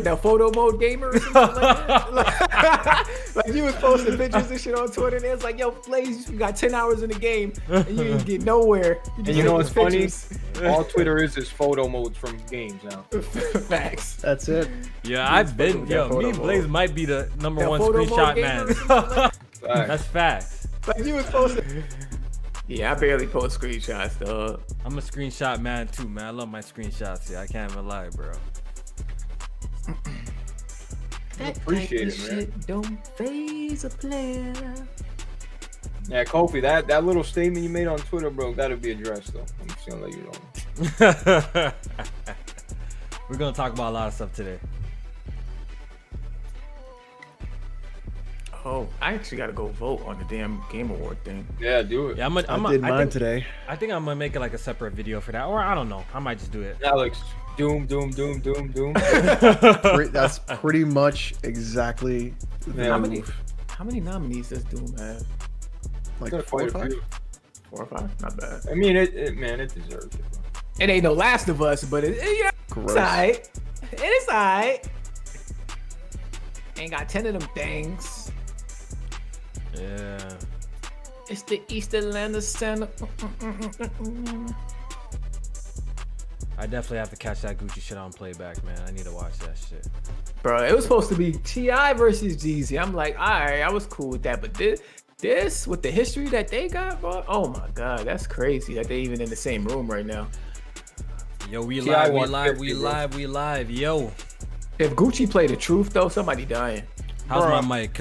That photo mode gamer or something like that. Like you was posting pictures and shit on Twitter, and it's like, yo, Blaze, you got 10 hours in the game, and you didn't get nowhere. And you know what's funny? All Twitter is photo modes from games now. Facts. That's it. Yeah, I've been. Yo, me and Blaze might be the number one screenshot man. That's facts. Like you was posting. Yeah, I barely post screenshots, dog. I'm a screenshot man too, man. I love my screenshots. Yeah, I can't even lie, bro. That appreciate it, man. shit don't faze a player. Yeah, Kofi, that little statement you made on Twitter, bro, gotta be addressed though. I'm just gonna let you know. We're gonna talk about a lot of stuff today. Oh, I actually gotta go vote on the damn Game Award thing. Yeah, do it. Yeah, I did mine today. I think I'm gonna make it like a separate video for that, or I don't know. I might just do it. Alex, doom. That's pretty much exactly. Yeah. How many nominees does Doom have? Like Got 4 or quite a 5? few. 4 or 5? Not bad. I mean, it deserves it, bro. It ain't no Last of Us, but it's Gross. alright. It is alright. Ain't got 10 of them things. Yeah. It's the Easterlander Center. I definitely have to catch that Gucci shit on playback, man. I need to watch that shit. Bro, it was supposed to be T.I. versus Jeezy. I'm like, all right, I was cool with that. But this with the history that they got, bro, oh my God, that's crazy that they even in the same room right now. Yo, we T.I. live. Yo, If Gucci played the truth, though, somebody dying. how's my mic?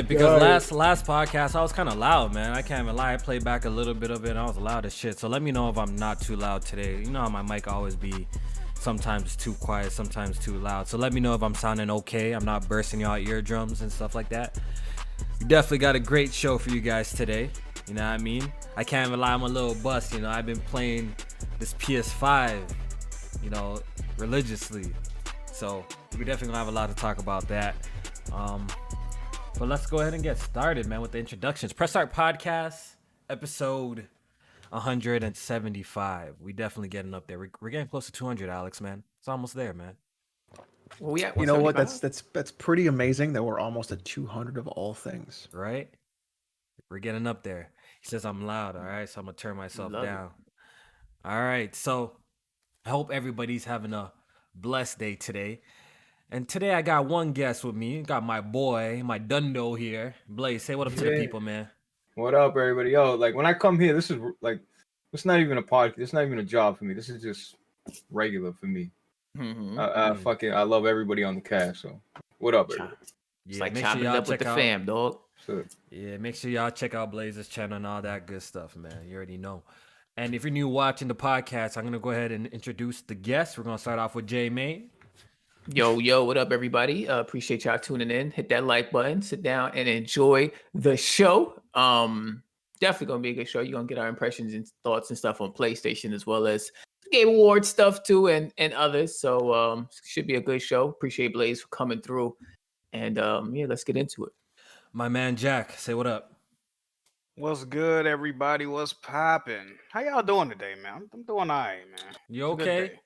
Because last podcast I was kind of loud, man. I can't even lie. I played back a little bit of it and I was loud as shit. So let me know if I'm not too loud today. You know how my mic always be sometimes too quiet, sometimes too loud. So let me know if I'm sounding okay. I'm not bursting y'all eardrums and stuff like that. We definitely got a great show for you guys today. You know what I mean? I can't even lie, I'm a little bust. You know, I've been playing this PS5, you know, religiously. So we definitely gonna have a lot to talk about that. But let's go ahead and get started, man, with the introductions. Press Start Podcast, episode 175. We definitely getting up there. We're getting close to 200, Alex, man. It's almost there, man. Well, yeah, You know what? That's pretty amazing that we're almost at 200 of all things. Right? We're getting up there. He says I'm loud, all right? So I'm going to turn myself down. All right, so I hope everybody's having a blessed day today. And today I got one guest with me. Got my boy, my dundo here. Blaze, say what up to the people, man. What up, everybody? Yo, like when I come here, this is like, it's not even a podcast. It's not even a job for me. This is just regular for me. I love everybody on the cast. So, what up, everybody? It's like chopping up with the fam, dog. So, Yeah, make sure y'all check out Blaze's channel and all that good stuff, man. You already know. And if you're new watching the podcast, I'm going to go ahead and introduce the guests. We're going to start off with J May. Yo, what up, everybody? Appreciate y'all tuning in. Hit that like button, sit down and enjoy the show. Definitely gonna be a good show. You're gonna get our impressions and thoughts and stuff on PlayStation as well as Game Award stuff too and others. So should be a good show. Appreciate Blaze for coming through. And yeah, let's get into it. My man Jack, say what up. What's good, everybody? What's popping? How y'all doing today, man? I'm doing all right, man. You It's a good okay? day.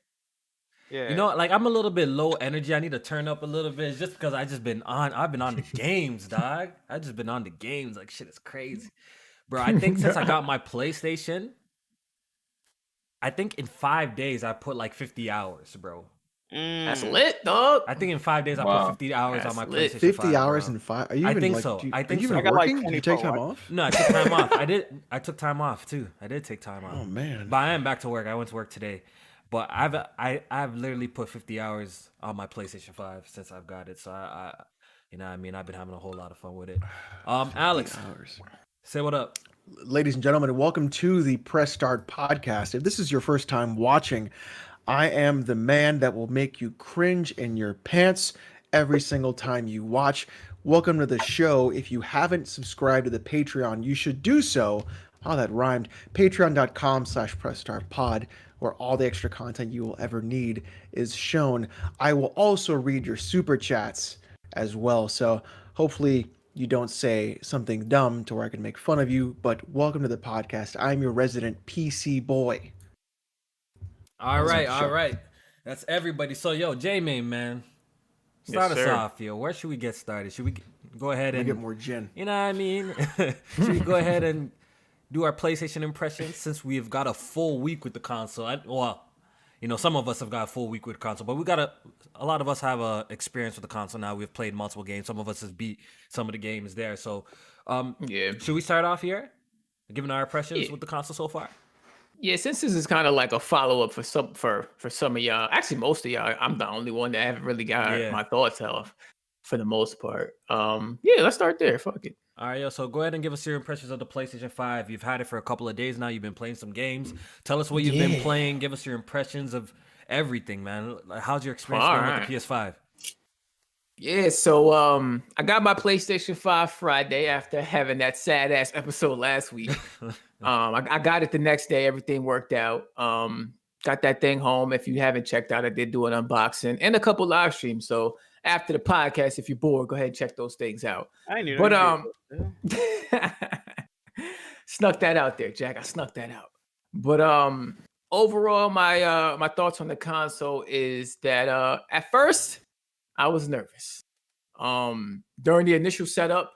Yeah. You know, like I'm a little bit low energy. I need to turn up a little bit. It's just because I've been on the games, dog. I just been on the games. Like shit is crazy. Bro, I think since I got my PlayStation, I think in 5 days I put like 50 hours, bro. That's lit, dog. I think in 5 days I put 50 hours on my lit. PlayStation 50 5, hours bro. in 5? Are you I even think like, so. I are think you so. even I got like working? Did you take 24 time off? No, I took time off. I took time off too. I did take time off. Oh man. But I am back to work. I went to work today. But I've literally put 50 hours on my PlayStation 5 since I've got it. So I you know what I mean, I've been having a whole lot of fun with it. Alex, Hours. say what up. Ladies and gentlemen, welcome to the Press Start Podcast. If this is your first time watching, I am the man that will make you cringe in your pants every single time you watch. Welcome to the show. If you haven't subscribed to the Patreon, you should do so. Oh, that rhymed. Patreon.com/PressStartPod, where all the extra content you will ever need is shown. I will also read your super chats as well. So hopefully you don't say something dumb to where I can make fun of you, but welcome to the podcast. I'm your resident PC boy. All right. That's everybody. So, yo, J-Main, man. Start us off, yo. Where should we get started? Should we go ahead and get more gin? You know what I mean? Should we go ahead and do our PlayStation impressions since we've got a full week with the console? Some of us have got a full week with the console, but we got a lot of us have a experience with the console now. We've played multiple games. Some of us have beat some of the games there. So, should we start off here, giving our impressions with the console so far? Yeah, since this is kind of like a follow up for some of y'all, actually most of y'all, I'm the only one that haven't really got my thoughts off for the most part. Let's start there. Fuck it. All right, yo. So go ahead and give us your impressions of the PlayStation 5. You've had it for a couple of days now. You've been playing some games. Tell us what you've been playing. Give us your impressions of everything, man. How's your experience going with the PS5? Yeah, so I got my PlayStation 5 Friday after having that sad ass episode last week. I got it the next day. Everything worked out. Got that thing home. If you haven't checked out, I did do an unboxing and a couple live streams. So after the podcast, if you're bored, go ahead and check those things out. I knew that. Snuck that out there, Jack. I snuck that out. But overall, my thoughts on the console is that at first I was nervous. During the initial setup,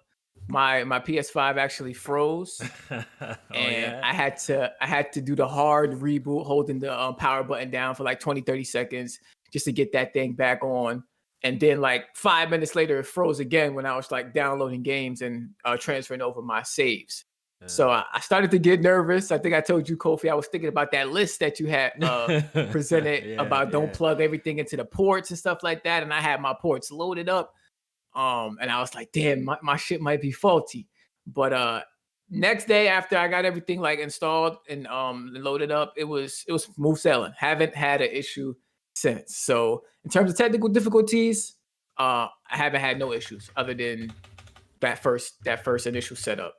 my PS5 actually froze, I had to do the hard reboot, holding the power button down for like 20-30 seconds just to get that thing back on. And then like 5 minutes later, it froze again when I was like downloading games and transferring over my saves. So I started to get nervous. I think I told you, Kofi, I was thinking about that list that you had presented about don't plug everything into the ports and stuff like that. And I had my ports loaded up. And I was like, damn, my shit might be faulty. But next day after I got everything like installed and loaded up, it was smooth sailing. Haven't had an issue since. So in terms of technical difficulties, I haven't had no issues other than that first initial setup.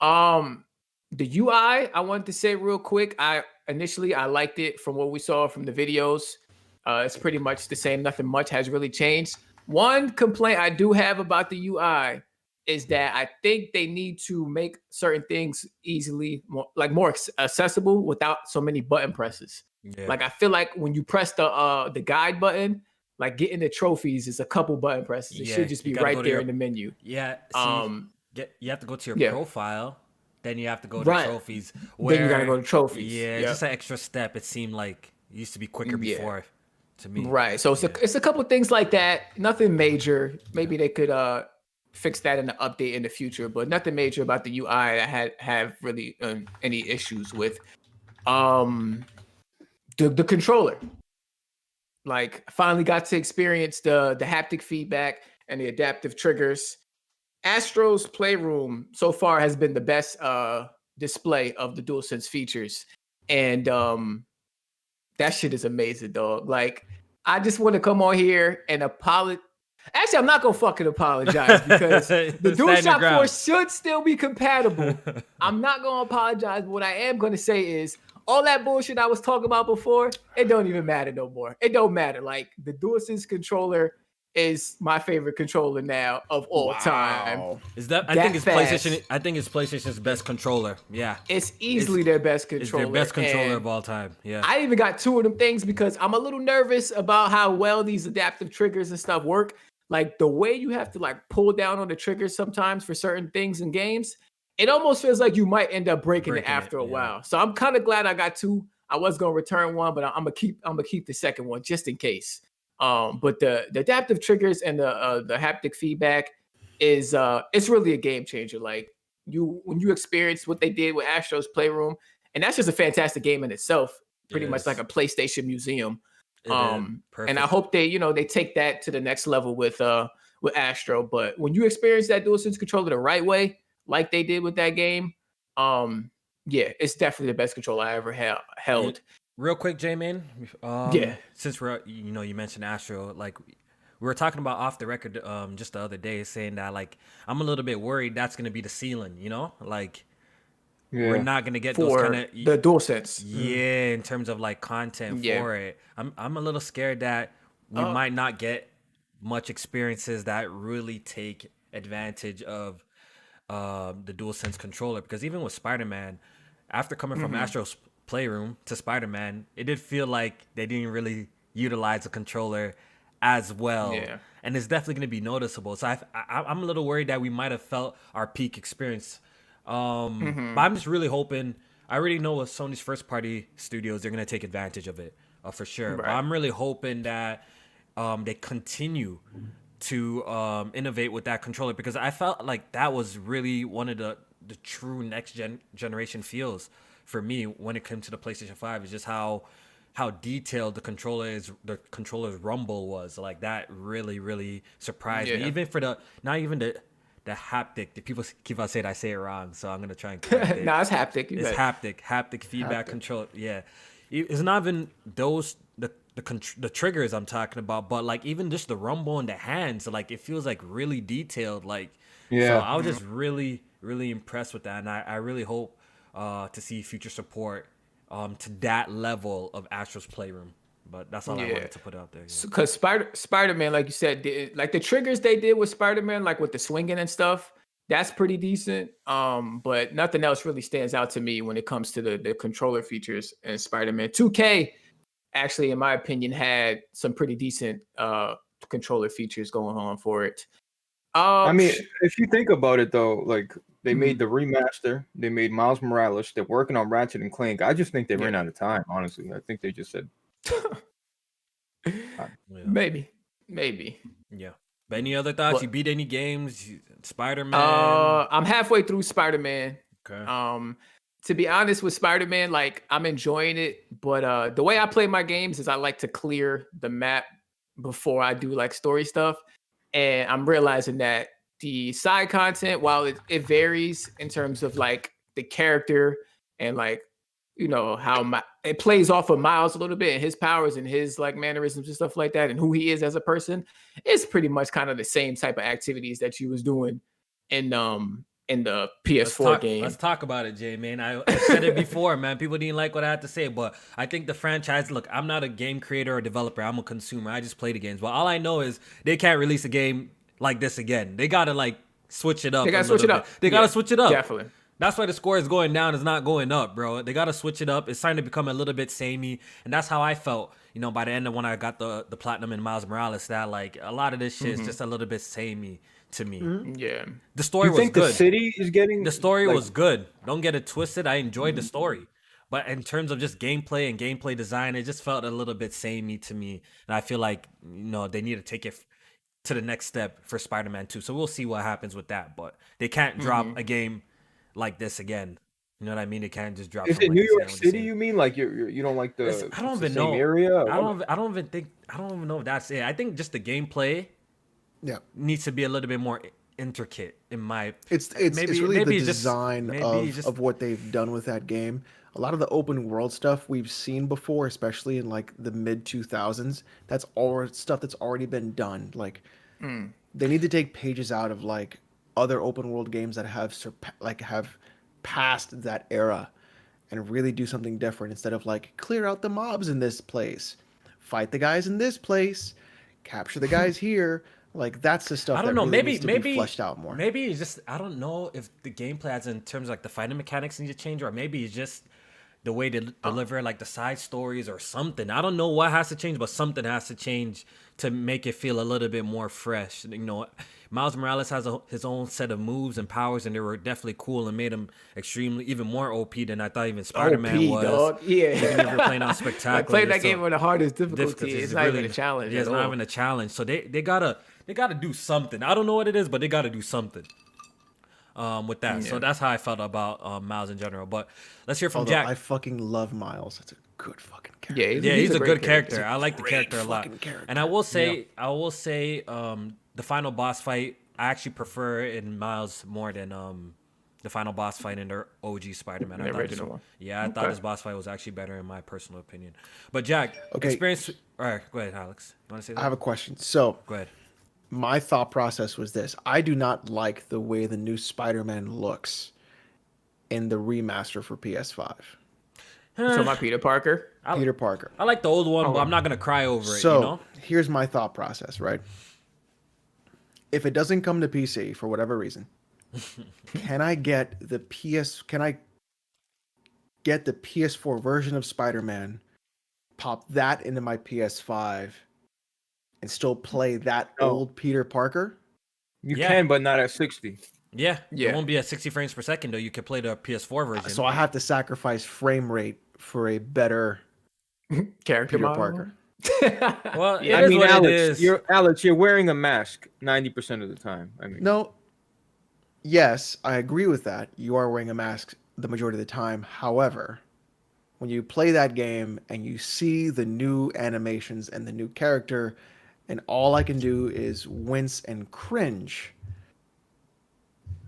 The UI, I wanted to say real quick, I liked it from what we saw from the videos. It's pretty much the same. Nothing much has really changed. One complaint I do have about the UI is that I think they need to make certain things more accessible without so many button presses. Yeah. Like I feel like when you press the guide button, like getting the trophies is a couple button presses. It should just be right there in the menu. Yeah. You have to go to your profile, then you have to go to trophies. Then you gotta go to trophies. Yeah, just an extra step. It seemed like it used to be quicker before. To me, right? So it's a couple things like that. Nothing major. Maybe they could fix that in the update in the future, but nothing major about the UI I have really any issues with. The controller, like, finally got to experience the haptic feedback and the adaptive triggers. Astro's Playroom so far has been the best display of the DualSense features, and that shit is amazing, dog. Like, I just want to come on here and apologize. Actually, I'm not gonna fucking apologize because the DualShock 4 should still be compatible. I'm not gonna apologize, but what I am gonna say is all that bullshit I was talking about before, it don't even matter no more. It don't matter. Like, the DualSense controller is my favorite controller now of all time. Is that? I think it's PlayStation. I think it's PlayStation's best controller. Yeah, it's easily their best controller. It's their best controller of all time. Yeah, I even got two of them things because I'm a little nervous about how well these adaptive triggers and stuff work. Like, the way you have to like pull down on the triggers sometimes for certain things in games, it almost feels like you might end up breaking it after a while. So I'm kind of glad I got two. I was gonna return one, but I'm gonna keep the second one just in case. But the adaptive triggers and the haptic feedback is it's really a game changer. Like, when you experience what they did with Astro's Playroom, and that's just a fantastic game in itself, pretty much like a PlayStation museum. And I hope they take that to the next level with Astro. But when you experience that DualSense controller the right way, like they did with that game, it's definitely the best controller I ever held. Real quick, J-Man. Since you mentioned Astro, like, we were talking about off the record just the other day, saying that, like, I'm a little bit worried that's going to be the ceiling, like, we're not going to get those kind of the DualSense. Yeah, in terms of like content for it. I'm a little scared that we might not get much experiences that really take advantage of the DualSense controller, because even with Spider-Man, after coming from Astro's Playroom to Spider-Man, it did feel like they didn't really utilize the controller as well. Yeah. And it's definitely going to be noticeable. So I'm a little worried that we might have felt our peak experience. But I'm just really hoping. I already know with Sony's first party studios, they're going to take advantage of it for sure. Right. But I'm really hoping that they continue to innovate with that controller, because I felt like that was really one of the true next generation feels for me when it came to the PlayStation 5. Is just how detailed the controller's rumble was. Like that really surprised me. Even for not even the haptic. The people keep on saying I say it wrong, so I'm gonna try and correct it. Nah, it's haptic. It's haptic feedback control. Yeah, it's not even those the triggers I'm talking about, but like even just the rumble in the hands. Like it feels like really detailed. Like so I was just really impressed with that, and I really hope to see future support to that level of Astro's Playroom. But that's all I wanted to put out there. Because Spider-Man, like you said, like the triggers they did with Spider-Man, like with the swinging and stuff, that's pretty decent. But nothing else really stands out to me when it comes to the controller features in Spider-Man. 2K actually, in my opinion, had some pretty decent controller features going on for it. I mean, if you think about it though, like they made the remaster, they made Miles Morales, they're working on Ratchet and Clank. I just think they ran out of time, honestly. I think they just said maybe. Yeah. But any other thoughts? You beat any games? Spider-Man? I'm halfway through Spider-Man. Okay. To be honest with Spider-Man, like I'm enjoying it, but the way I play my games is I like to clear the map before I do like story stuff. And I'm realizing that the side content, while it varies in terms of like the character and like, you know, how it plays off of Miles a little bit and his powers and his like mannerisms and stuff like that and who he is as a person, it's pretty much kind of the same type of activities that you was doing in the PS4 game. Let's talk about it, Jay, man. I said it before, man. People didn't like what I had to say, but I think the franchise, look, I'm not a game creator or developer. I'm a consumer. I just play the games. But all I know is they can't release a game like this again. They got to like switch it up. They got to switch it up. They got to switch it up. Definitely. That's why the score is going down. It's not going up, bro. They got to switch it up. It's starting to become a little bit samey. And that's how I felt, you know, by the end of when I got the platinum in Miles Morales, that like a lot of this shit is just a little bit samey to me. Yeah. The story was good. The city is getting... The story was good. Don't get it twisted. I enjoyed the story. But in terms of just gameplay and gameplay design, it just felt a little bit samey to me. And I feel like, you know, they need to take it to the next step for Spider-Man 2. So we'll see what happens with that. But they can't drop a game like this again. You know what I mean? They can't just drop. Is it New York City? You mean like you don't like the? I don't even know. Area? I don't even know if that's it. I think just the gameplay. Needs to be a little bit more intricate in my. It's really the design of what they've done with that game. A lot of the open world stuff we've seen before, especially in like the mid 2000s. That's all stuff that's already been done. Like they need to take pages out of like other open world games that have passed that era and really do something different instead of like clear out the mobs in this place, fight the guys in this place, capture the guys here. Like that's the stuff. I don't know. Really needs to be fleshed out more. Maybe it's just I don't know if the gameplay, as in terms of like the fighting mechanics, need to change, or maybe it's just the way they deliver like the side stories or something. I don't know what has to change, but something has to change to make it feel a little bit more fresh. You know, Miles Morales has his own set of moves and powers, and they were definitely cool and made him even more OP than I thought even Spider-Man was. Dog. Yeah. Even if you're playing on Spectacular. Like playing that game with the hardest difficulty. It's not even a challenge. Yeah, it's not even a challenge. So they gotta do something. I don't know what it is, but they gotta do something. With that. So that's how I felt about Miles in general. But let's hear from Jack. I fucking love Miles. That's a good fucking character. Yeah, he's a good character. I like the character a lot. And I will say, the final boss fight, I actually prefer in Miles more than the final boss fight in the OG Spider-Man. The original one. Yeah, I thought his boss fight was actually better in my personal opinion. But Jack, experience. All right, go ahead, Alex. You want to say that? I have a question. So go ahead. My thought process was this. I do not like the way the new Spider-Man looks in the remaster for PS5. So my Peter Parker? Peter Parker. I like the old one, but I'm not going to cry over it, so, you know? Here's my thought process, right? If it doesn't come to PC for whatever reason, can I get the PS4 version of Spider-Man pop that into my PS5 and still play that old Peter Parker? You can, but not at 60. Yeah, it won't be at 60 frames per second though. You could play the PS4 version. So I have to sacrifice frame rate for a better character Peter model? Parker. Well, I mean, Alex, you're wearing a mask 90% of the time. I mean, no. Yes, I agree with that. You are wearing a mask the majority of the time. However, when you play that game and you see the new animations and the new character, and all I can do is wince and cringe,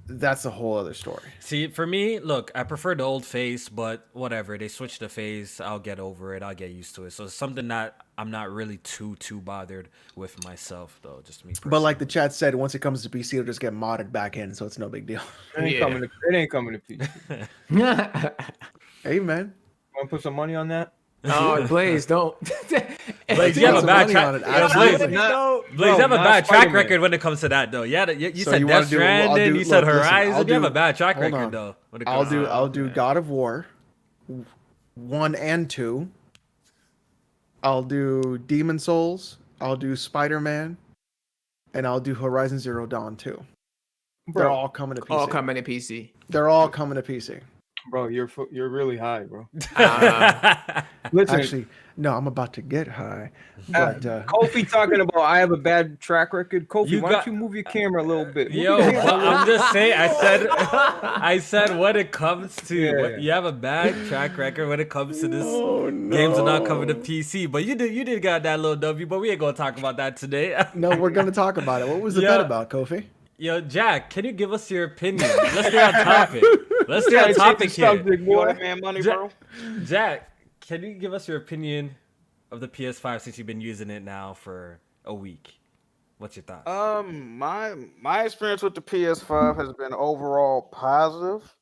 that's a whole other story. See, for me, look, I prefer the old face, but whatever. They switch the face, I'll get over it. I'll get used to it. So it's something that I'm not really too bothered with myself, though. Just me. Personally. But like the chat said, once it comes to PC, it'll just get modded back in, so it's no big deal. It ain't coming to PC. Hey, man. Want to put some money on that? Oh, Blaze, don't. Blaze, you have a bad track. Blaze, you have a bad track record when it comes to that, though. Yeah, you said Death Stranding, you said Horizon. You have a bad track record, though. I'll do God of War 1 and 2. I'll do Demon Souls. I'll do Spider-Man, and I'll do Horizon Zero Dawn 2. They're all coming to PC. All coming to PC. They're all coming to PC. Bro, you're really high, bro. Listen, actually, no, I'm about to get high. But Kofi talking about I have a bad track record. Kofi, why don't you move your camera a little bit? I'm just saying. I said when it comes to you have a bad track record when it comes to this. Games are not coming to PC, but you did got that little W. But we ain't gonna talk about that today. No, we're gonna talk about it. What was the bet about, Kofi? Yo, Jack, can you give us your opinion? Let's stay on topic. Let's stay on topic here. You want man money, bro? Jack, can you give us your opinion of the PS5 since you've been using it now for a week? What's your thoughts? My experience with the PS5 has been overall positive.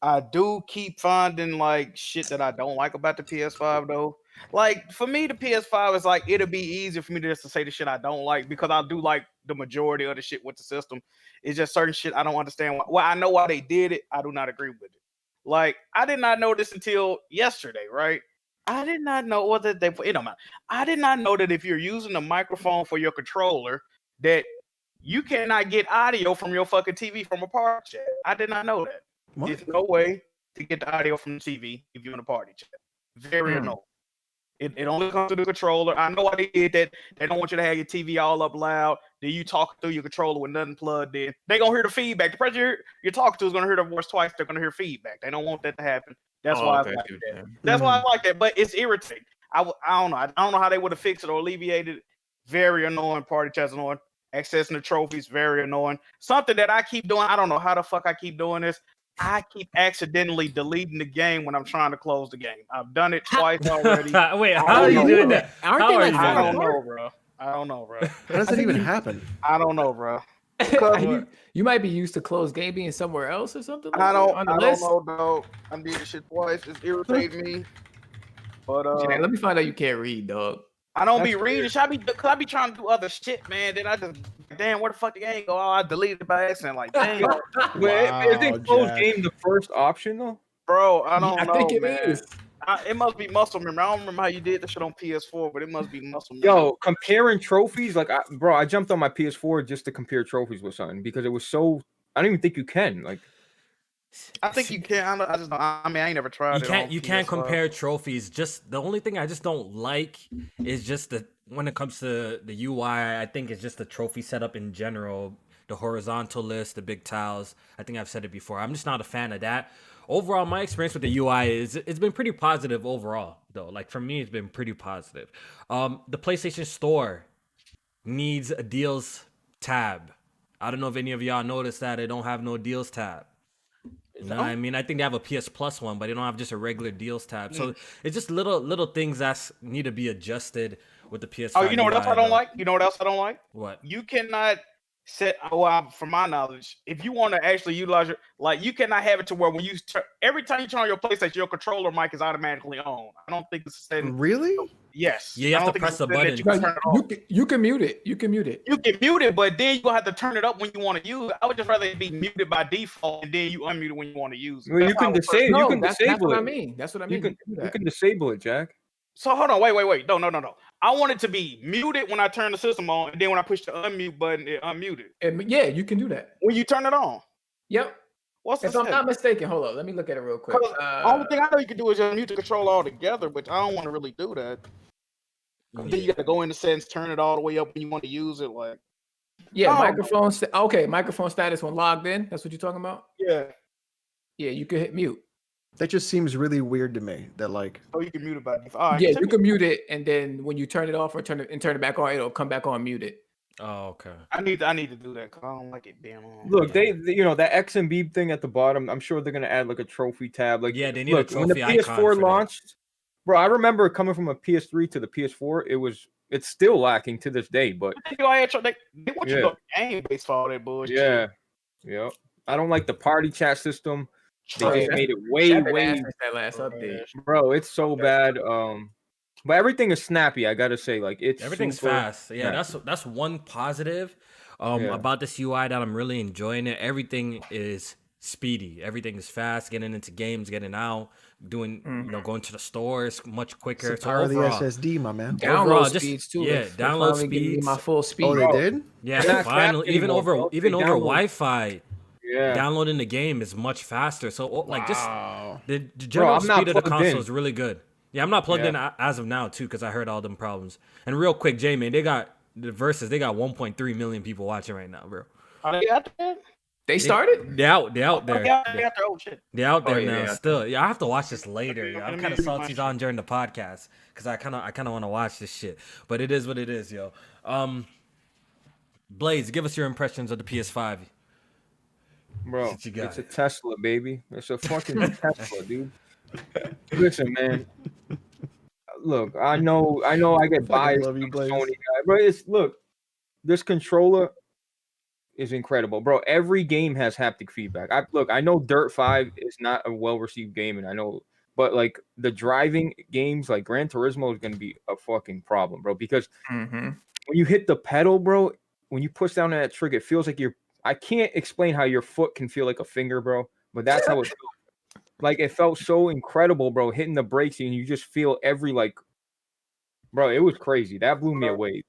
I do keep finding like shit that I don't like about the PS5 though. Like for me, the PS5 is like it'll be easier for me just to say the shit I don't like because I do like the majority of the shit with the system. It's just certain shit I don't understand. Well, I know why they did it. I do not agree with it. Like I did not know this until yesterday, right? I did not know what that they. It don't matter. I did not know that if you're using a microphone for your controller, that you cannot get audio from your fucking TV from a party chat. I did not know that. What? There's no way to get the audio from the TV if you're in a party chat. Very annoying. It only comes to the controller. I know why they did that. They don't want you to have your TV all up loud. Then you talk through your controller with nothing plugged in. They gonna hear the feedback. The person you're talking to is gonna hear the voice twice. They're gonna hear feedback. They don't want that to happen. That's why I like that. That's why I like that. But it's irritating. I don't know. I don't know how they would have fixed it or alleviated it. Very annoying. Party chat's annoying. Accessing the trophies, very annoying. Something that I keep doing. I don't know how the fuck I keep doing this. I keep accidentally deleting the game when I'm trying to close the game. I've done it twice already. Wait, how are you doing that? I don't know, bro. How does that even happen? I don't know, bro. You might be used to closed game being somewhere else or something. I don't know, dog. I did the shit twice. It's irritating me. But let me find out you can't read, dog. I don't be reading. I be trying to do other shit, man. Then I just damn, where the fuck the game go? Oh, I deleted it by accident. Like, damn. Isn't closed game the first option though? Bro, I don't know. I think it is. It must be muscle memory. I don't remember how you did the shit on PS4, but it must be muscle memory. Yo, comparing trophies, like, I jumped on my PS4 just to compare trophies with something because it was so. I don't even think you can. Like, I think you can. I mean, I ain't never tried it. You can't compare trophies. Just the only thing I just don't like is just when it comes to the UI. I think it's just the trophy setup in general. The horizontal list, the big tiles. I think I've said it before. I'm just not a fan of that. Overall, my experience with the UI it's been pretty positive overall, though. Like for me, it's been pretty positive. The PlayStation Store needs a deals tab. I don't know if any of y'all noticed that they don't have no deals tab. You know what I mean? I think they have a PS Plus one, but they don't have just a regular deals tab. So it's just little things that need to be adjusted with the PS5. Oh, you know what else I don't like? You know what else I don't like? What? You cannot set. From my knowledge, if you want to actually utilize you cannot have it to where when you every time you turn on your PlayStation, your controller mic is automatically on. I don't think it's a setting. Really? Yes. Yeah, you have to press a button. You can mute it. You can mute it. You can mute it, but then you gonna have to turn it up when you want to use it. I would just rather it be muted by default, and then you unmute it when you want to use it. Well, you can disable. You can disable that's what it. I mean. That's what I mean. You can disable it, Jack. So hold on, wait. No. I want it to be muted when I turn the system on, and then when I push the unmute button, it unmuted. Yeah, you can do that. When you turn it on. Yep. What's if I'm not mistaken, hold on, let me look at it real quick. The only thing I know you can do is just mute the controller altogether, but I don't want to really do that. Then you got to go in the settings, turn it all the way up when you want to use it. Like, microphone. Okay, microphone status when logged in. That's what you're talking about. Yeah, you can hit mute. That just seems really weird to me. That like, oh, you can mute it by default. Yeah, you can mute it, and then when you turn it off or turn it back on, it'll come back on muted. Oh, okay. I need to do that because I don't like it being on. Look, they that X and B thing at the bottom. I'm sure they're gonna add like a trophy tab. Like, yeah, they need a trophy when the PS4 launched, bro. I remember coming from a PS3 to the PS4. It's still lacking to this day. But they want you to go game based for all that bullshit. Yeah. I don't like the party chat system. They just made it way. That last update, bro. It's so bad. But everything is snappy. I gotta say, like everything's fast. Yeah, that's one positive about this UI that I'm really enjoying it. Everything is speedy. Everything is fast. Getting into games, getting out, doing going to the stores much quicker. It's power of the SSD, my man. Download speeds too. Yeah, download speeds. My full speed. Oh, they did. Yeah, finally, even over Wi-Fi. Yeah, downloading the game is much faster. So like just the general speed of the console is really good. Yeah, I'm not plugged in as of now too because I heard all them problems. And real quick, J-Man, they got the Versus. They got 1.3 million people watching right now, bro. Are they out there? They started? They out there. Oh, shit. They're out there now. Still, I have to watch this later. I'm kind of salty on during the podcast because I kind of want to watch this shit. But it is what it is, yo. Blaze, give us your impressions of the PS5. Bro, it's a Tesla, baby. It's a fucking Tesla, dude. Listen, man. Look, I know I get biased from Sony guy, but this controller is incredible, bro. Every game has haptic feedback. I know Dirt 5 is not a well-received game, and I know, but like the driving games like Gran Turismo is gonna be a fucking problem, bro. Because when you hit the pedal, bro, when you push down that trigger, it feels like I can't explain how your foot can feel like a finger, bro, but that's how it feels. Like, it felt so incredible, bro, hitting the brakes, and you just feel every, like, bro, it was crazy. That blew me away.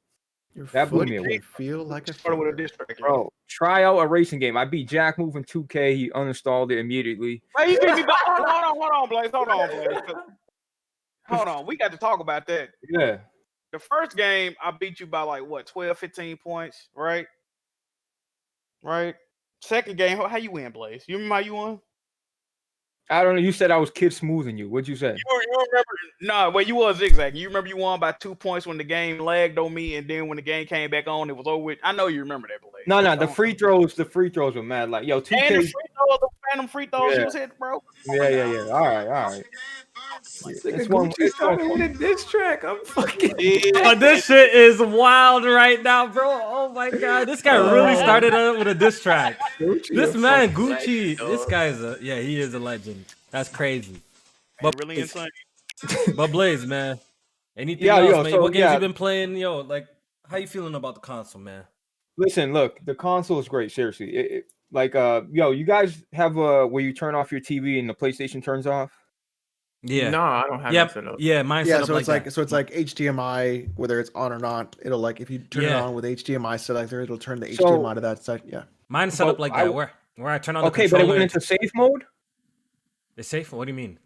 That blew me away. Feel like a finger. Bro, try out a racing game. I beat Jack Move in 2K. He uninstalled it immediately. Hey, you beat me back. Hold on, Blaze. Hold on. We got to talk about that. Yeah. The first game, I beat you by, like, what, 12, 15 points, right? Right? Second game, how you win, Blaze? You remember how you won? I don't know. You said I was kid smoothing you. What'd you say? You remember? No, well, you was zigzag. You remember you won by 2 points when the game lagged on me, and then when the game came back on, it was over with. I know you remember that, Blaze. No. The free throws were mad. Like, yo, 2K. And the random free throws you was hitting, bro. Yeah. All right. It's one a diss track. I'm fucking. Oh, this shit is wild right now, bro. Oh my god, this guy really started out with a diss track. This man, Gucci, this guy's he is a legend. That's crazy. But really insane. But Blaze, man, anything else, man? What games you been playing, yo? Like, how you feeling about the console, man? Listen, look, the console is great. Seriously, you guys have where you turn off your TV and the PlayStation turns off. Yeah. No, I don't have it set up. Yeah, mine's set up so it's like that. So it's like HDMI, whether it's on or not. It'll like if you turn it on with HDMI selector, it'll turn the HDMI to that side. Yeah. Mine's set up like that. Where I turn on the controller. Okay, but it went into safe mode. It's safe. What do you mean?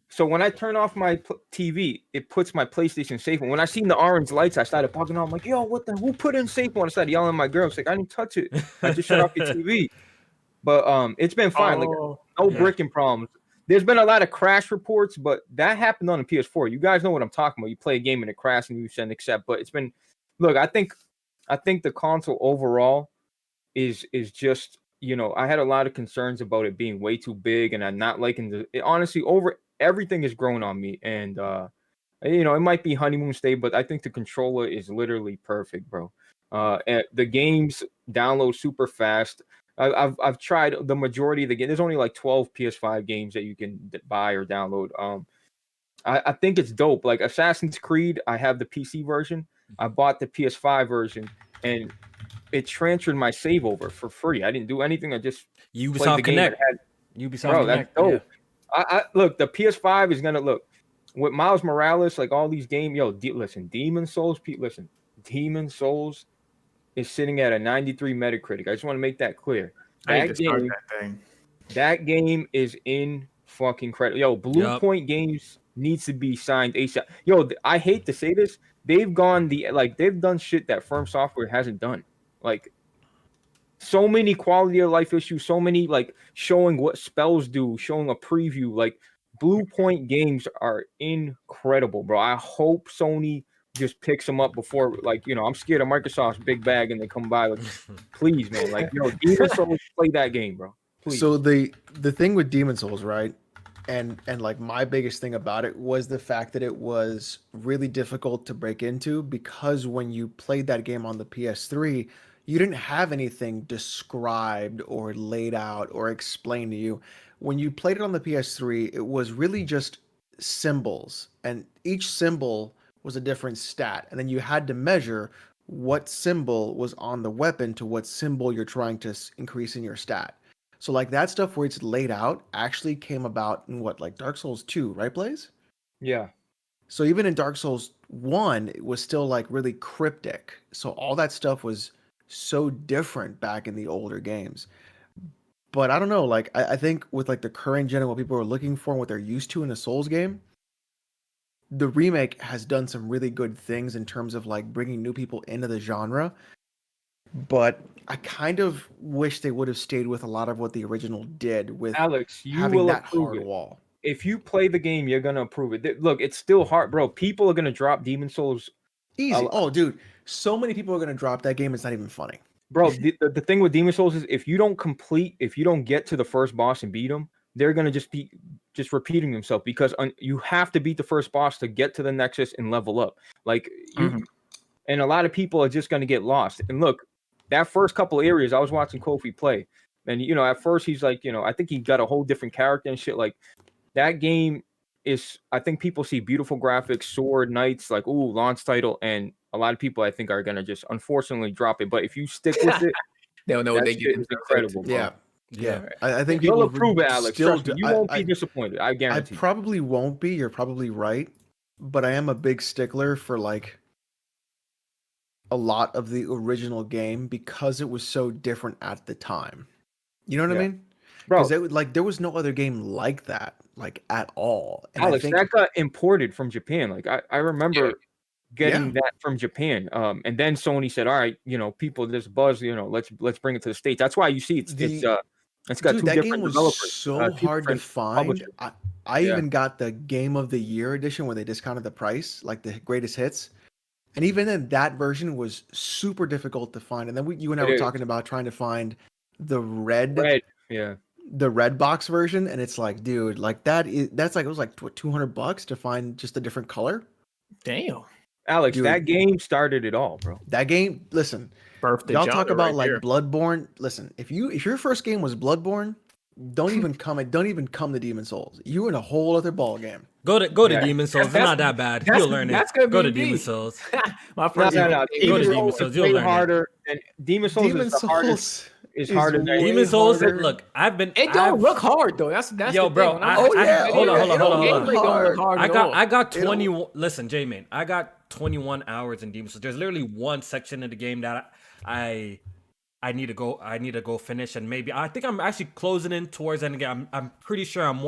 So when I turn off my TV, it puts my PlayStation safe mode. When I seen the orange lights, I started bugging out. I'm like, yo, who put in safe mode? I started yelling at my girl. I was like, I didn't touch it. I just shut off your TV. But it's been fine. No bricking problems. There's been a lot of crash reports, but that happened on the PS4. You guys know what I'm talking about. You play a game and it crashes and you send accept. But it's been, look, I think the console overall is just, I had a lot of concerns about it being way too big, and I'm not liking honestly, everything is growing on me. And it might be honeymoon stage, but I think the controller is literally perfect, bro. And the games download super fast. I've tried the majority of the game. There's only like 12 PS5 games that you can buy or download. I think it's dope. Like Assassin's Creed, I have the PC version. I bought the PS5 version, and it transferred my save over for free. I didn't do anything. I just Ubisoft Connect. Ubisoft bro, Connect. That's dope. Yeah. I look, the PS5 is gonna look. with Miles Morales, like all these games, listen, Demon Souls is sitting at a 93 Metacritic. I just want to make that clear. I need to start that thing. That game is in fucking credit. Yo, Blue Point Games needs to be signed ASAP. Yo, I hate to say this. They've done shit that Firm Software hasn't done. Like, so many quality of life issues, so many like showing what spells do, showing a preview. Like, Blue Point Games are incredible, bro. I hope Sony just picks them up before, like, I'm scared of Microsoft's big bag and they come by. Like, please, man. Like, Demon Souls, play that game, bro. Please. So the thing with Demon Souls, right? And like my biggest thing about it was the fact that it was really difficult to break into, because when you played that game on the PS3, you didn't have anything described or laid out or explained to you. When you played it on the PS3, it was really just symbols, and each symbol was a different stat, and then you had to measure what symbol was on the weapon to what symbol you're trying to increase in your stat. So like that stuff where it's laid out actually came about in like Dark Souls 2, right, Blaze? Yeah. So even in Dark Souls 1, it was still like really cryptic. So all that stuff was so different back in the older games. But I don't know, like I think with like the current gen and what people are looking for and what they're used to in a Souls game, the remake has done some really good things in terms of like bringing new people into the genre. But I kind of wish they would have stayed with a lot of what the original did with Alex, you having will that approve hard it. wall. If you play the game, you're gonna approve it. Look, it's still hard, bro. People are gonna drop Demon Souls easy. Oh, dude, so many people are gonna drop that game. It's not even funny, bro. The thing with Demon Souls is if you don't get to the first boss and beat him, they're gonna just be repeating themselves, because you have to beat the first boss to get to the Nexus and level up. Like and a lot of people are just gonna get lost. And look, that first couple areas, I was watching Kofi play, and at first he's like, I think he got a whole different character and shit. Like, that game is, I think people see beautiful graphics, sword, knights, like, ooh, launch title, and a lot of people I think are gonna just unfortunately drop it. But if you stick with it, they'll know what they get. Incredible, bro. Yeah. I think you'll people approve it, Alex. Trust me, you won't be disappointed. I guarantee. I probably won't be. You're probably right, but I am a big stickler for like a lot of the original game because it was so different at the time. You know what I mean? Because there was no other game like that, like at all. And Alex, that got imported from Japan. Like I remember getting that from Japan. And then Sony said, "All right, people, this buzz, let's bring it to the States." That's why you see it's got two different developers. So hard to find. I even got the Game of the Year edition where they discounted the price, like the greatest hits. And even then, that version was super difficult to find. And then you and I were talking about trying to find the red box version, and it's like, dude, like that's like, it was like $200 to find just a different color. Damn, Alex, dude, that game started it all, bro. That game, listen, y'all talk about like Bloodborne. Listen, if your first game was Bloodborne, don't even come to Demon Souls. You in a whole other ball game. Go to Demon Souls. It's not that bad. You'll learn it. Go to Demon Souls. My first no. Go to Demon Souls. You'll learn harder. And Demon Souls is the hardest. It's harder than Demon Souls. Harder. Look, It don't look hard though. That's yo, the bro. Thing. Hold on. I got 20. Listen, J-Man. I got 21 hours in Demon Souls. There's literally one section of the game that I need to go finish, and maybe I think I'm actually closing in towards the end again. I'm pretty sure I'm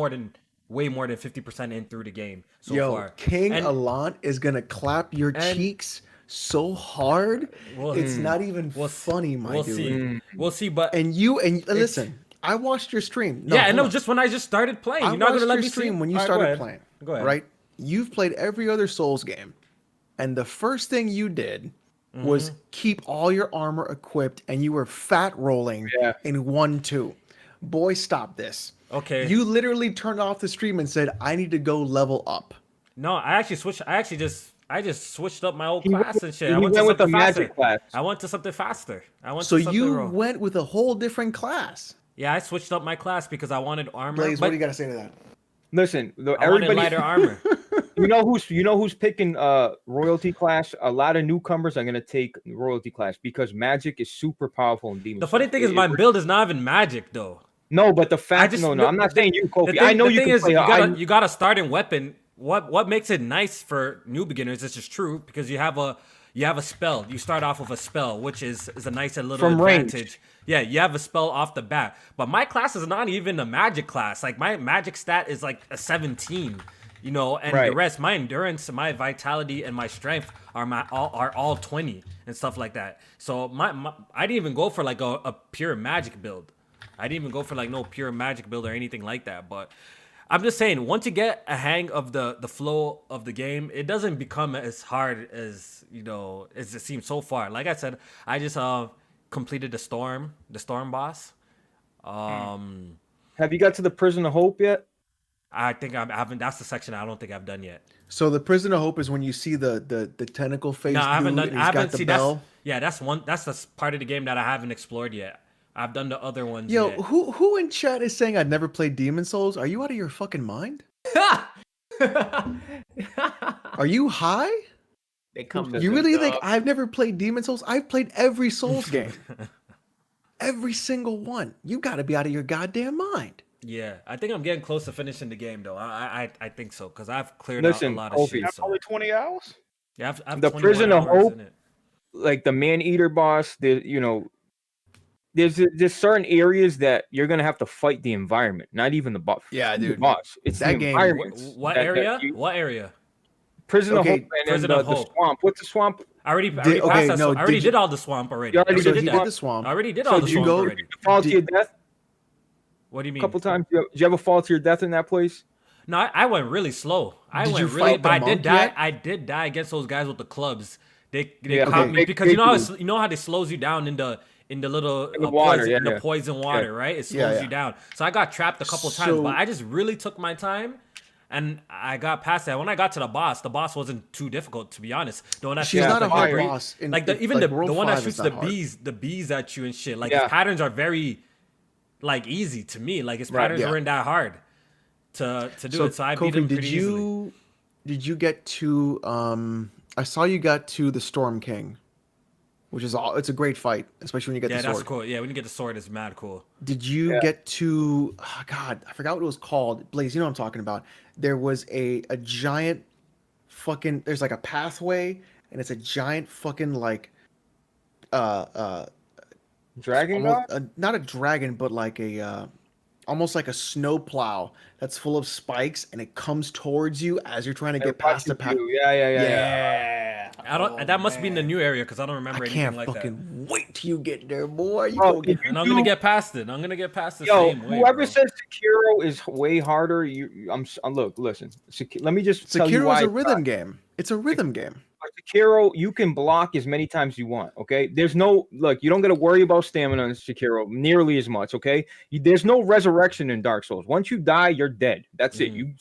way more than 50% in through the game so far. King Allant is gonna clap your cheeks so hard, it's not even funny, my dude. We'll see, but listen, I watched your stream. Just when I just started playing. You're not gonna let me stream when you All started playing. Go ahead. Right? You've played every other Souls game, and the first thing you did was keep all your armor equipped, and you were fat rolling in 1-2. Boy, stop this. Okay. You literally turned off the stream and said, "I need to go level up." No, I actually switched. I just switched up my old class and shit. I went to something the faster. magic class. I went to something faster. So you went with a whole different class. Yeah, I switched up my class because I wanted armor. Blaze, what do you got to say to that? Listen, I wanted lighter armor. You know who's picking royalty class? A lot of newcomers are gonna take royalty class because magic is super powerful in Demon The Souls. funny thing is my build is not even magic though. No, but the fact, no, I'm not saying you, Kofi. I know you can play. You got a starting weapon what makes it nice for new beginners, this is true, because you have a spell. You start off with a spell, which is a nice little From range. advantage. Yeah, you have a spell off the bat. But my class is not even a magic class. Like my magic stat is like a 17. You know, and the rest, my endurance, my vitality, and my strength are all 20 and stuff like that. So I didn't even go for like a pure magic build. I didn't even go for like no pure magic build or anything like that. But I'm just saying, once you get a hang of the flow of the game, it doesn't become as hard as, you know, as it seems so far. Like I said, I just completed the storm boss. Have you got to the Prison of Hope yet? I think I haven't. That's the section I don't think I've done yet. So the Prison of Hope is when you see the tentacle face. No, I haven't dude, done. I haven't seen bell. That's one. That's the part of the game that I haven't explored yet. I've done the other ones. Yo, yet. who in chat is saying I'd never played Demon Souls? Are you out of your fucking mind? Are you high? They come. You really think I've never played Demon Souls? I've played every Souls game. Every single one. You got to be out of your goddamn mind. Yeah, I think I'm getting close to finishing the game though. I think so because I've cleared out a lot of Kofi, shit. That's So. only 20 hours. Yeah, I've the 21 Prison of hours Hope, in it. like the Man-Eater boss, there's certain areas that you're gonna have to fight the environment, not even the boss. Yeah, The dude. boss. It's That the game- environment. What area? What area? Prison Okay, of Hope and Prison then of the Hope. swamp. What's the swamp? I already okay, passed that. no, I already did did you- all the swamp already. You already So did he that? did the swamp. I already did So all the did you swamp go- already. Fall to your death What do you a mean? couple times. Did you ever fall to your death in that place? No, I went really slow. Did you but fight the I did monk die. yet? I did die against those guys with the clubs. They Yeah, caught okay. me because you Big know how dude. you know how they slows you down in the little In the water, poison, yeah, in the yeah. poison water, right? It slows Yeah. you down. So I got trapped a couple times, So- but I just really took my time. And I got past that. When I got to the boss wasn't too difficult, to be honest. The one that She's shoots not the a hard debris- boss. In, like in- even like the World one that 5 is shoots not hard. the bees at you and shit. Like Yeah. his patterns are very like easy to me. Like his Right, patterns yeah. weren't that hard to do So it. So I beat him Kofi, pretty easily. did you get to I saw you got to the Storm King, which is it's a great fight, especially when you get Yeah, the sword. that's cool. Yeah, when you get the sword, it's mad cool. Did you Yeah. get to God, I forgot what it was called. Blaze, you know what I'm talking about. There was a giant fucking there's like a pathway and it's a giant fucking like Dragon almost, God? not a dragon, but like a almost like a snow plow that's full of spikes, and it comes towards you as you're trying to get past the path. Yeah. I don't. That must be in the new area because I don't remember I anything can't like fucking wait till you get there, boy. You Bro, gonna get if that. And I'm gonna get past it. I'm gonna get past the Yo, same way. whoever bro. says Sekiro is way harder, look, listen. Let me just tell you Sekiro why. is a rhythm game. It's a rhythm game. Sekiro, you can block as many times as you want. Okay, there's no you don't got to worry about stamina in Sekiro nearly as much. Okay, there's no resurrection in Dark Souls. Once you die, you're dead. That's it. You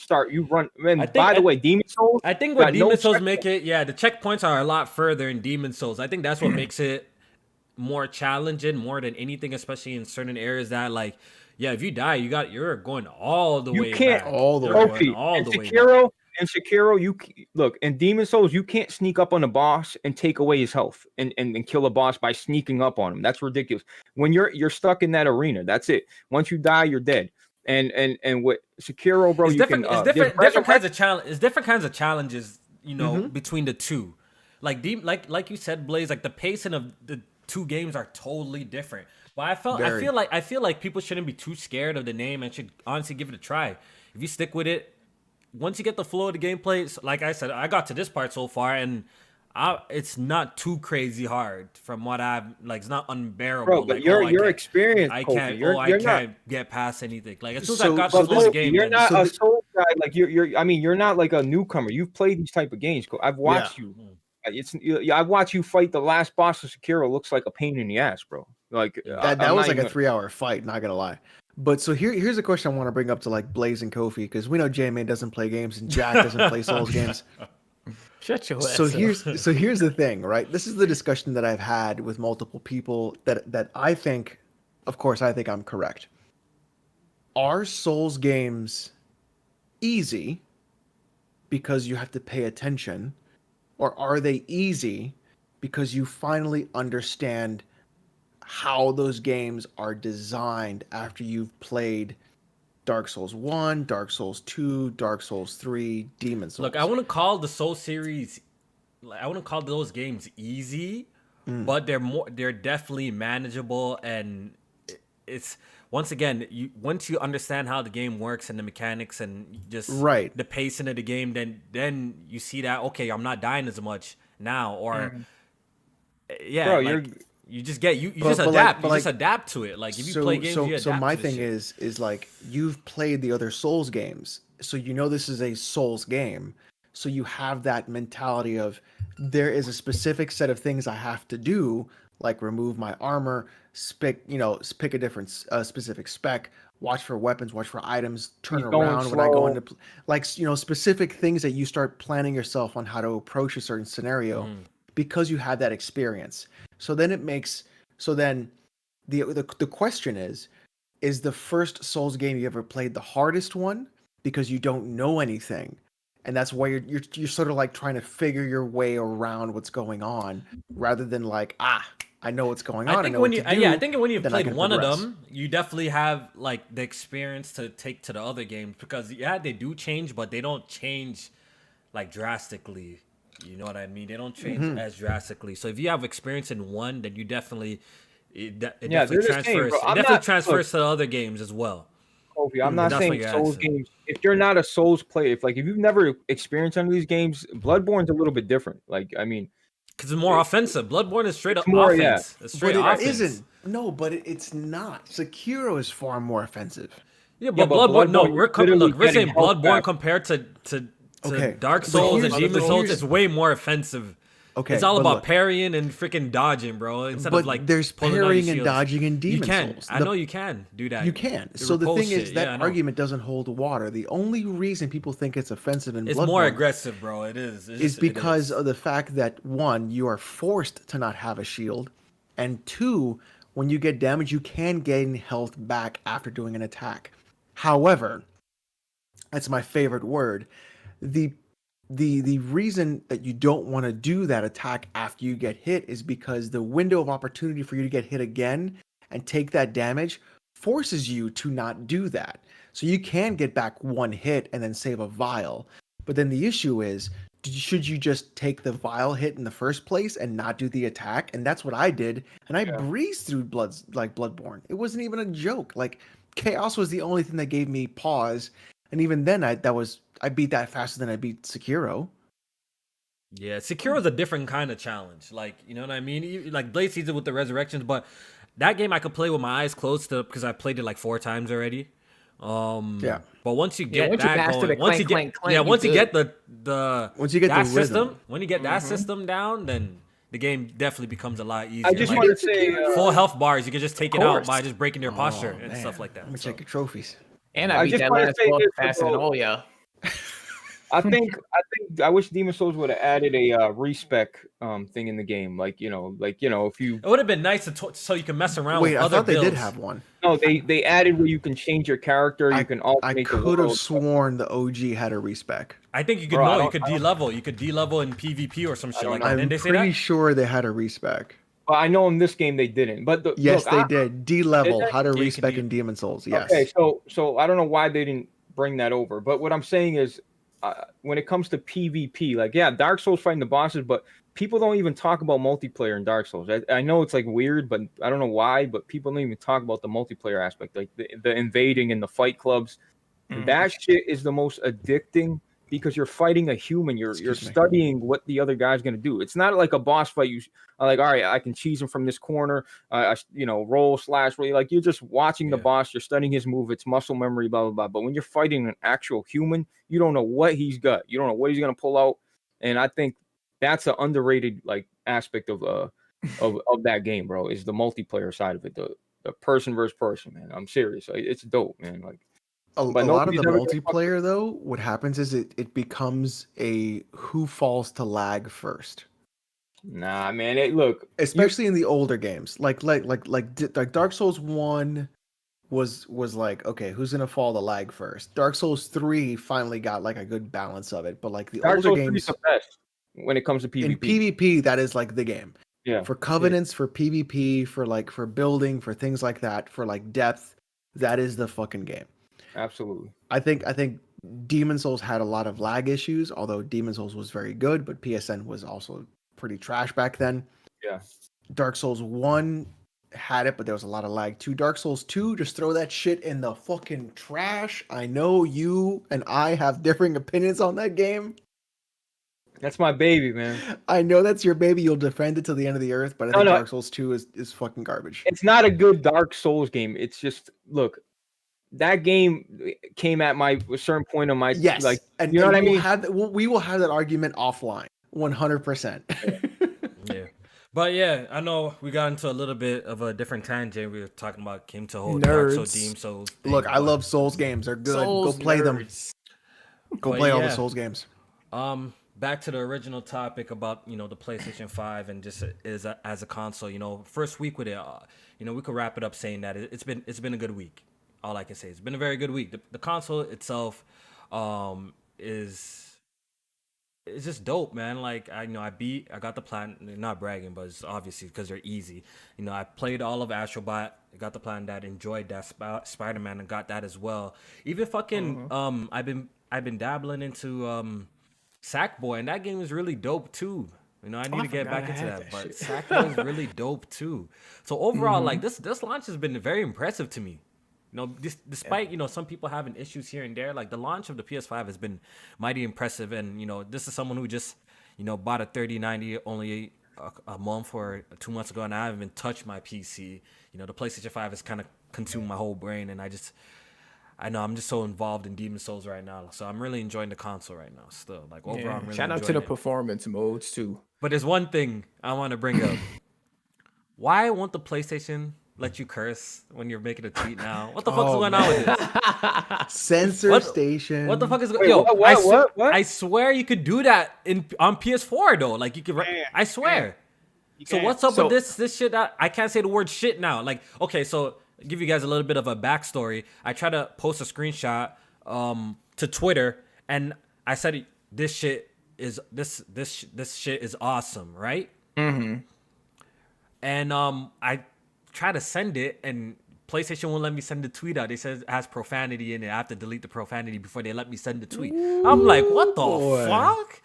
run. And by the way, Demon Souls. I think got what no Demon Souls checkpoint. make it, the checkpoints are a lot further in Demon Souls. I think that's what makes it more challenging, more than anything, especially in certain areas that like, if you die, you're going all the You way can't- back. all the You're way going Kofi, all in the way back. Sekiro, in Demon Souls, you can't sneak up on a boss and take away his health and kill a boss by sneaking up on him. That's ridiculous. When you're stuck in that arena, that's it. Once you die, you're dead. And with Sekiro, bro, It's you different. can. It's different kinds of challenge. It's different kinds of challenges, between the two. Like like you said, Blaze. Like the pacing of the two games are totally different. But I feel like people shouldn't be too scared of the name and should honestly give it a try. If you stick with it, once you get the flow of the gameplay, like I said, I got to this part so far, and it's not too crazy hard from what I've like. It's not unbearable. Bro, but like, your experience, I Kofi, can't. you're can't get past anything. Like as soon as So- I got so to this this- game, You're man, not a soul guy. Like you're not like a newcomer. You've played these type of games. I've watched you. I've watched you fight the last boss of Sekiro. Looks like a pain in the ass, bro. Like That was like a 3-hour fight, not gonna lie. But so here's a question I want to bring up to like Blaze and Kofi, because we know J-Man doesn't play games and Jack doesn't play Souls games. Shut your ass So up. here's the thing, right? This is the discussion that I've had with multiple people that I think, of course, I think I'm correct. Are Souls games easy because you have to pay attention, or are they easy because you finally understand how those games are designed after you've played Dark Souls 1, Dark Souls 2, Dark Souls 3, Demon Souls. Look, I wouldn't call the Soul series, I wouldn't call those games easy, but they're definitely manageable, and it's once you understand how the game works and the mechanics and just the pacing of the game, then you see that, okay, I'm not dying as much now, or Bro, you just adapt. You just adapt to it. Like if you play games, you adapt. So my to this thing shit. is like, you've played the other Souls games, so you know this is a Souls game. So you have that mentality of, there is a specific set of things I have to do, like remove my armor, pick a different specific spec, watch for weapons, watch for items, turn around when I go into specific things that you start planning yourself on how to approach a certain scenario because you had that experience. So then the question is the first Souls game you ever played the hardest one because you don't know anything, and that's why you're sort of like trying to figure your way around what's going on, rather than like, I know what's going on. I think when you've played one of them, you definitely have like the experience to take to the other games, because they do change, but they don't change like drastically. You know what I mean? They don't change as drastically. So if you have experience in one, then you definitely transfers to the other games as well. Kofi, I'm not saying Souls games. If you're not a Souls player, if you've never experienced any of these games, Bloodborne's a little bit different. Like, I mean, because it's more offensive. Bloodborne is straight up offense. It's straight offense. Isn't. No, but it's not. Sekiro is far more offensive. Yeah, but Bloodborne. No, we're saying Bloodborne compared to Dark Souls and Demon Souls is way more offensive. Okay, it's all about parrying and freaking dodging, bro. Instead of like there's parrying and dodging in Demon Souls. I know you can do that. You can. So the thing is, that argument doesn't hold water. The only reason people think it's offensive in Bloodborne, it's more aggressive, bro. It is because of the fact that, one, you are forced to not have a shield, and two, when you get damaged, you can gain health back after doing an attack. However, that's my favorite word. The reason that you don't want to do that attack after you get hit is because the window of opportunity for you to get hit again and take that damage forces you to not do that. So you can get back one hit and then save a vial. But then the issue is, should you just take the vial hit in the first place and not do the attack? And that's what I did. And I breezed through Bloodborne. It wasn't even a joke. Like, Chaos was the only thing that gave me pause. And even then, I beat that faster than I beat Sekiro. Yeah, Sekiro's a different kind of challenge. Like, you know what I mean? Like, Blade sees it with the Resurrections, but that game I could play with my eyes closed because I played it like 4 times already. But once you get that system down, then the game definitely becomes a lot easier. I just want to say, full health bars, you can just take it out by just breaking your posture and stuff like that. Let me check your trophies. And I beat that last boss faster than all y'all. I wish Demon Souls would have added a respec thing in the game, if you. It would have been nice so you can mess around with other builds. They did have one. No, they added where you can change your character. You can alternate. I could have sworn the OG had a respec. I think you could. You could de-level. You could de-level in PvP or some shit like that. Didn't they say that? I'm pretty sure they had a respec. Well, I know in this game they didn't, but they did. D-level, how to respec in Demon Souls. Yes. Okay, so I don't know why they didn't bring that over, but what I'm saying is, when it comes to PvP, Dark Souls fighting the bosses, but people don't even talk about multiplayer in Dark Souls. I know it's like weird, but I don't know why, but people don't even talk about the multiplayer aspect, like the invading and the fight clubs. That shit is the most addicting. Because you're fighting a human, you're studying what the other guy's gonna do. It's not like a boss fight. You are like, all right, I can cheese him from this corner. Roll slash. Like you're just watching the boss. You're studying his move. It's muscle memory, blah blah blah. But when you're fighting an actual human, you don't know what he's got. You don't know what he's gonna pull out. And I think that's an underrated aspect of that game, bro. Is the multiplayer side of it, the person versus person, man. I'm serious. It's dope, man. A lot of the multiplayer, though, what happens is it becomes a who falls to lag first. Nah, man. Especially in the older games, like Dark Souls 1 was like, okay, who's gonna fall to lag first? Dark Souls 3 finally got a good balance of it, but the Dark older Souls games, 3 is the best when it comes to PvP. In PvP, that is the game. Yeah. For covenants, for PvP, for building, for things like that, for depth, that is the fucking game. Absolutely. I think Demon Souls had a lot of lag issues, although Demon Souls was very good, but PSN was also pretty trash back then. Yeah. Dark Souls 1 had it, but there was a lot of lag too. Dark Souls 2, just throw that shit in the fucking trash. I know you and I have differing opinions on that game. That's my baby, man. I know that's your baby. You'll defend it till the end of the earth, but I think Dark Souls 2 is fucking garbage. It's not a good Dark Souls game. It's just, look, that game came at a certain point on my like, and you know what I mean? We will have that argument offline, 100%. Yeah. But yeah, I know we got into a little bit of a different tangent. We were talking about came to whole Dark Souls, Demon Souls. Look, I love Souls games. They're good. Go play them. Go play all the Souls games. Back to the original topic about, the PlayStation 5 and just as a console, first week with it, we could wrap it up saying that it's been a good week. All I can say, it's been a very good week. The console itself is just dope, man. Like I got the Platinum, not bragging, but it's obviously because they're easy. I played all of Astrobot, got the Platinum, that enjoyed that Spider-Man and got that as well. Even fucking I've been dabbling into Sackboy, and that game is really dope too. I need to get back into that, but Sackboy is really dope too. So overall, like this launch has been very impressive to me. Despite some people having issues here and there, like the launch of the PS5 has been mighty impressive. And this is someone who just bought a 3090 only a month or 2 months ago, and I haven't even touched my PC. The PlayStation 5 has kind of consumed my whole brain, and I know I'm just so involved in Demon Souls right now, so I'm really enjoying the console right now. Still, like overall, I'm really shout out to the performance modes too. But there's one thing I want to bring up. Why won't the PlayStation let you curse when you're making a tweet now? What the fuck is going on with this? Censor station. What the fuck is going on? What? I swear you could do that on PS4 though. Like you could. I swear. So what's up with this shit? I can't say the word shit now. Like, okay, so I'll give you guys a little bit of a backstory. I tried to post a screenshot to Twitter, and I said this shit is awesome, right? Mm-hmm. And I try to send it, and PlayStation won't let me send the tweet out. They said it has profanity in it. I have to delete the profanity before they let me send the tweet. I'm like, what the fuck?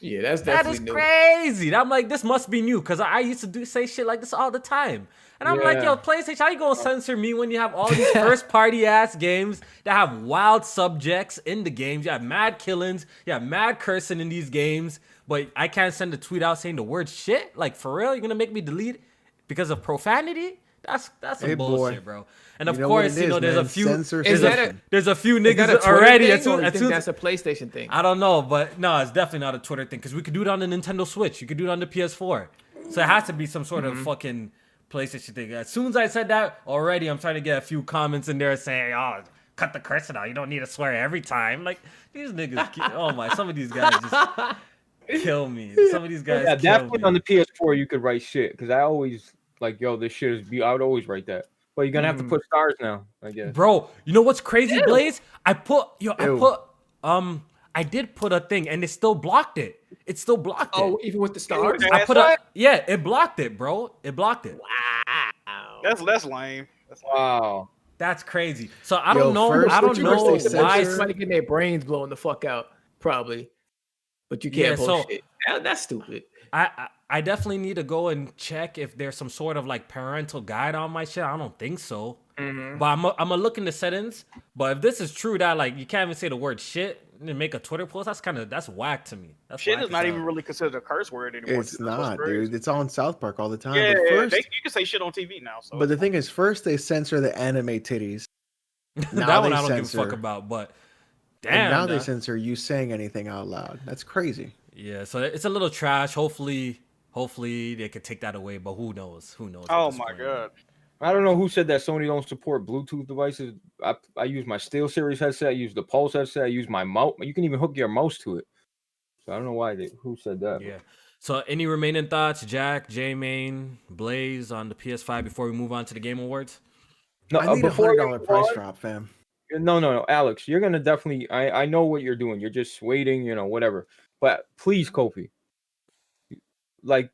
Yeah, that is new. Crazy. I'm like, this must be new, because I used to say shit like this all the time. And I'm like, yo, PlayStation, how you gonna censor me when you have all these first party ass games that have wild subjects in the games? You have mad killings, you have mad cursing in these games, but I can't send a tweet out saying the word shit? Like, for real? You're gonna make me delete it because of profanity? That's some bullshit, bro. And of course, there's a few niggas already. Or you think that's a PlayStation thing? I don't know, but no, it's definitely not a Twitter thing, because we could do it on the Nintendo Switch. You could do it on the PS4. So it has to be some sort of fucking PlayStation thing. As soon as I said that, already I'm trying to get a few comments in there saying, "Oh, cut the cursing out. You don't need to swear every time." Like, these niggas, oh my, some of these guys just kill me. Some of these guys kill definitely me. On the PS4 you could write shit, because I always like, yo, this shit is I would always write that. But you're gonna have to put stars now, I guess. Bro, you know what's crazy, Blaze? I did put a thing, and it still blocked it. It still blocked it. Oh, even with the stars? It blocked it, bro. It blocked it. Wow. That's lame. Wow. That's crazy. So I don't know why somebody getting their brains blown the fuck out, probably. But you can't post shit. That's stupid. I definitely need to go and check if there's some sort of like parental guide on my shit. I don't think so. But I'm gonna look in the settings. But if this is true that like you can't even say the word shit and make a Twitter post, that's whack to me. Shit is not even really considered a curse word anymore. It's not, dude. It's on South Park all the time. Yeah, but you can say shit on TV now. So. But the thing is, first they censor the anime titties. Now that one I don't give a fuck about. But damn, now they censor you saying anything out loud. That's crazy. Yeah, so it's a little trash. Hopefully they could take that away. But who knows? Oh my god. I don't know who said that Sony don't support Bluetooth devices. I use my SteelSeries headset. I use the Pulse headset. I use my mouse. You can even hook your mouse to it. So I don't know who said that. Yeah. So any remaining thoughts, Jack, J-Main, Blaze, on the PS5 before we move on to the Game Awards? No, I need a $100 price drop, fam. No, Alex, you're gonna definitely. I know what you're doing. You're just waiting, whatever. But please, Kofi, like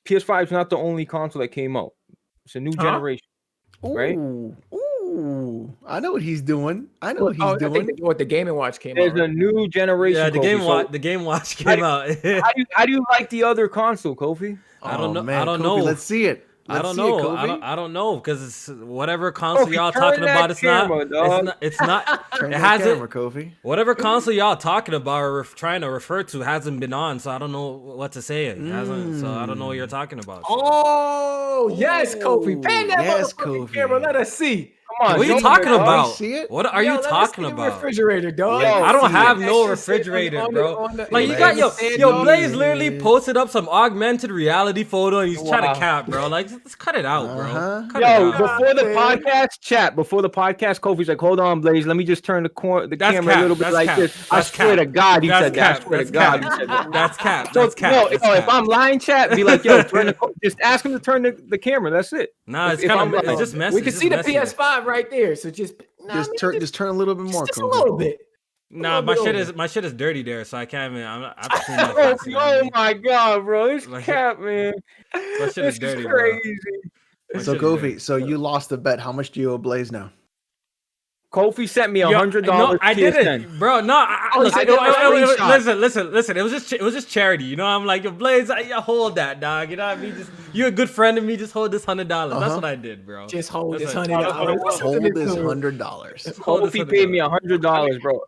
PS5 is not the only console that came out. It's a new generation, right? Oh, I know what he's doing. I know what he's I doing. think what the Game & Watch came There's out. a new generation. Yeah, the Kofi, Game Watch came out. How do you like the other console, Kofi? I don't know. Man, I don't Kofi, know. Let's see it. I don't see it, know. Kofi. I don't know because it's whatever console Kofi, y'all turn talking that about. It's camera, not. dog. It's not. Turn It that hasn't. camera, Kofi. Whatever console y'all talking about or trying to refer to hasn't been on, so I don't know what to say. It hasn't. So I don't know what you're talking about. Oh, yes, Kofi. Pan that yes, motherfucking Kofi. camera. Let us see. Come on, What are you show talking me, dog. about? See it? What are Yo, you let us talking see the about? refrigerator, dog. Yo, I don't see have it. no That shit refrigerator, on bro. the- Like you on got the stand, yo, dog. Blaze literally posted up some augmented reality photo and he's trying Wow. to cap, bro. Like, let's cut it out, bro. Uh-huh. Cut it Yo, out. before the man. podcast, Kofi's like, hold on, Blaze, let me just turn the That's camera cap. a little bit That's like cap. this. I That's swear cap. to God, he That's said that. I cap. swear to That's God, cap. he said that. That's cap. So, That's cap. That's if cap. I'm lying, chat, be like, yo, just ask him to turn the camera. That's it. Nah, it's if kind I'm of it's lying. just messy. We can It's see the just messy. PS5 right there. So just Just turn a little bit more, just a Kofi. little bit. Nah, little bit my shit is dirty there, so I can't even. I have to clean my Oh, face, you know what I oh mean? my God, bro, this Like- cap, man. My shit This is dirty, is bro. crazy. My So shit is dirty. Kofi, so you lost the bet. How much do you owe Blaze now? Kofi sent me Yo, $100. No, I PSN. didn't, bro. No, Oh, listen, I got a screenshot. listen. It was just charity. You know, I'm like, yo, Blaze, I hold that, dog. You know what I mean? Just you're a good friend of me. Just hold this $100. That's what I did, bro. Just hold That's this what- $100. Hold this $100. Hold this Kofi paid me $100. $100, bro.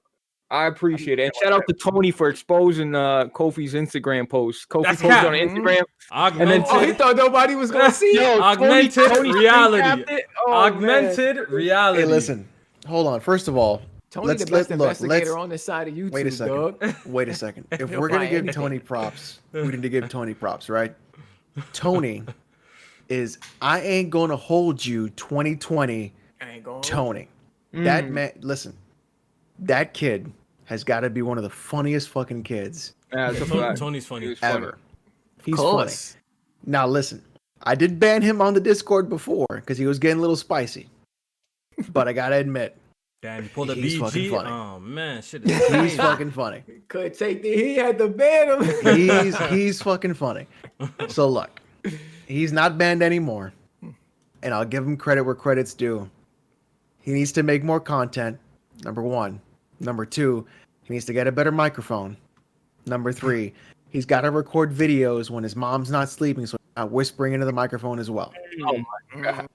I appreciate it. And shout out to Tony for exposing Kofi's Instagram post. Kofi That's posted cap. on Instagram. Augmented, Oh, he thought nobody was gonna see it. Yo, augmented Tony reality. screen capped it. Oh, Augmented reality. Hey, listen. Hold on. First of all, Tony, the best investigator on the side of YouTube, wait a second. dog. Wait a second. If He'll we're gonna find give anything. Tony props, we need to give Tony props, right? Tony is I ain't gonna hold you 2020 I ain't going. Tony. That man, listen, that kid has got to be one of the funniest fucking kids Yeah, it's a fact. Tony's He funny. was funny. ever. He's Of funny. course. Now listen, I did ban him on the Discord before because he was getting a little spicy. But I gotta admit, Damn, you pulled a He's fucking BG. funny. Oh man, shit is he's crazy. fucking funny. Could take the he had to ban him. He's fucking funny. So look, he's not banned anymore, and I'll give him credit where credit's due. He needs to make more content. Number one. Number two, he needs to get a better microphone. Number three, he's got to record videos when his mom's not sleeping, so he's not whispering into the microphone as well. Oh my God.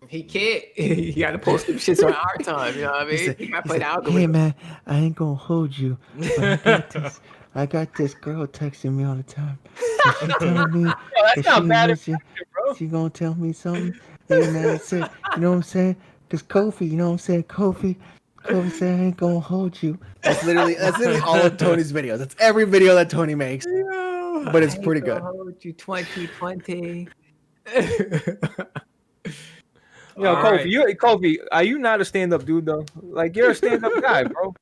He can't. He got to post them shits on our time. You know what I mean? He got to play the algorithm. Hey man, I ain't gonna hold you. But I got this girl texting me all the time. And she telling me That's not bad, bro. she gonna tell me something. Hey man, I said, you know what I'm saying? Cause Kofi, you know what I'm saying? Kofi said I ain't gonna hold you. That's literally all of Tony's videos. That's every video that Tony makes. But it's pretty good. Hold you 2020. Yo, All Kofi, right. Kofi, are you not a stand-up dude though? Like you're a stand-up guy, bro.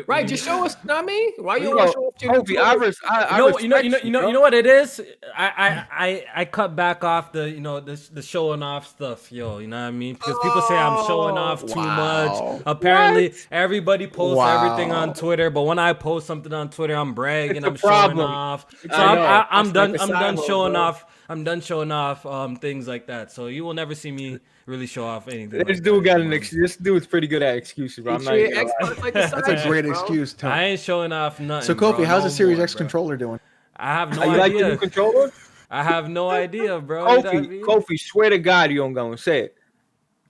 Right, just show us. You know what I mean? Why you Yo, want to show off your Kofi, I respect You know what it is? I cut back off the showing off stuff, yo. You know what I mean? Because people say I'm showing off too wow. much. Apparently, everybody posts Wow. everything on Twitter, but when I post something on Twitter, I'm bragging. It's a I'm showing problem. off. So I know. I'm That's like done. the I'm done side showing bro. off. I'm done showing off things like that. So you will never see me really show off anything. This like dude that, got you an know? This dude's pretty good at excuses, bro. I'm not even gonna lie. That's a great excuse, Tony. I ain't showing off nothing. So Kofi, bro, how's no the Series more, X bro. controller doing? I have no You like the idea. new controller? I have no idea, bro. You know what I mean? Kofi, swear to God you don't go and say it.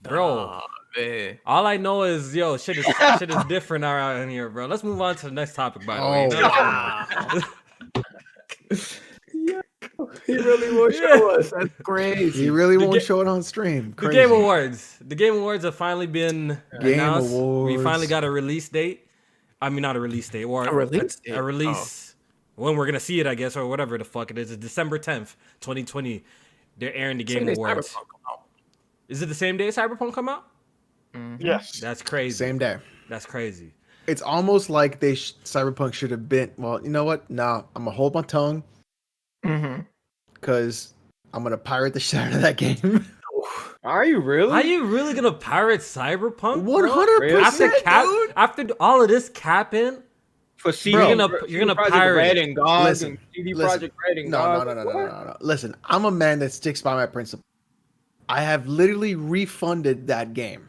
Bro, Man. all I know is shit is different around here, bro. Let's move on to the next topic, by the way. Oh, He really will show us. That's crazy. He really The won't ga- show it on stream. The Crazy. Game Awards. The Game Awards have finally been Game announced. We Awards. finally got a release date. I mean, not a release date, or A release date? A release. When we're gonna see it, I guess, or whatever the fuck it is. It's December 10th, 2020. They're airing the Game Awards. Cyberpunk come out. Is it the same day Cyberpunk come out? Yes. That's crazy. Same day. That's crazy. It's almost like Cyberpunk should have been. Well, you know what? Nah, I'm gonna hold my tongue because I'm gonna pirate the shit out of that game. Are you really? Are you really gonna pirate Cyberpunk? 100%, dude. After all of this capping, For CD, You're gonna Project pirate Red it. and GOG Listen, and CD listen. Project Red and No. GOG. Listen, I'm a man that sticks by my principle. I have literally refunded that game.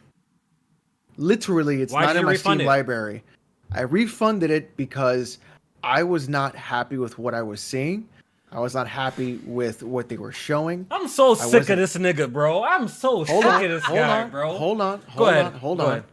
Literally, it's Why'd not you in my refund Steam it? library. I refunded it because I was not happy with what I was seeing. I was not happy with what they were showing. I'm so I sick of wasn't- this nigga, bro. I'm so Hold sick on, of this hold guy, on, bro. hold on, Go hold ahead. on, hold Go on. ahead.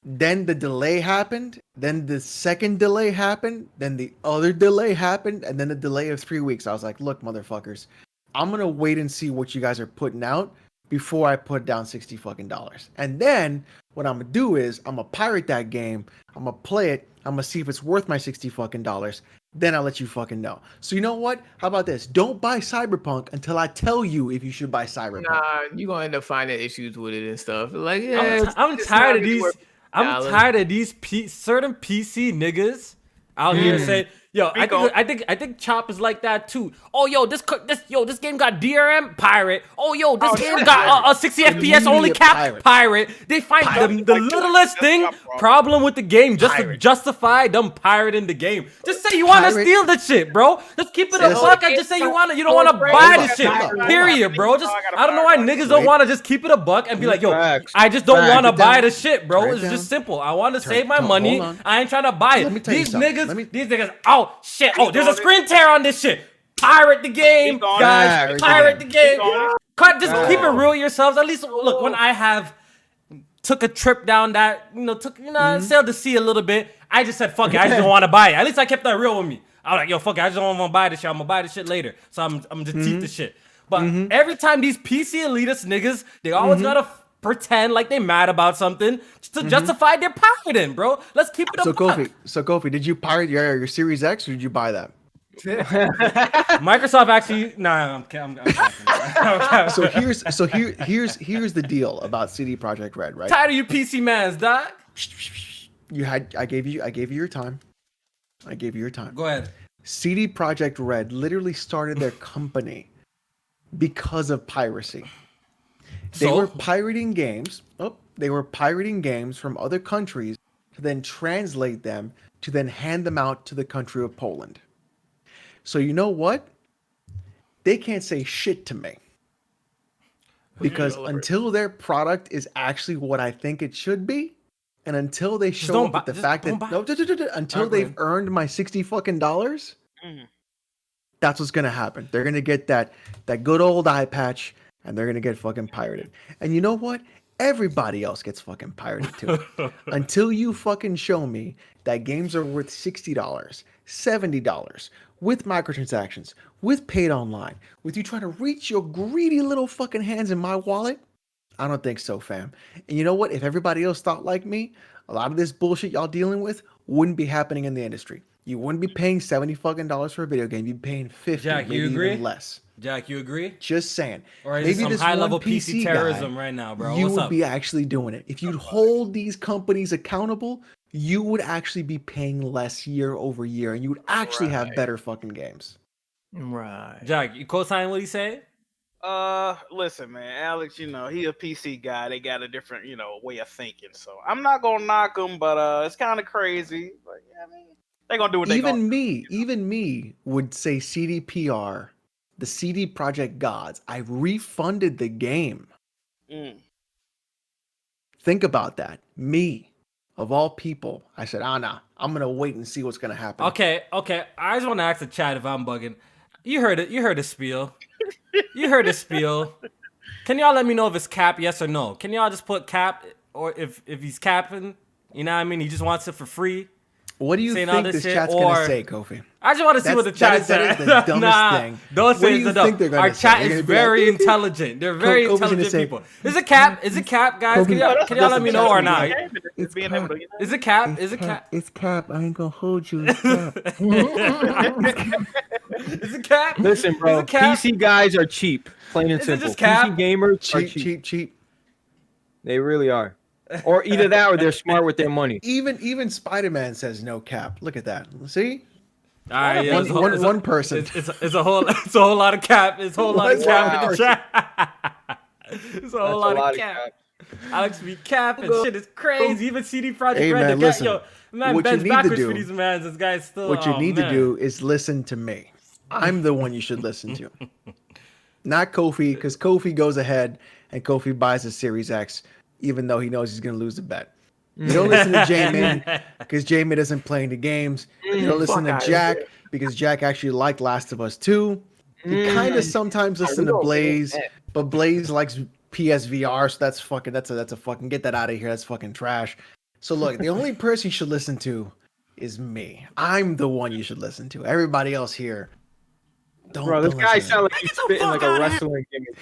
Then the delay happened. Then the second delay happened. Then the other delay happened. And then the delay of 3 weeks. I was like, look, motherfuckers, I'm going to wait and see what you guys are putting out before I put down $60 fucking dollars. And then what I'm going to do is I'm going to pirate that game. I'm going to play it. I'm going to see if it's worth my $60 fucking dollars. Then I'll let you fucking know. So you know what? How about this? Don't buy Cyberpunk until I tell you if you should buy Cyberpunk. Nah, you're gonna end up finding issues with it and stuff. Like, yeah, I'm it's tired not of really these. worth I'm $50. tired of these certain PC niggas out here saying, "Yo, I think Chop is like that too." Oh, yo, this game got DRM pirate. Oh, yo, this game got 60 FPS only cap pirate. They find the littlest thing problem with the game just to justify them pirating the game. Just say you want to steal the shit, bro. Just keep it a buck and just say you don't want to buy the shit. Period, bro. Just I don't know why niggas don't want to just keep it a buck and be like, yo, I just don't want to buy the shit, bro. It's just simple. I want to save my money. I ain't trying to buy it. These niggas. Oh shit! Oh, there's a screen tear on this shit. Pirate the game, guys. Pirate the game. Just keep it real yourselves. At least look when I have took a trip down that sailed the sea a little bit. I just said fuck it. I just don't want to buy it. At least I kept that real with me. I was like, yo, fuck it. I just don't want to buy this shit. I'm gonna buy this shit later. So I'm just keep the shit. But every time these PC elitist niggas, they always gotta pretend like they mad about something to justify their pirating, bro. Let's keep it So a buck. Kofi, did you pirate your Series X or did you buy that? Microsoft actually, I'm Here's the deal about CD Projekt Red, right? tired of you PC mans, dog. I gave you your time. Go ahead. CD Projekt Red literally started their company because of piracy. They were pirating games. They were pirating games from other countries to then translate them to then hand them out to the country of Poland. So you know what? They can't say shit to me. Because until their product is actually what I think it should be, and until they show up with the fact that until they've earned my $60 fucking dollars, that's what's gonna happen. They're gonna get that good old eye patch, and they're gonna get fucking pirated. And you know what? Everybody else gets fucking pirated too. Until you fucking show me that games are worth $60, $70 with microtransactions, with paid online, with you trying to reach your greedy little fucking hands in my wallet, I don't think so, fam. And you know what? If everybody else thought like me, a lot of this bullshit y'all dealing with wouldn't be happening in the industry. You wouldn't be paying $70 fucking for a video game. You'd be paying $50, Jack, maybe you agree? even less. Jack, you agree? Just saying. Or is it some high-level PC terrorism right now, bro? You What's would up? be actually doing it. If you'd hold these companies accountable, you would actually be paying less year over year, and you would actually have better fucking games. Right. Jack, you co-sign what he said? Listen, man, Alex, he a PC guy. They got a different, way of thinking. So I'm not gonna knock him, but it's kind of crazy. Like, yeah, I mean, they're gonna do what they gonna do. Even me would say CDPR, the CD Projekt gods. I refunded the game. Think about that. Me, of all people, I said, nah, I'm gonna wait and see what's gonna happen. Okay. I just want to ask the chat if I'm bugging. You heard it. You heard the spiel. Can y'all let me know if it's cap, yes or no? Can y'all just put cap, or if he's capping, you know what I mean? He just wants it for free. What do you think this chat's gonna say, Kofi? I just want to see what the chat says. That is the dumbest thing. Don't say it's dumb. Our chat is very intelligent. They're very intelligent people. Is it cap? Is it cap, guys? Can y'all let me know or not? It's Is it cap? Is it cap? It's cap. I ain't gonna hold you. It's cap. Is it cap? Listen, bro. PC guys are cheap. Plain and Is it simple. just cap? PC gamers are cheap. They really are. Or either that or they're smart with their money. Even Spider-Man says no cap. Look at that. See? All right, yeah, one person. It's a whole lot of cap. It's a whole lot of cap in the chat. It's a whole lot of cap. Alex be capping. Shit is crazy. Even CD Projekt Red. Man, listen, yo, man, bends backwards for these mans. This guy's still. What you need to do is listen to me. I'm the one you should listen to. Not Kofi, because Kofi goes ahead and Kofi buys a Series X, even though he knows he's going to lose the bet. You don't listen to J-Man because J-Man isn't playing the games. You don't listen to Jack because Jack actually liked Last of Us 2. You kind of sometimes listen to Blaze, but Blaze likes PSVR, so that's a fucking get that out of here. That's fucking trash. So look, the only person you should listen to is me. I'm the one you should listen to. Everybody else here, Bro, this guy sounds like he's spitting like a wrestling gimmick.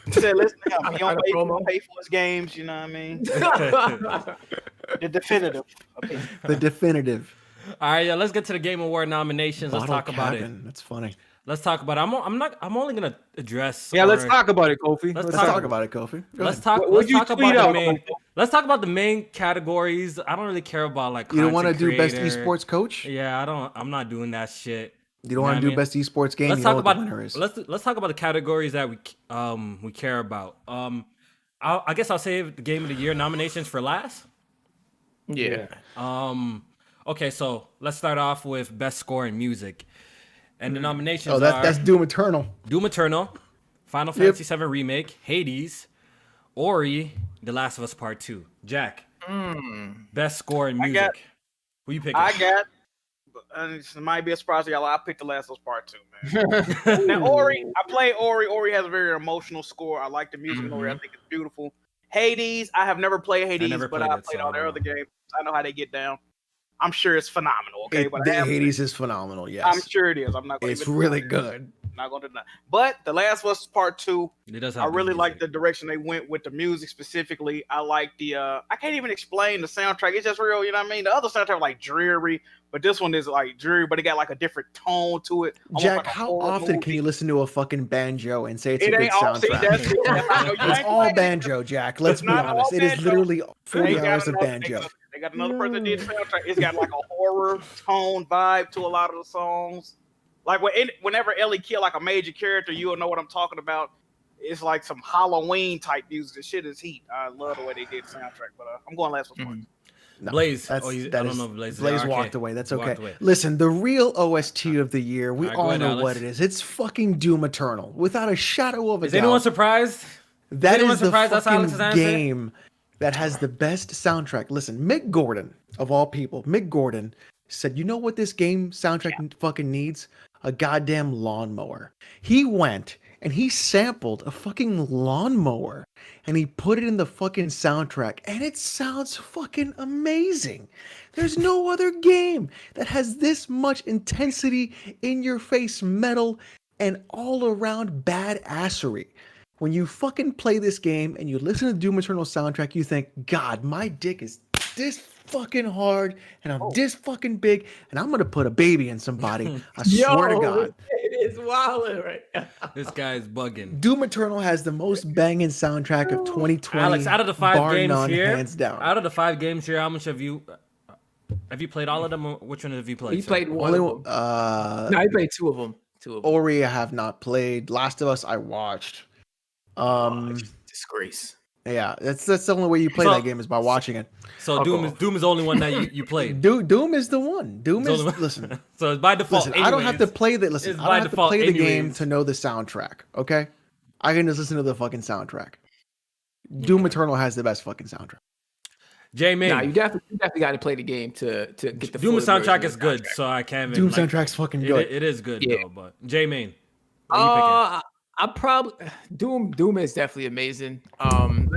He said, listen, he don't pay for his games, you know what I mean? The definitive. Okay. The definitive. All right, yeah, let's get to the Game Award nominations. Let's talk about it. That's funny. Let's talk about it. I'm only gonna address. Yeah, let's talk about it, Kofi. Let's talk about it, Kofi. Let's talk about the main categories. I don't really care about like. You don't want to do best esports coach? Yeah, I'm not doing that shit. You don't want to do best esports game. Let's talk about let's talk about the categories that we care about. I guess I'll save the Game of the Year nominations for last. Yeah. Okay, so let's start off with best score in music, and the nominations. That's Doom Eternal. Doom Eternal, Final Fantasy VII Remake, Hades, Ori, The Last of Us Part 2. Jack, best score in music. Who you picking? I got. And it might be a surprise to y'all. I picked The Last of Us Part 2, man. Now, Ori, I played Ori. Ori has a very emotional score. I like the music in Ori. I think it's beautiful. Hades, I have never played Hades, but I played all their other games. I know how they get down. I'm sure it's phenomenal. Okay, but Hades is phenomenal. Yes, I'm sure it is. I'm not. It's really good. Not going to deny. But The Last of Us Part 2, I really like the direction they went with the music specifically. I like the I can't even explain the soundtrack. It's just real, you know what I mean? The other soundtrack was like dreary, but this one is like dreary, but it got like a different tone to it. Jack, like how often can you listen to a fucking banjo and say it's a good soundtrack? It's all banjo, Jack. Let's be honest. It is literally 40 hours of banjo. They got another person that did the soundtrack. It's got like a horror tone vibe to a lot of the songs. Like whenever Ellie kill like a major character, you'll know what I'm talking about. It's like some Halloween type music. The shit is heat. I love the way they did the soundtrack. But I'm going Last of Us. No, Blaze. I don't know. Blaze walked away. That's okay. Away. Listen, the real OST of the year, we all know what it is. It's fucking Doom Eternal, without a shadow of a doubt. Is anyone surprised? That is the fucking game that has the best soundtrack. Listen, Mick Gordon, of all people, Mick Gordon said, you know what this game soundtrack fucking needs? A goddamn lawnmower. He went and he sampled a fucking lawnmower and he put it in the fucking soundtrack and it sounds fucking amazing. There's no other game that has this much intensity, in your face metal, and all around badassery. When you fucking play this game and you listen to the Doom Eternal soundtrack, you think, God, my dick is this fucking hard and I'm this fucking big and I'm gonna put a baby in somebody. I swear to God. It is wild right now. This guy is bugging. Doom Eternal has the most banging soundtrack of 2020. Alex, out of the 5 games none, here, hands down. Out of the 5 games here, how much have you played all of them? Or which one have you played? He played one of them. No, he played 2 of them. Ori I have not played. Last of Us I watched. Disgrace. Yeah, that's the only way you play that game is by watching it. So Doom is the only one that you played. Doom is the one. Doom is listen. So it's by default. Listen, I don't have to play the listen. I don't have to play the game to know the soundtrack. Okay, I can just listen to the fucking soundtrack. Doom Eternal has the best fucking soundtrack. J-Main. Nah, you definitely got to play the game to get the Doom soundtrack is good, so I can't. Doom soundtrack's fucking good. It is good though, but J-Main. I probably Doom is definitely amazing. I'm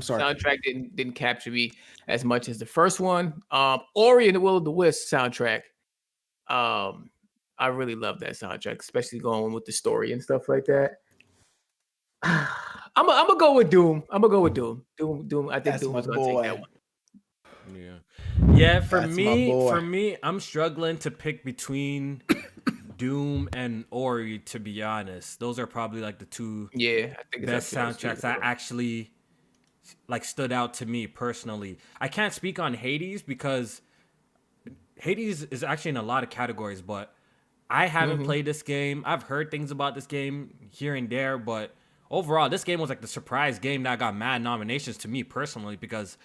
sorry. Soundtrack didn't capture me as much as the first one. Ori and the Will of the Wisp soundtrack. I really love that soundtrack, especially going with the story and stuff like that. I'm gonna go with Doom. Doom. I think Doom is gonna take that one. Yeah. For me, I'm struggling to pick between Doom and Ori, to be honest. Those are probably like the 2 best soundtracks that actually like stood out to me personally. I can't speak on Hades because Hades is actually in a lot of categories, but I haven't played this game. I've heard things about this game here and there, but overall, this game was like the surprise game that got mad nominations to me personally because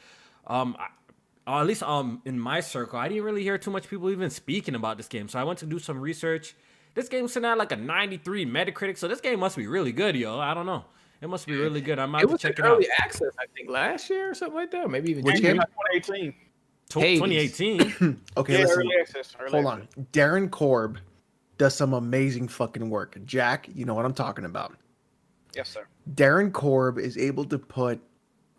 at least in my circle, I didn't really hear too much people even speaking about this game. So I went to do some research. This game's sitting at like a 93 Metacritic, so this game must be really good, yo. I don't know. It must be really good. I'm It about to was check in it out. early access, I think, last year or something like that. Maybe even Which 2 game? years. 2018. Hades. 2018. Okay, Yeah, listen. early access. Hold on. Darren Korb does some amazing fucking work. Jack, you know what I'm talking about. Yes, sir. Darren Korb is able to put.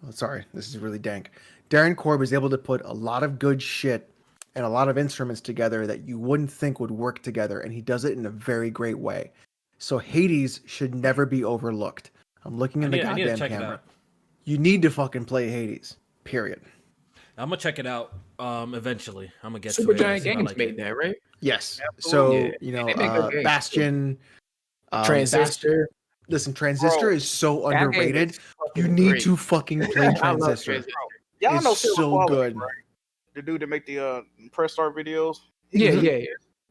Oh, sorry, this is really dank. Darren Korb is able to put a lot of good shit and a lot of instruments together that you wouldn't think would work together, and he does it in a very great way. So Hades should never be overlooked. I'm looking in the I need to goddamn check it camera. out. You need to fucking play Hades. Period. I'm gonna check it out. Eventually, I'm gonna get Super to it. Giant see if I Games like made it. that, right? Yes. Absolutely. So Yeah. They make good games. Bastion, Transistor. Listen, Transistor Bro, is so That game underrated. is You fucking need great. to fucking play I love Transistor. Transistor. y'all know It's Silver so Quality, good. right? The dude that make the press start videos. Yeah, Mhm. yeah, yeah.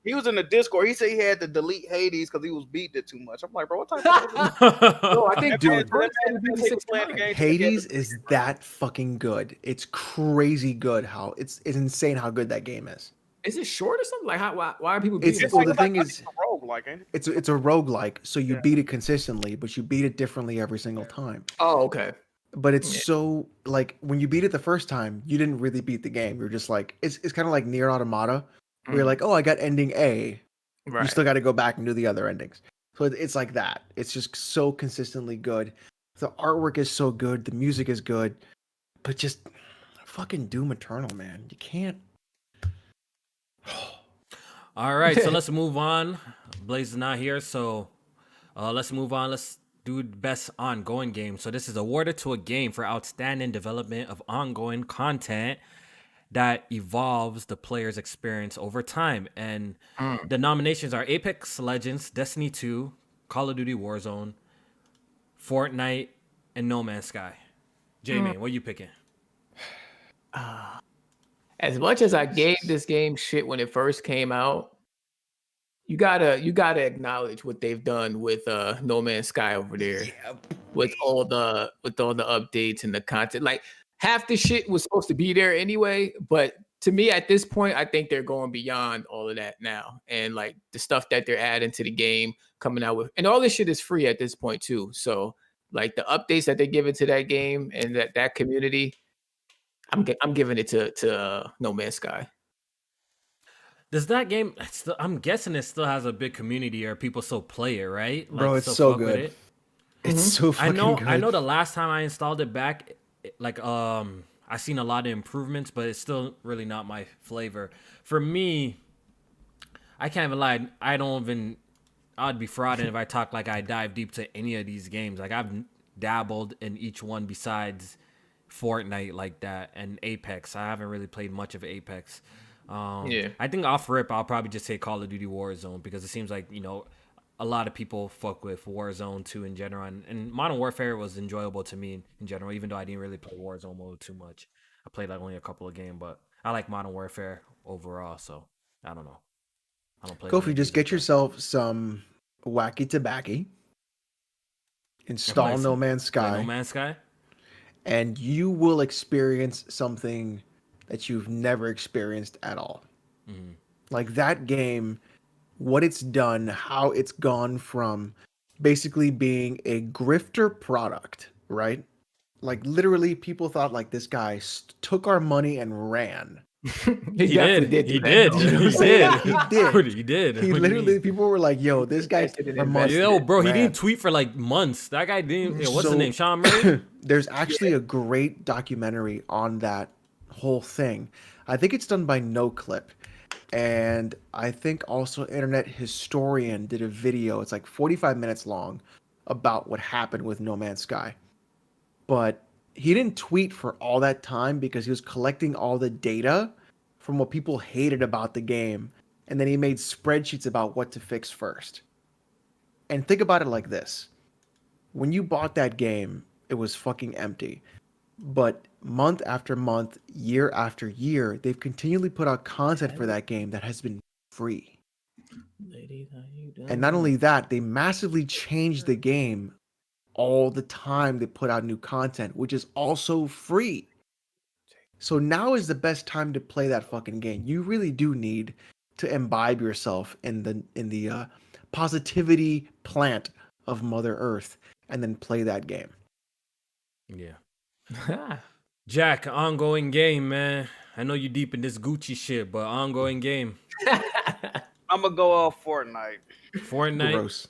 He was in the Discord. He said he had to delete Hades because he was beating it too much. I'm like, bro, what type of No, I think Dude, Bird said he beat it he 6 was playing the times. game. Hades is that fucking good. It's crazy good how it's insane how good that game is. Is it short or something? Like, why are people It's beating it? well, so the thing is, It's a roguelike, ain't it? it's a roguelike, so you Yeah. beat it consistently, but you beat it differently every single time. Oh, okay. But it's Yeah. so like when you beat it the first time, you didn't really beat the game. You're just like it's kind of like Nier Automata, where you're like, oh, I got ending A. Right. You still got to go back and do the other endings. So it's like that. It's just so consistently good. The artwork is so good. The music is good. But just fucking Doom Eternal, man. You can't. All right, so let's move on. Blaze is not here, so let's move on. Let's do best ongoing game. So this is awarded to a game for outstanding development of ongoing content that evolves the player's experience over time. And the nominations are Apex Legends, Destiny 2, Call of Duty Warzone, Fortnite, and No Man's Sky. J-Man, what are you picking? As much as I gave this game shit when it first came out, you gotta acknowledge what they've done with No Man's Sky over there. With all the updates and the content. Like half the shit was supposed to be there anyway, but to me at this point, I think they're going beyond all of that now. And like the stuff that they're adding to the game, coming out with, and all this shit is free at this point too. So like the updates that they give it to that game and that community, I'm giving it to No Man's Sky. Does that game? I'm guessing it still has a big community or people still play it, right? Like, Bro, it's still so fuck with good. it? It's so fucking good. I know. The last time I installed it back, I seen a lot of improvements, but it's still really not my flavor. For me, I can't even lie. I'd be frauding if I talk like I dive deep to any of these games. Like I've dabbled in each one besides Fortnite like that and Apex. I haven't really played much of Apex. Yeah. I think off rip, I'll probably just say Call of Duty Warzone because it seems like, a lot of people fuck with Warzone 2 in general. And Modern Warfare was enjoyable to me in general, even though I didn't really play Warzone mode too much. I played like only a couple of games, but I like Modern Warfare overall, so I don't know. I don't play. Kofi, just get yourself some wacky tobacco. Install No Man's Sky. No Man's Sky? And you will experience something that you've never experienced at all. Mm-hmm. Like that game, what it's done, how it's gone from basically being a grifter product, right? Like literally people thought like this guy took our money and ran. He did. He did. He literally, people were like, yo, this guy for months. Yo, bro, he ran. didn't tweet for like months. That guy didn't. What's his name? Sean Murray? There's actually a great documentary on that whole thing. I think it's done by NoClip. And I think also Internet Historian did a video. It's like 45 minutes long about what happened with No Man's Sky. But he didn't tweet for all that time because he was collecting all the data from what people hated about the game. And then he made spreadsheets about what to fix first. And think about it like this. When you bought that game, it was fucking empty. But month after month, year after year, they've continually put out content for that game that has been free. And not only that, they massively changed the game all the time. They put out new content, which is also free. So now is the best time to play that fucking game. You really do need to imbibe yourself in the positivity plant of Mother Earth and then play that game. Yeah. Jack, ongoing game, man. I know you deep in this Gucci shit, but ongoing game. I'm gonna go off Fortnite. Fortnite. Gross.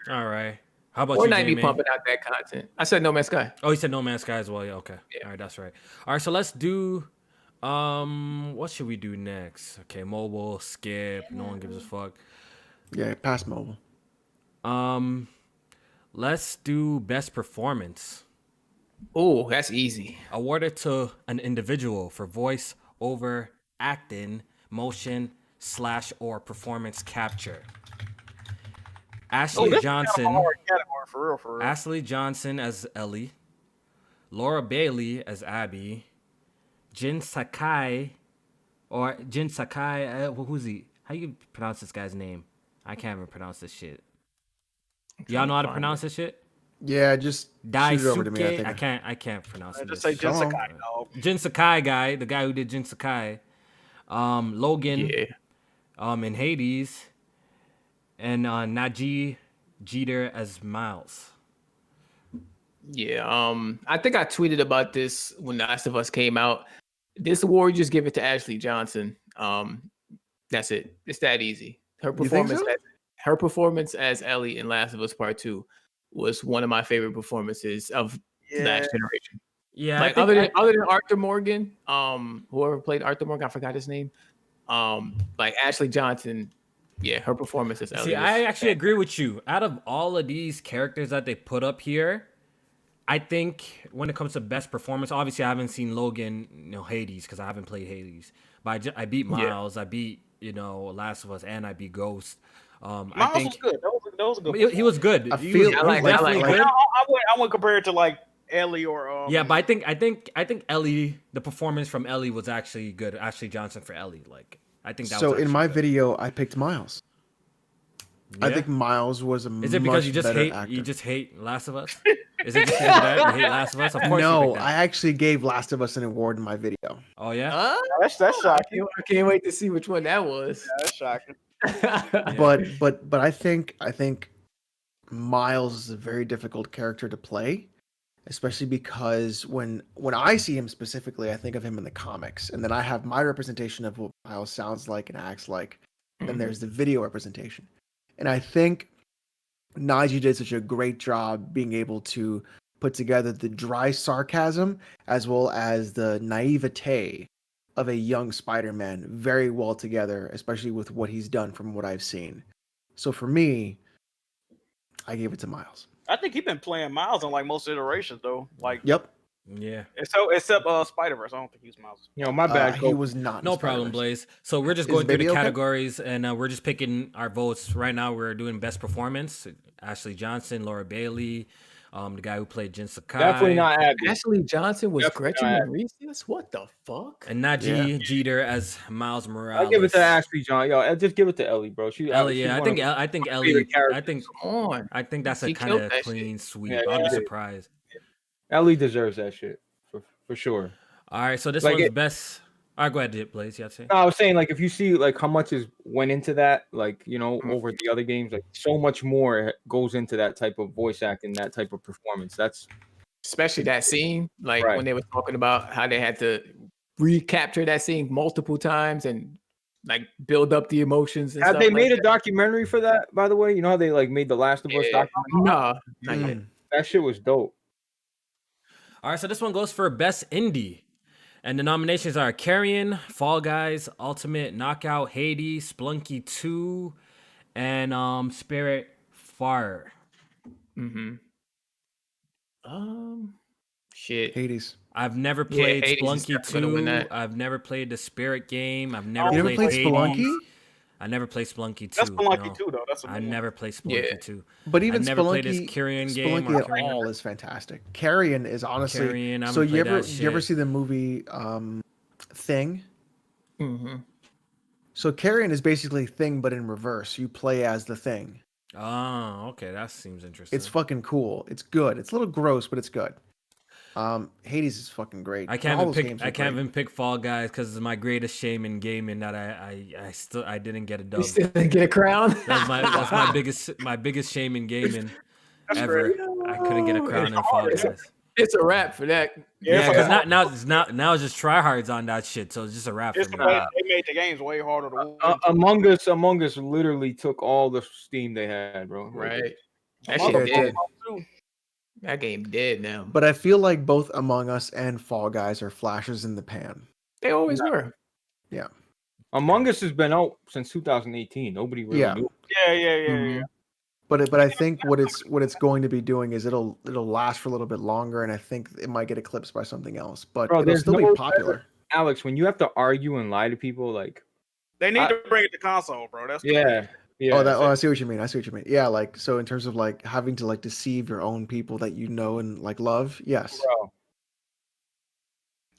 All right. How about Fortnite you, be Game? pumping out that content. I said No Man's Sky. Oh, you said No Man's Sky as well. Yeah, okay. Yeah. All right, that's right. All right, so let's do what should we do next? Okay, mobile, skip, no one gives a fuck. Yeah, pass mobile. Let's do best performance. Oh, that's easy. Awarded to an individual for voice over acting, motion / or performance capture. Ashley This is Johnson. kind of a hard category, for real, for real. Ashley Johnson as Ellie, Laura Bailey as Abby, Jin Sakai, who's he? How you pronounce this guy's name? I can't even pronounce this shit. Y'all know how to pronounce this shit? Yeah, just shoot it over to me. Daisuke. I can't pronounce it. Just say Jin Sakai, dog. Jin Sakai guy, the guy who did Jin Sakai. Logan. Yeah. In Hades. And Najee Jeter as Miles. Yeah. I think I tweeted about this when The Last of Us came out. This award, just give it to Ashley Johnson. That's it. It's that easy. Her performance as Ellie in Last of Us Part 2 was one of my favorite performances of last generation. Yeah, like other than Arthur Morgan, whoever played Arthur Morgan, I forgot his name. Like Ashley Johnson, yeah, her performance as Ellie. See, I actually agree with you. Out of all of these characters that they put up here, I think when it comes to best performance, obviously I haven't seen Logan, Hades, because I haven't played Hades. But I beat Miles, I beat Last of Us, and I beat Ghost. Miles I think was good. That was a good. He was good. I wouldn't compare it to like Ellie or Yeah, but I think Ellie, the performance from Ellie was actually good. Ashley Johnson for Ellie, like I think that. So was in my good. video, I picked Miles. Yeah? I think Miles was a Is it because much you just better hate actor. you just hate Last of Us? Is it just because of that you hate Last of Us? Of course. No, you picked that. I actually gave Last of Us an award in my video. Oh yeah. That's shocking. I can't wait to see which one that was. That's shocking. But I think Miles is a very difficult character to play, especially because when I see him specifically, I think of him in the comics, and then I have my representation of what Miles sounds like and acts like. Then there's the video representation, and I think Najee did such a great job being able to put together the dry sarcasm as well as the naivete of a young Spider-Man very well together, especially with what he's done from what I've seen. So for me, I gave it to Miles. I think he's been playing Miles on like most iterations though. Like Yep. Yeah. Except Spider-Verse. I don't think he's Miles. My bad. He was not. No problem, Blaze. So we're just going through the Baby okay? categories, and we're just picking our votes. Right now, we're doing best performance. Ashley Johnson, Laura Bailey, the guy who played Jin Sakai. Definitely not Abby. Ashley Johnson was Definitely Gretchen not. and Reese's? What the fuck? And Najee Jeter as Miles Morales. I'll give it to Ashley John. Yo, just give it to Ellie, bro. Ellie, yeah, I think Ellie. I think that's a She kind killed of that clean sweep. Yeah, I'll be yeah. surprised. Ellie deserves that shit for sure. All right, so this Like one's best. All right, go ahead, Blaze. You have to say. No, I was saying like if you see like how much went into that, like over the other games, like so much more goes into that type of voice acting, that type of performance. That's Especially that scene, like Right. when they were talking about how they had to recapture that scene multiple times and like build up the emotions. And have stuff they like made a that. documentary for that? By the way, you know how they like made the Last of Us Yeah. documentary. No, not yet. That shit was dope. All right, so this one goes for best indie. And the nominations are Carrion, Fall Guys, Ultimate Knockout, Hades, Splunky 2, and Spirit Fire. Shit. Hades. I've never played Hades is Splunky definitely gonna win 2. that. I've never played the Spirit game. I've never You never played played Hades. Spelunky? I never played Splunky 2. That's Spelunky no. too, though. That's a I good one. never played Splunky Yeah. 2. But even I've never Spelunky, played this Carrion game. Spelunky at all is fantastic. Carrion is honestly. Carrion, I so haven't you played ever that you ever shit. see the movie Thing? Mm-hmm. So Carrion is basically Thing, but in reverse. You play as the Thing. Oh, okay. That seems interesting. It's fucking cool. It's good. It's a little gross, but it's good. Hades is fucking great. I can't All even those pick. games I are can't great. even pick Fall Guys because it's my greatest shame in gaming that I didn't get a You dub. still didn't get a crown? That's my biggest shame in gaming That's ever. great. I couldn't get a crown in Fall Guys. It's a wrap for that. Yeah, because now it's just tryhards on that shit, so it's just a wrap for me. They made the games way harder to win. Among Us literally took all the steam they had, bro. Right. That Among shit Us dead. too. That game dead now. But I feel like both Among Us and Fall Guys are flashes in the pan. They always were. Yeah. Among Us has been out since 2018. Nobody really knew. Yeah. But I think what it's going to be doing is it'll last for a little bit longer, and I think it might get eclipsed by something else. But Bro, it'll still be popular. Alex, when you have to argue and lie to people, like they need to bring it to console, bro. That's yeah. I see what you mean. Yeah, like so in terms of like having to like deceive your own people that you know and like love. Yes, bro.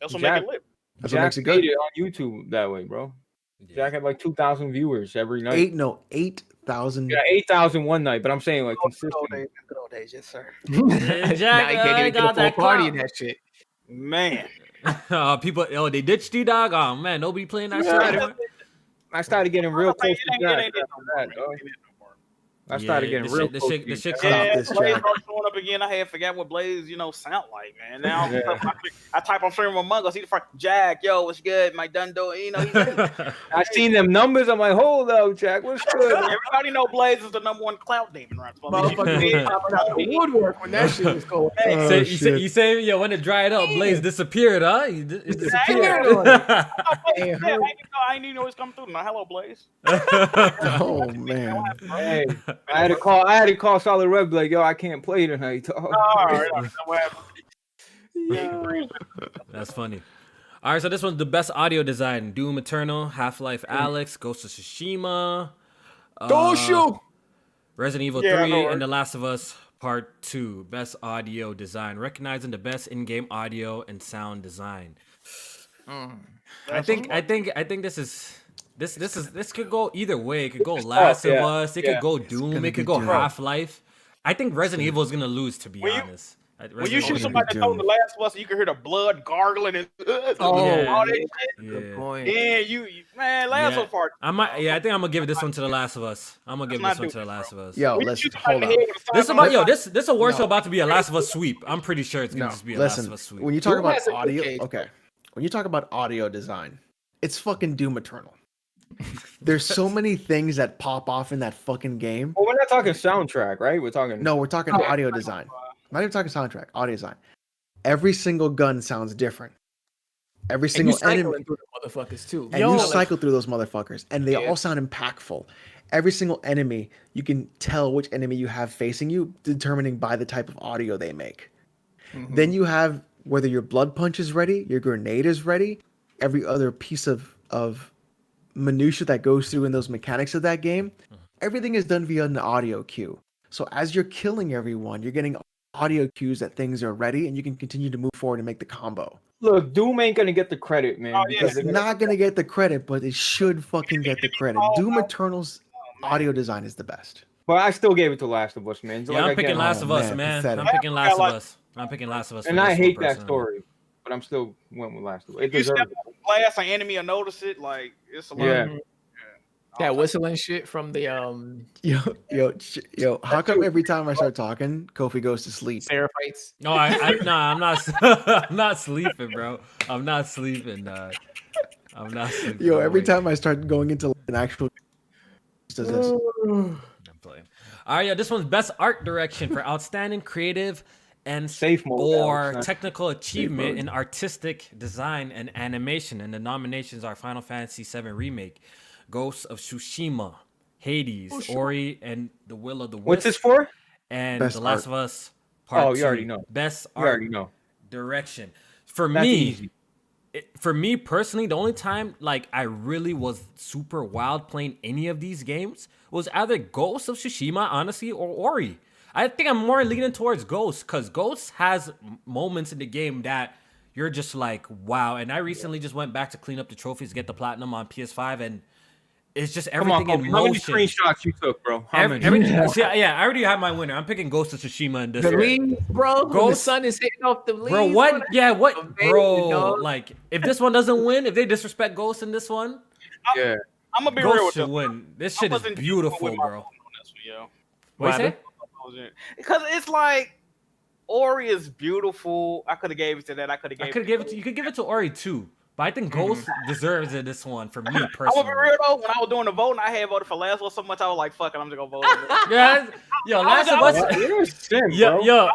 That's what makes it lit. That's Jack what makes it good. made it on YouTube that way, bro. Jack had like 2,000 viewers every night. 8,000. Yeah, 8,000 one night, but I'm saying like consistent. Good old days, yes, sir. Now you can't even get a full party in that shit. Man. People, they ditched you, dog. Oh man, nobody playing that shit anymore. I started getting real close to Jack. I started getting real close to the shit. Blaze showing up again. I had forgot what Blaze, sound like, man. Now I type on stream Among Us. He the first Jack, yo, what's good? My Dundo, I seen them numbers. I'm like, hold up, Jack, what's good? Everybody know Blaze is the #1 clout demon, right? Motherfucker popping out the woodwork when that shit was going. You say, when it dried up, Blaze disappeared, huh? It disappeared. I didn't even know he was coming through. Now, hello, Blaze. Oh man. Hey, I had to call Solid Red, like, yo, I can't play tonight. All right. That's funny. All right, so this one's the best audio design: Doom Eternal, Half-Life Alyx, Ghost of Tsushima, Resident Evil 3, and The Last of Us Part 2. Best audio design, recognizing the best in-game audio and sound design. I think this could go either way. It could go Last of Us. It could go Doom. It could go Half-Life. I think Resident Evil is gonna lose, to be honest. When you shoot somebody that told The Last of Us, you can hear the blood gargling and all that shit. Good point. Yeah, man, Last of Us part. I think I'm gonna give this one to The Last of Us. I'm gonna give this one to The Last of Us. Yo, let's hold on. This award show about to be a Last of Us sweep. I'm pretty sure it's gonna just be a Last of Us sweep. When you talk about audio, when you talk about audio design, it's fucking Doom Eternal. There's so many things that pop off in that fucking game. Well, we're not talking soundtrack, right? We're talking audio design. I'm not even talking soundtrack, audio design. Every single gun sounds different. Every single enemy through the motherfuckers too. And you cycle through those motherfuckers, and they all sound impactful. Every single enemy, you can tell which enemy you have facing you, determining by the type of audio they make. Then you have whether your blood punch is ready, your grenade is ready, every other piece of minutia that goes through in those mechanics of that game, everything is done via an audio cue. So as you're killing everyone, you're getting audio cues that things are ready, and you can continue to move forward and make the combo. Look, Doom ain't gonna get the credit, man. It's not gonna get the credit, but it should fucking get the credit. Doom Eternal's audio design is the best. But I still gave it to Last of Us, man. Yeah, I'm picking Last of Us, man. I'm picking Last of Us. I'm picking Last of Us. And I hate that story, but I'm still went with Last of Us. It deserves it. Glass, an enemy will notice it. Like it's a lot. That whistling shit from the Yo, how come every time I start talking, Kofi goes to sleep? Seraphites. No, I'm not. I'm not sleeping, bro. I'm not sleeping. I'm not sleeping. Yo, every time I start going into an actual, does this? I'm playing. All right, this one's best art direction for outstanding creative and safe mode or technical achievement in artistic design and animation. And the nominations are Final Fantasy VII Remake, Ghost of Tsushima, Hades, Ori, and The Will of the Wisp. What's this for? And Best The Last art. of Us Part 2. You already know. Best You art already know. direction. For That's me, easy. For me personally, the only time like I really was super wild playing any of these games was either Ghost of Tsushima, honestly, or Ori. I think I'm more leaning towards Ghost because Ghost has moments in the game that you're just like, wow. And I recently just went back to clean up the trophies, get the platinum on PS5, and it's just everything in motion. How many screenshots you took, bro? How many? See, I already have my winner. I'm picking Ghost of Tsushima in this. The leaves, bro. Ghost, the sun is hitting off the leaves. Bro, what? Yeah, what? Amazing, bro, dog. like, if this one doesn't win, if they disrespect Ghost in this one, Yeah. I'm gonna be Ghost real with should you. win. This shit is beautiful, bro. Yo. What you say? Because it's like Ori is beautiful. I could have gave it to that. I could have gave it to you could give it to Ori too. But I think Ghost deserves it this one for me I'm personally. gonna be real though. When I was doing the voting, I had voted for Last of Us so much. I was like, "Fuck it, I'm just gonna vote." Yeah, yo, Last of Us. You're a simp, Yo, bro.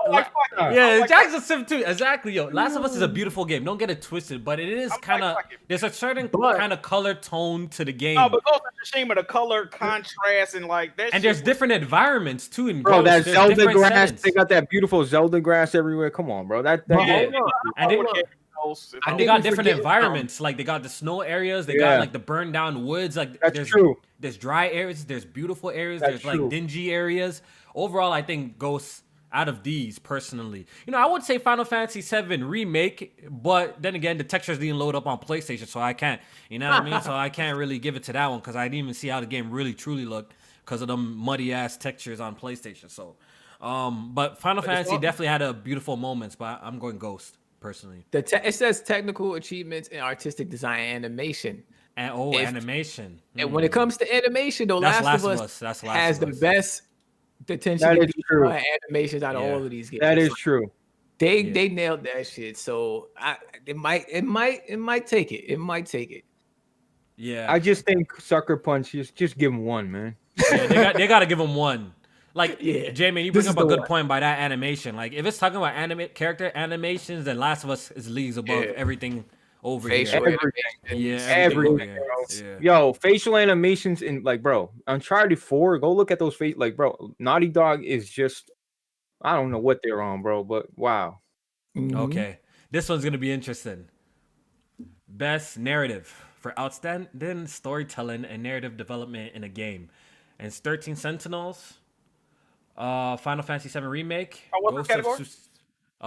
yeah, Jack's a sim too. Exactly, yo. Last of Us is a beautiful game. Don't get it twisted, but it is kind of there's a certain kind of color tone to the game. No, but Ghost of Tsushima, the color contrast and like that. And there's different environments too in Bro, Ghost. that There's Zelda different grass, settings. they got that beautiful Zelda grass everywhere. Come on, bro. And they got different environments. Like they got the snow areas, they got like the burned down woods. Like that's true. There's dry areas, there's beautiful areas, That's there's true. like dingy areas. Overall, I think Ghost out of these personally. I would say Final Fantasy VII Remake, but then again, the textures didn't load up on PlayStation, so I can't. You know what I mean? So I can't really give it to that one because I didn't even see how the game really truly looked because of them muddy ass textures on PlayStation. So, but Final Fantasy definitely had a beautiful moments, but I'm going Ghost. Personally, it says technical achievements in artistic design and animation. And animation. And when it comes to animation, though, Last of Us has the best attention to detail animations out of all of these games. That is true. They nailed that shit. So it might take it. It might take it. Yeah. I just think Sucker Punch just give him one, man. Yeah, they got to give him one. Like, Jamie, you bring up a good one. point by that animation. Like, if it's talking about character animations, then Last of Us is leagues above everything over facial here. Everything. Yeah. Yo, facial animations in bro, Uncharted 4, go look at those bro, Naughty Dog is just, I don't know what they're on, bro, but wow. Okay. This one's going to be interesting. Best narrative for outstanding storytelling and narrative development in a game. And it's 13 Sentinels. Final Fantasy VII Remake. What's the category?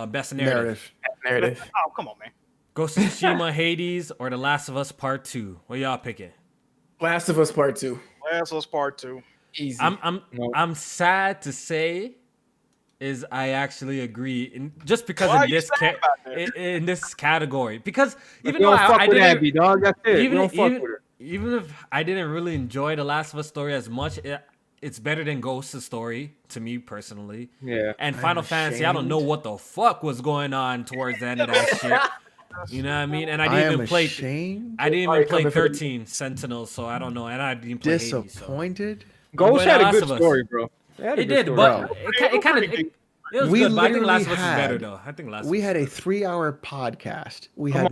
Best narrative. Oh, come on, man. Ghost of Tsushima, Hades, or The Last of Us Part 2. What y'all picking? Last of Us Part 2. Last of Us Part 2. Easy. I'm sad to say is I actually agree just because in this category. Because even though I didn't dog, that's it. Even if I didn't really enjoy The Last of Us story as much, it's better than Ghost's story to me personally. Yeah. And Final Fantasy, I don't know what the fuck was going on towards the end of that shit. You know what I mean? And I didn't even play 13 Sentinels, so I don't know. And I didn't play disappointed. Hades, so. Ghost had a good story, bro. It did, but it kind of was good. But I think Last of Us is better though. I think Last. We had a 3-hour podcast. We had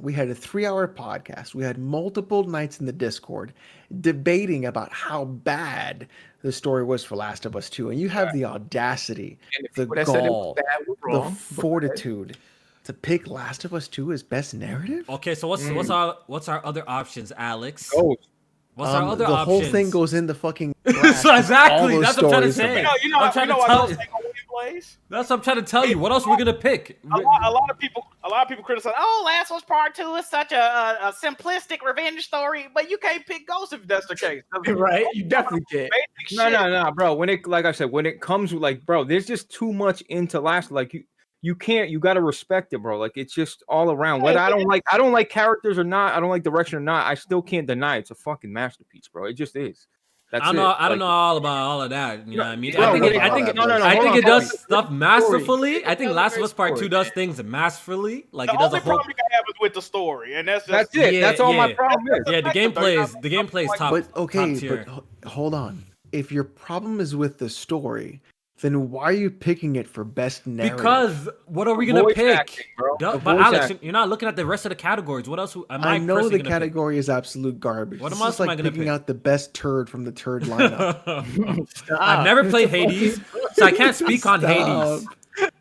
We had a 3-hour podcast. We had multiple nights in the Discord debating about how bad the story was for Last of Us 2, and you have the audacity, the gall, the fortitude to pick Last of Us 2 as best narrative. Okay, so what's our other options, Alex? What's our other the options? whole thing goes in the fucking. So exactly, that's what I'm trying to say. You know That's what I'm trying to tell you. What else are we gonna pick? A lot of people criticize. Oh, Last of Us Part 2 is such a simplistic revenge story, but you can't pick Ghost if that's the case. Right? You definitely can't. No, bro. When it comes with bro, there's just too much into Last. You can't. You got to respect it, bro. Like it's just all around. Whether I don't like characters or not, I don't like direction or not, I still can't deny it's a fucking masterpiece, bro. It just is. I don't know all about all of that. You know what I mean? Bro, I think it does stuff masterfully. I think Last of Us Part 2 does things masterfully. Like it does a whole. The only problem you can have is with the story, and that's it. Yeah, that's all my problem is. Yeah, the gameplay is top. Top tier. But hold on. If your problem is with the story, then why are you picking it for best narrative? Because what are we gonna pick? Acting, but Alex, you're not looking at the rest of the categories. What else? I know the category is absolute garbage. What this else is am I gonna picking pick? out the best turd from the turd lineup. I've never played Hades, so I can't speak on Hades.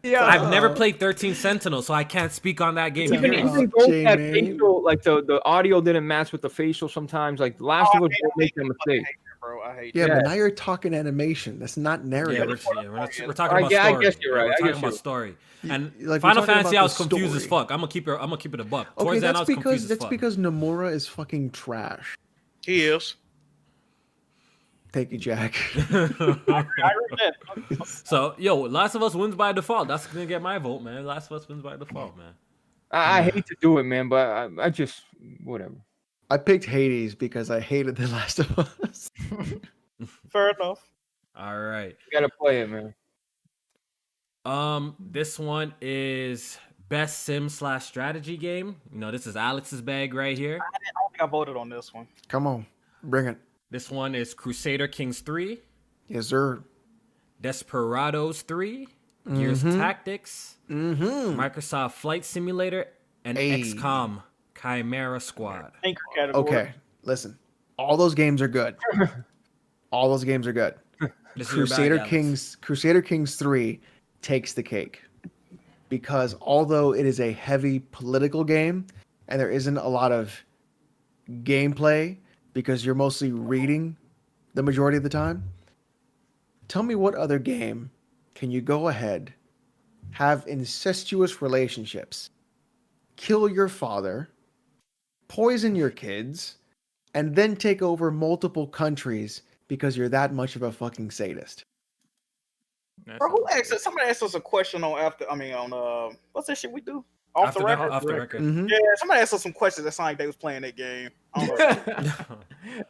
Yeah, I've never played 13 Sentinels, so I can't speak on that game. Even Ghost had facial, the audio didn't match with the facial sometimes. Like Last of Us don't make that mistake. Bro, I hate but now you're talking animation. That's not narrative. We're talking about story. I guess you're right. We're talking about story. And Final Fantasy, I was confused as fuck. I'm gonna keep it a buck. Okay, that's because Nomura is fucking trash. He is. Thank you, Jack. I read that. So, Last of Us wins by default. That's gonna get my vote, man. Last of Us wins by default, man. I hate to do it, man, but I just whatever. I picked Hades because I hated The Last of Us. Fair enough. All right. You gotta play it, man. This one is best sim/strategy game. You know, this is Alex's bag right here. I don't think I voted on this one. Come on, bring it. This one is Crusader Kings 3, Yes, sir. Desperados 3, Gears Tactics, Microsoft Flight Simulator, and Hey. XCOM Chimera Squad. Anchor category. Okay, listen. All those games are good. All those games are good. This is your bag, Alex. Crusader Kings 3 takes the cake. Because although it is a heavy political game and there isn't a lot of gameplay because you're mostly reading the majority of the time, tell me what other game can you go ahead, have incestuous relationships, kill your father, poison your kids, and then take over multiple countries because you're that much of a fucking sadist? Bro, who asked us? Somebody asked us a question on what's that shit we do? Off the record? Off the record. Mhm. Yeah, somebody asked us some questions that sounded like they was playing that game. I don't know.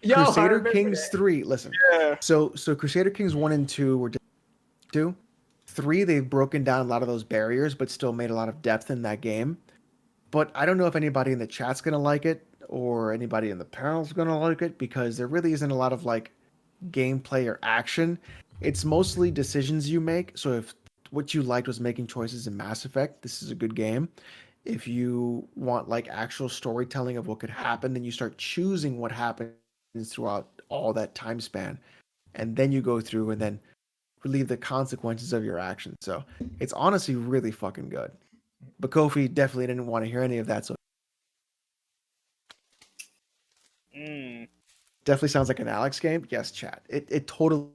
Yo, I Crusader remember Kings that. 3, listen. Yeah. So Crusader Kings 1 and 2 were 2. 3, they've broken down a lot of those barriers, but still made a lot of depth in that game. But I don't know if anybody in the chat's going to like it or anybody in the panel's going to like it because there really isn't a lot of like gameplay or action. It's mostly decisions you make. So if what you liked was making choices in Mass Effect, this is a good game. If you want like actual storytelling of what could happen, then you start choosing what happens throughout all that time span. And then you go through and then relieve the consequences of your actions. So it's honestly really fucking good. But Kofi definitely didn't want to hear any of that. So definitely sounds like an Alex game. Yes, chat. It totally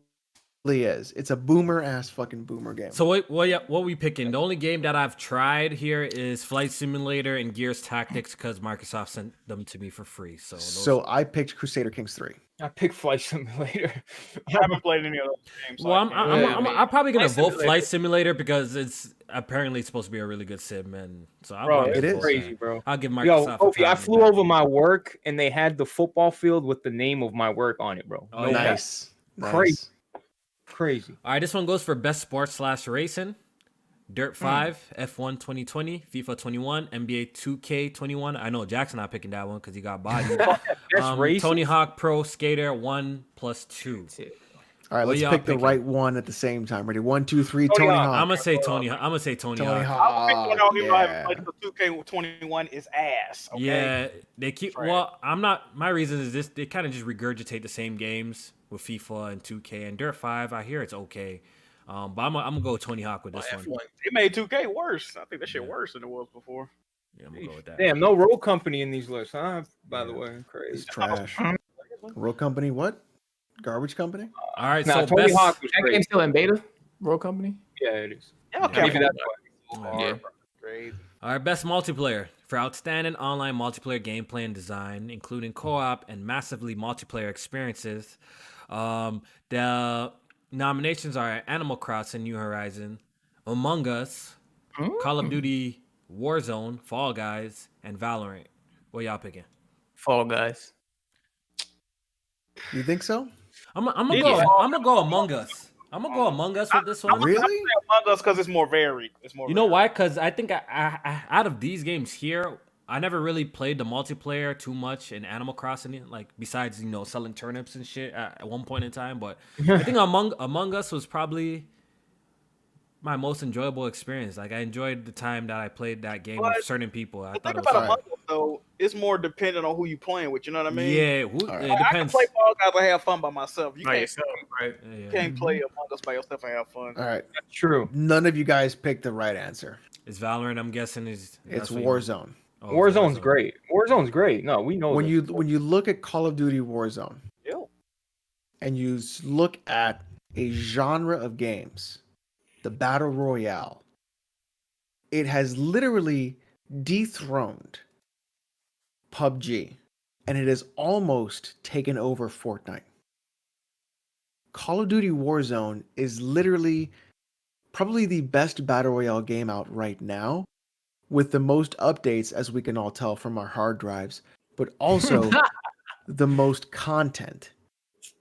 is. It's a boomer ass fucking boomer game. So what we picking? The only game that I've tried here is Flight Simulator and Gears Tactics because Microsoft sent them to me for free. So I picked Crusader Kings 3. I picked Flight Simulator. I haven't played any of those games. Well, I'm probably gonna Flight vote Flight Simulator because it's apparently supposed to be a really good sim, and so I'll Bro, probably it it's is vote crazy, that. bro. I'll give Yo, Microsoft. Kofi, a I pat flew on the over my work and they had the football field with the name of my work on it, bro. Oh, No yeah. cap. Nice. Crazy. Crazy. back. All right, this one goes for best sports/racing. Dirt 5, F1 2020, FIFA 21, NBA 2K21. I know Jackson not picking that one because he got bodied. That's racing. Tony Hawk Pro Skater 1+2. All right, let's y'all pick the picking? right one at the same time. Ready? 1, 2, 3. Tony Tony Hawk. Hawk. I'm gonna say Tony. I'm gonna say Tony Tony Hawk. I'll pick one out even though I haven't Yeah. played the 2K21 is ass. Okay? Yeah, they keep. Trash. Well, I'm not. My reason is this: they kind of just regurgitate the same games with FIFA and 2K and Dirt 5. I hear it's okay, but I'm gonna go with Tony Hawk with this one. It made 2K worse. I think that shit worse than it was before. Yeah, I'm gonna go with that. Damn, no road company in these lists, huh? By the way, It's crazy. trash. Road Company, what? Garbage Company? All right, Nah, so Tony best. Hawk was That great. game's still in beta. Road Company. Yeah, it is. Yeah, okay. Maybe that's Yeah. Crazy. All right, best multiplayer for outstanding online multiplayer gameplay and design, including co-op and massively multiplayer experiences. The nominations are Animal Crossing: New Horizon, Among Us, Call of Duty Warzone, Fall Guys, and Valorant. What y'all picking? Fall Guys. You think so? I'm gonna go Among Us. I'm gonna go Among Us with this one. Really? Among Us because it's more varied. It's more. You know why? Because I think I out of these games here, I never really played the multiplayer too much in Animal Crossing. Like besides selling turnips and shit at one point in time, but I think Among Us was probably my most enjoyable experience. Like I enjoyed the time that I played that game with certain people. I The thought thing it was about fun. Among Us though, it's more dependent on who you playing with. You know what I mean? Yeah, it I can depends. play Fall Guys and have fun by myself. You By can't, yourself, right? you can't play Among Us by yourself and have fun. All right. True. None of you guys picked the right answer. It's Valorant. I'm guessing It's that's what you- Warzone. Oh, Warzone's great. Warzone's great. No, we know When that. you look at Call of Duty Warzone Ew. and you look at a genre of games, the Battle Royale, it has literally dethroned PUBG and it has almost taken over Fortnite. Call of Duty Warzone is literally probably the best Battle Royale game out right now, with the most updates, as we can all tell from our hard drives, but also the most content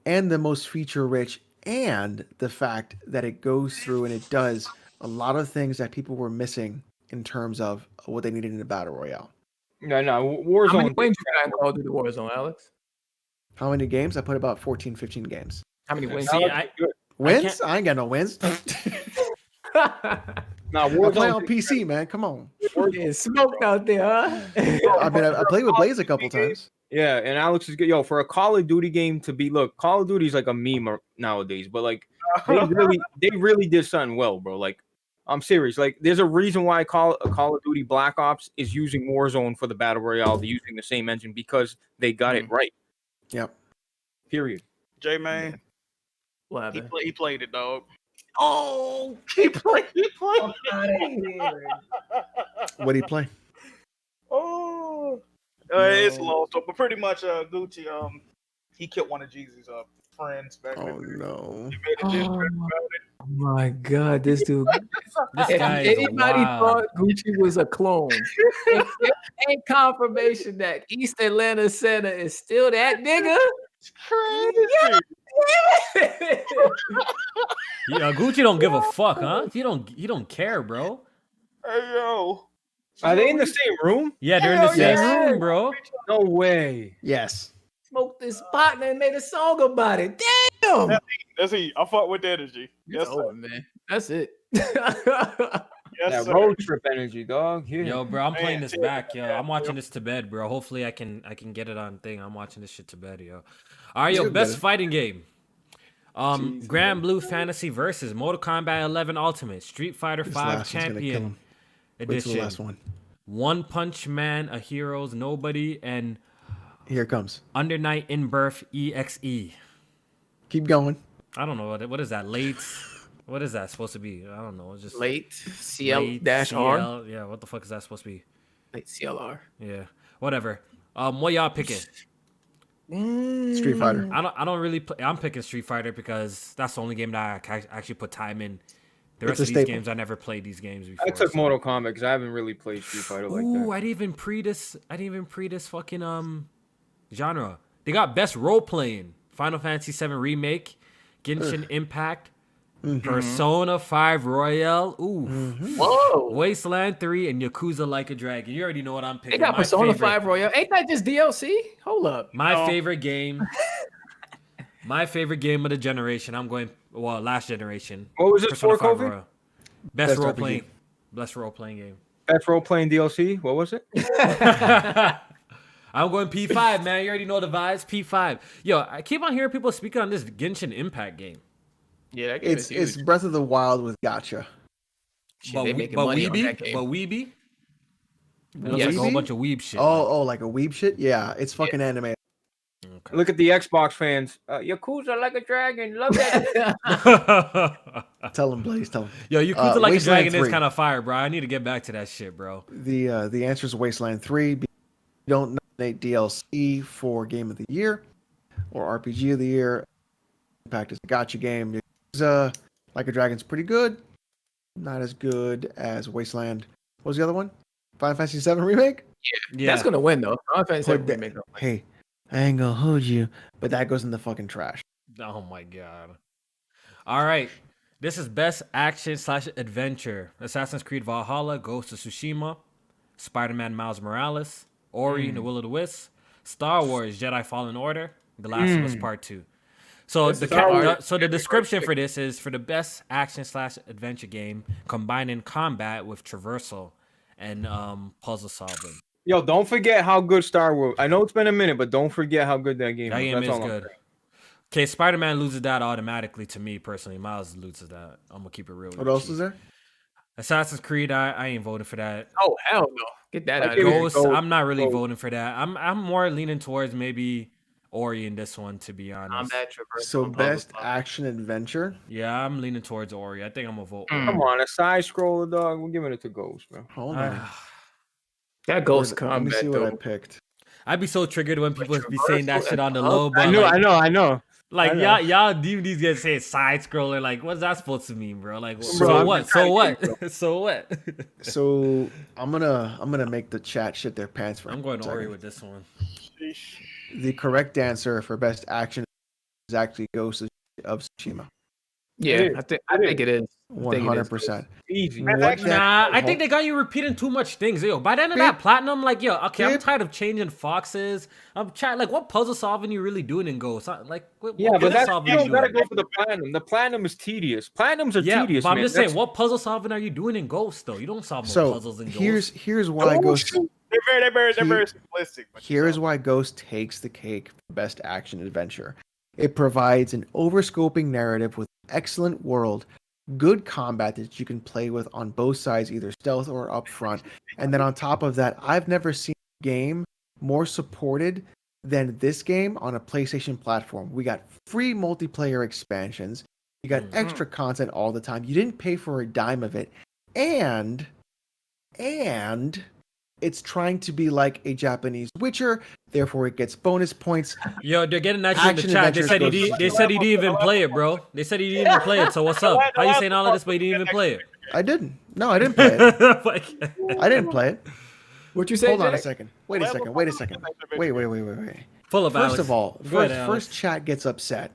and the most feature rich, and the fact that it goes through and it does a lot of things that people were missing in terms of what they needed in a battle royale. No, How many Warzone. wins you got in Call of Duty Warzone, Alex? How many games? I put about 14, 15 games. How many wins? See, you I, Wins? I ain't got no wins. got? Nah, I play Warzone. on PC, man. Come on. Yeah, smoked out there, huh? I mean, I played with Blaze a couple times. Yeah, and Alex is good. Yo, for a Call of Duty game to be Call of Duty is like a meme nowadays, but like they really did something well, bro. Like, I'm serious. Like, there's a reason why Call of Duty Black Ops is using Warzone for the battle royale. They're using the same engine because they got it right. Yep. Period. J Man, What happened? he played it, dog. Oh, He played. What do you play? Oh, it's lost. But pretty much, Gucci, he killed one of Jeezy's friends back Oh then. no. He made a diss track about it. Oh my God, this dude. this If guy is anybody wild. thought Gucci was a clone, if there ain't confirmation that East Atlanta Center is still that nigga. It's crazy. Gucci don't give a fuck, huh? He don't care, bro. Hey yo, Are they in the same room? Yeah, they're in the Hell same yeah. room, bro. No way. Yes. Smoked this partner and made a song about it. Damn. that's he. I fought with the energy. It's Yes, over, sir. man. That's it. Yes, That sir. road trip energy, dog. Yeah. Yo, bro, I'm playing Man, this check back, it yo. out, I'm watching bro. this to bed, bro. Hopefully I can get it on thing. I'm watching this shit to bed, yo. All right, yo, You'll get best it. fighting game. Jeez, Grand Blue Fantasy versus Mortal Kombat 11 Ultimate, Street Fighter This 5 last one's gonna kill Champion him. Wait till the Edition, last one. One Punch Man, A Hero's Nobody, and Here it comes. Under Night in Birth EXE. Keep going. I don't know what is that late. What is that supposed to be? I don't know. It's just Late CL late dash R. CL. Yeah, what the fuck is that supposed to be? Late CLR. Yeah, whatever. What y'all picking? Street Fighter. I don't really play. I'm picking Street Fighter because that's the only game that I actually put time in. The rest It's a of these staple. games, I never played these games before. I took so- Mortal Kombat because I haven't really played Street Fighter like Ooh, that. I didn't even pre this fucking genre. They got best role playing. Final Fantasy VII Remake, Genshin Impact, Persona 5 Royale, Whoa. Wasteland 3, and Yakuza Like a Dragon. You already know what I'm They picking. got My Persona favorite- 5 Royale. Ain't that just DLC? Hold up. My favorite game. My favorite game of the generation. I'm going last generation. What was it Persona for, 5 Kofi? Royale. Best Best role RPG. playing. Best role playing game. Best role playing DLC. What was it? I'm going P5, man. You already know the vibes. P5. Yo, I keep on hearing people speaking on this Genshin Impact game. Yeah, that game It's is huge. Breath of the Wild with Gacha. Shit, they making money on that game. Weeby? It looks Yes. like a whole Weeby? bunch of weeb shit. Oh, like a weeb shit? Yeah, it's fucking anime. Okay. Look at the Xbox fans. Yakuza Like a Dragon. Love that. Tell him, Blaze. Tell him. Yo, Yakuza Like a Wasteland Dragon is 3. kind of fire, bro. I need to get back to that shit, bro. The answer is Wasteland 3. You don't nominate DLC for Game of the Year or RPG of the Year. Impact is a gotcha game. Like a Dragon's pretty good. Not as good as Wasteland. What was the other one? Final Fantasy VII Remake? Yeah. That's gonna win though. Final Fantasy Put VII that- Remake. Hey, I ain't gonna hold you, but that goes in the fucking trash. Oh my god. All right. This is best action / adventure. Assassin's Creed Valhalla, Ghost of Tsushima, Spider-Man Miles Morales, Ori and the Will of the Wisp, Star Wars Jedi Fallen Order, The Last of Us Part 2. So the description for this is for the best action / adventure game combining combat with traversal and puzzle solving. Yo, don't forget how good Star Wars. I know it's been a minute, but don't forget how good that game That is. game That's is all I'm good. saying. Okay, Spider-Man loses that automatically to me personally. Miles loses that. I'm gonna keep it real. What else is there? Assassin's Creed, I ain't voting for that. Oh hell no! Get that I out of give it here. Ghost, Ghost, I'm not really Ghost. voting for that. I'm more leaning towards maybe Ori in this one, to be honest. Combat traversal. So and best puzzle action adventure. Yeah, I'm leaning towards Ori. I think I'm gonna vote. Come on, a side scroller, dog. We're giving it to Ghost, bro. Hold on. solving. That Ghost Let me combat see what I though. picked. I'd be so triggered when people be traversal saying that shit on the and low, but I know. like I know. y'all DVDs get say side scroller. Like, what's that supposed to mean, bro? Like, Bro, so I'm what? just So trying to what? So what? So I'm gonna make the chat shit their pants for. I'm going a Ori second. with this one. Sheesh. The correct answer for best action is actually Ghost of Tsushima. Yeah, It is. I think it is. 100%. Easy. I think they got you repeating too much things. Yo, by the end of that platinum, like, yo, okay, I'm tired of changing foxes. I'm trying, like, what puzzle solving you really doing in Ghost? Like, what but that's solving you you gotta doing? go for the platinum. The platinum is tedious. Platinums are tedious, but I'm man. just saying, what puzzle solving are you doing in Ghost though? You don't solve no puzzles in Ghost. Here's why Ghost. They're very simplistic. Here's why Ghost takes the cake for best action adventure. It provides an overscoping narrative with excellent world, good combat that you can play with on both sides, either stealth or up front. And then on top of that, I've never seen a game more supported than this game on a PlayStation platform. We got free multiplayer expansions. You got extra content all the time. You didn't pay for a dime of it. And it's trying to be like a Japanese Witcher, therefore it gets bonus points. Yo, they're getting at you in the chat. They said he didn't even play it, bro. They said he didn't even play it. So what's up? How you saying all of this, but he didn't even play it? I didn't. No, I didn't play it. I didn't play it. What you say? Hold on a second. Wait a second. Wait. Full of First of all, first chat gets upset.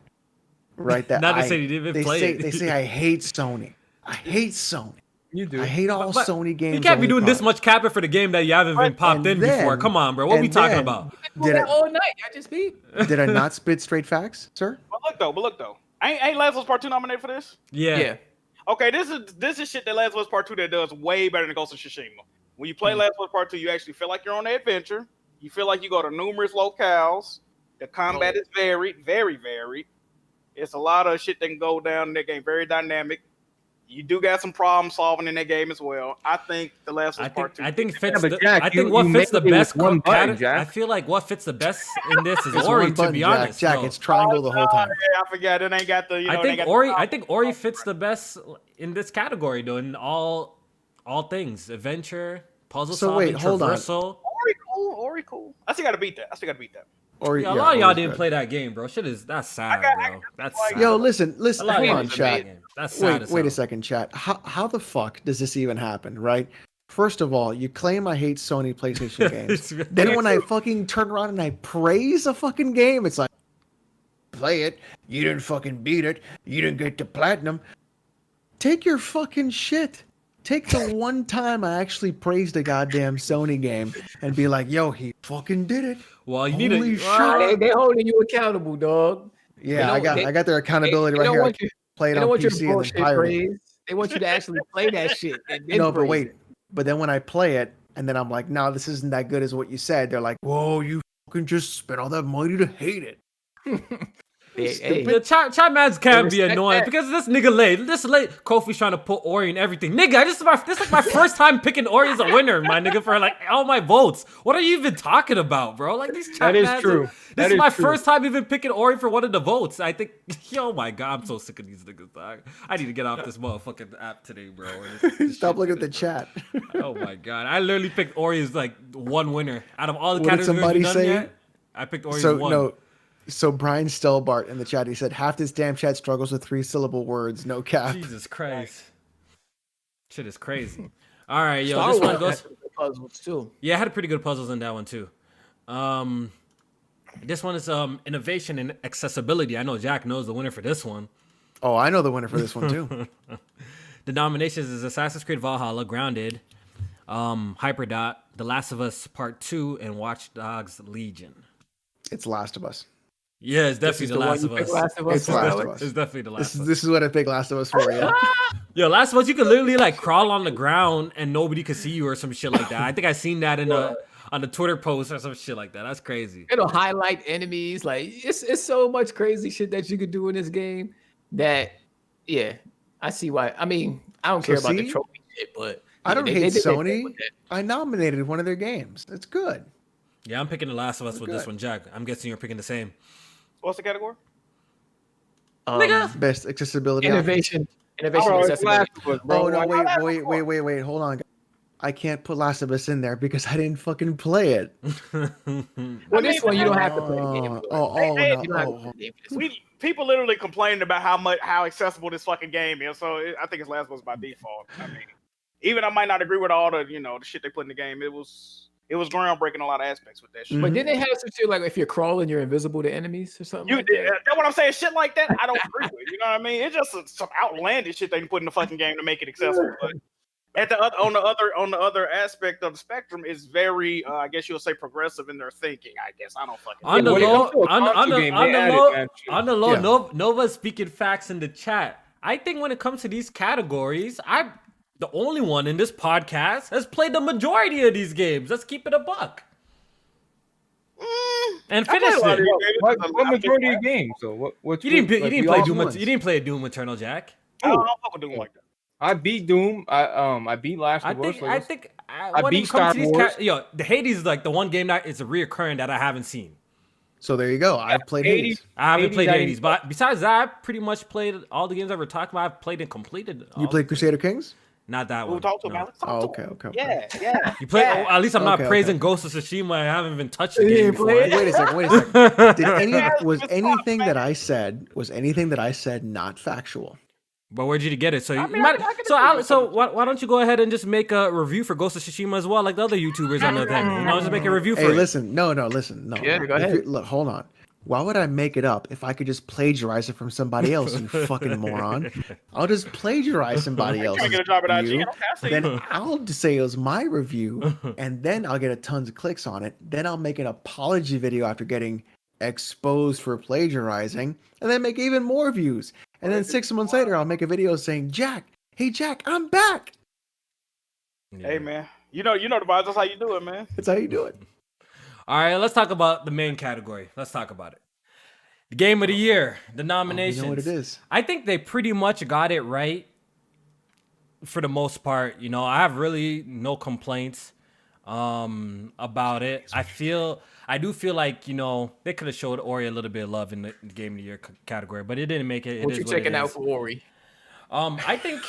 Right? That now they say he didn't even play it. They say I hate Sony. I hate Sony. You do. I hate all Sony games. You can't be doing this much capping for the game that you haven't been popped in before. Come on, bro. What are we talking about? All night. I just beat. Did I not spit straight facts, sir? But look though. Ain't Last of Us Part 2 nominated for this? Yeah. Okay, this is shit that Last of Us Part 2 that does way better than Ghost of Tsushima. When you play Last of Us Part 2, you actually feel like you're on an adventure. You feel like you go to numerous locales. The combat is varied, very varied. It's a lot of shit that can go down in that game. Very dynamic. You do got some problem solving in that game as well. I think the Last of Us Part 2. I think what fits the best. I feel like what fits the best in this is Ori. To be honest, Jack, it's triangle the whole time. Yeah, I forgot it ain't got the. I think Ori fits the best in this category, though. In all things, adventure, puzzle solving, traversal. Ori cool. I still got to beat that. A lot of y'all didn't play that game, bro. That's sad, bro. That's sad. Yo, listen. Hold on, chat. That's sad. Wait a second, chat. How the fuck does this even happen, right? First of all, you claim I hate Sony PlayStation games. Then when I fucking turn around and I praise a fucking game, it's like, play it. You didn't fucking beat it. You didn't get to platinum. Take your fucking shit. Take the one time I actually praised a goddamn Sony game and be like, yo, he fucking did it. Well, you need to. They holding you accountable, dog. Yeah, I got their accountability right here. Play it on PC and then pirate. They want you to actually play that shit. No, but wait. But then when I play it, and then I'm like, no, this isn't that good as what you said. They're like, whoa, you fucking just spent all that money to hate it. The chat mans can't be annoying because this nigga late. Kofi's trying to put Ori in everything. Nigga, this is like my first time picking Ori as a winner, my nigga, for like all my votes. What are you even talking about, bro? Like these chat mans. That is true. This is my first time even picking Ori for one of the votes. I think, oh my god, I'm so sick of these niggas, dog. I need to get off this motherfucking app today, bro. Stop looking at the chat. Oh my god, I literally picked Ori as like one winner out of all the categories we've done yet. I picked Ori as one. So Brian Stelbart in the chat, he said, half this damn chat struggles with 3-syllable words, no cap. Jesus Christ. Shit is crazy. All right, yo, this one goes... puzzles too. Yeah, I had pretty good puzzles in that one too. This one is innovation and accessibility. I know Jack knows the winner for this one. Oh, I know the winner for this one too. The nominations is Assassin's Creed Valhalla, Grounded, Hyperdot, The Last of Us Part 2, and Watch Dogs Legion. It's Last of Us. Yeah, it's definitely The Last of Us. It's Last of Us. It's definitely The Last of Us. This is what I pick Last of Us for, yeah. Yo, Last of Us, you can literally like crawl on the ground and nobody could see you or some shit like that. I think I seen that on the Twitter post or some shit like that. That's crazy. It'll highlight enemies. Like it's so much crazy shit that you could do in this game that, yeah, I see why. I mean, I don't care about the trophy shit, but I don't hate Sony. I nominated one of their games. That's good. Yeah, I'm picking The Last of Us with this one, Jack. I'm guessing you're picking the same. What's the category? Best accessibility. Innovation, accessibility. Oh no! Wait! Hold on. I can't put Last of Us in there because I didn't fucking play it. Well, this one you don't have to play the game. People literally complaining about how accessible this fucking game is, so I think it's Last of Us by default. I mean, even I might not agree with all the the shit they put in the game. It was groundbreaking in a lot of aspects with that shit. But didn't they have some shit like if you're crawling, you're invisible to enemies or something? That's what I'm saying. Shit like that, I don't agree with. You know what I mean? It's just some outlandish shit they put in the fucking game to make it accessible. But on the other aspect of the spectrum, is very, I guess you'll say, progressive in their thinking. I guess I don't fucking. On the low, Nova speaking facts in the chat. I think when it comes to these categories, I'm the only one in this podcast has played the majority of these games. Let's keep it a buck. And finish it. What majority of games? So what? You didn't play Doom. You didn't play Doom Eternal, Jack. I don't fuck with Doom like that. I beat Doom. I beat Last of Us. I beat Star Wars. The Hades is like the one game that is a reoccurring that I haven't seen. So there you go. I've played Hades. I haven't played Hades, but besides that, I pretty much played all the games I've ever talked about. I've played and completed. You played Crusader Kings? Not that one. We'll talk to him, Alex. Okay. Yeah. You play? Oh, at least I'm not praising Ghost of Tsushima. I haven't even touched the game before. Wait a second. Was anything that I said not factual? But where'd you get it? So why don't you go ahead and just make a review for Ghost of Tsushima as well, like the other YouTubers on the thing? Just make a review for it. Listen. No. Yeah, go ahead. Look, hold on. Why would I make it up if I could just plagiarize it from somebody else, you fucking moron? I'll just plagiarize somebody else. Then I'll just say it was my review, and then I'll get tons of clicks on it. Then I'll make an apology video after getting exposed for plagiarizing, and then make even more views. And then 6 months later, I'll make a video saying, hey Jack, I'm back. Hey man, you know the vibes. That's how you do it, man. That's how you do it. All right, let's talk about the main category. Let's talk about it. The game of the year, the nominations. You know what it is. I think they pretty much got it right for the most part. I have really no complaints about it. I do feel like, they could have showed Ori a little bit of love in the game of the year category, but it didn't make it. What you checking out for Ori? I think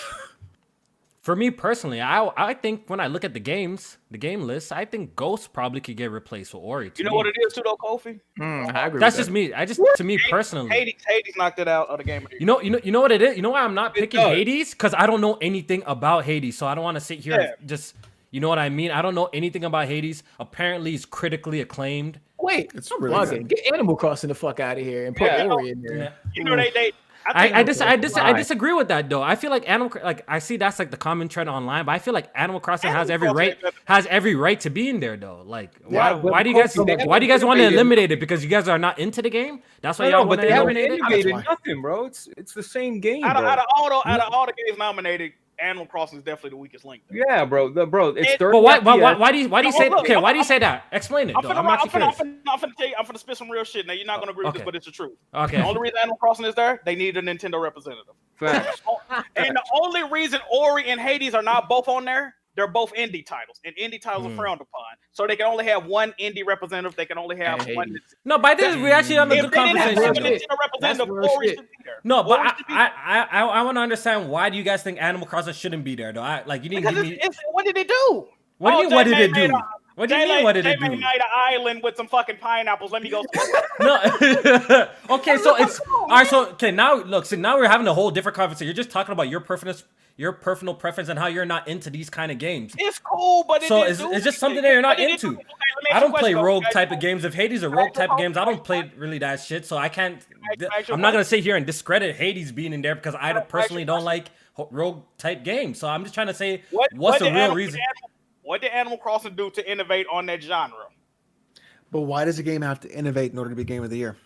for me personally, I think when I look at the game list, I think Ghost probably could get replaced with Ori. You know what it is too, though, Kofi? I agree. That's just me. To me personally, Hades knocked it out of the game of the year. You know what it is? You know why I'm not picking Hades? Because I don't know anything about Hades, so I don't want to sit here and just. You know what I mean? I don't know anything about Hades. Apparently, it's critically acclaimed. Wait, it's really bugging. Get Animal Crossing the fuck out of here and put Ori in there. Yeah. You know they. I disagree with that though. I feel like I see that's like the common trend online, but I feel like Animal Crossing has every right to be in there though. Like why do you guys want to eliminate it? Because you guys are not into the game? That's why y'all want to eliminate it? Innovated nothing, bro. It's the same game. Out of all the games nominated, Animal Crossing is definitely the weakest link. Yeah, bro. It's third. But why do you say? Okay, why do you say that? Explain it. I'm finna spit some real shit. Now you're not gonna agree with this, but it's the truth. Okay. The only reason Animal Crossing is there, they need a Nintendo representative. Facts. And the only reason Ori and Hades are not both on there, they're both indie titles, and indie titles are frowned upon. So they can only have one indie representative. They can only have one. No, but I think we actually on a good conversation. No, but I want to understand why do you guys think Animal Crossing shouldn't be there though? What did it do? What did it do? What do you mean? What did it do? They made an island with some fucking pineapples. Let me go. No. Okay, so it's all right. So now look. So now we're having a whole different conversation. You're just talking about your personal preference and how you're not into these kind of games. It's cool, but it's just something that you're not into. I don't play rogue type of games. If Hades are rogue type of games, I don't play really that shit. So I can't. I'm not gonna sit here and discredit Hades being in there because I personally don't like rogue type games. So I'm just trying to say what's the real reason. What did Animal Crossing do to innovate on that genre? But why does a game have to innovate in order to be game of the year?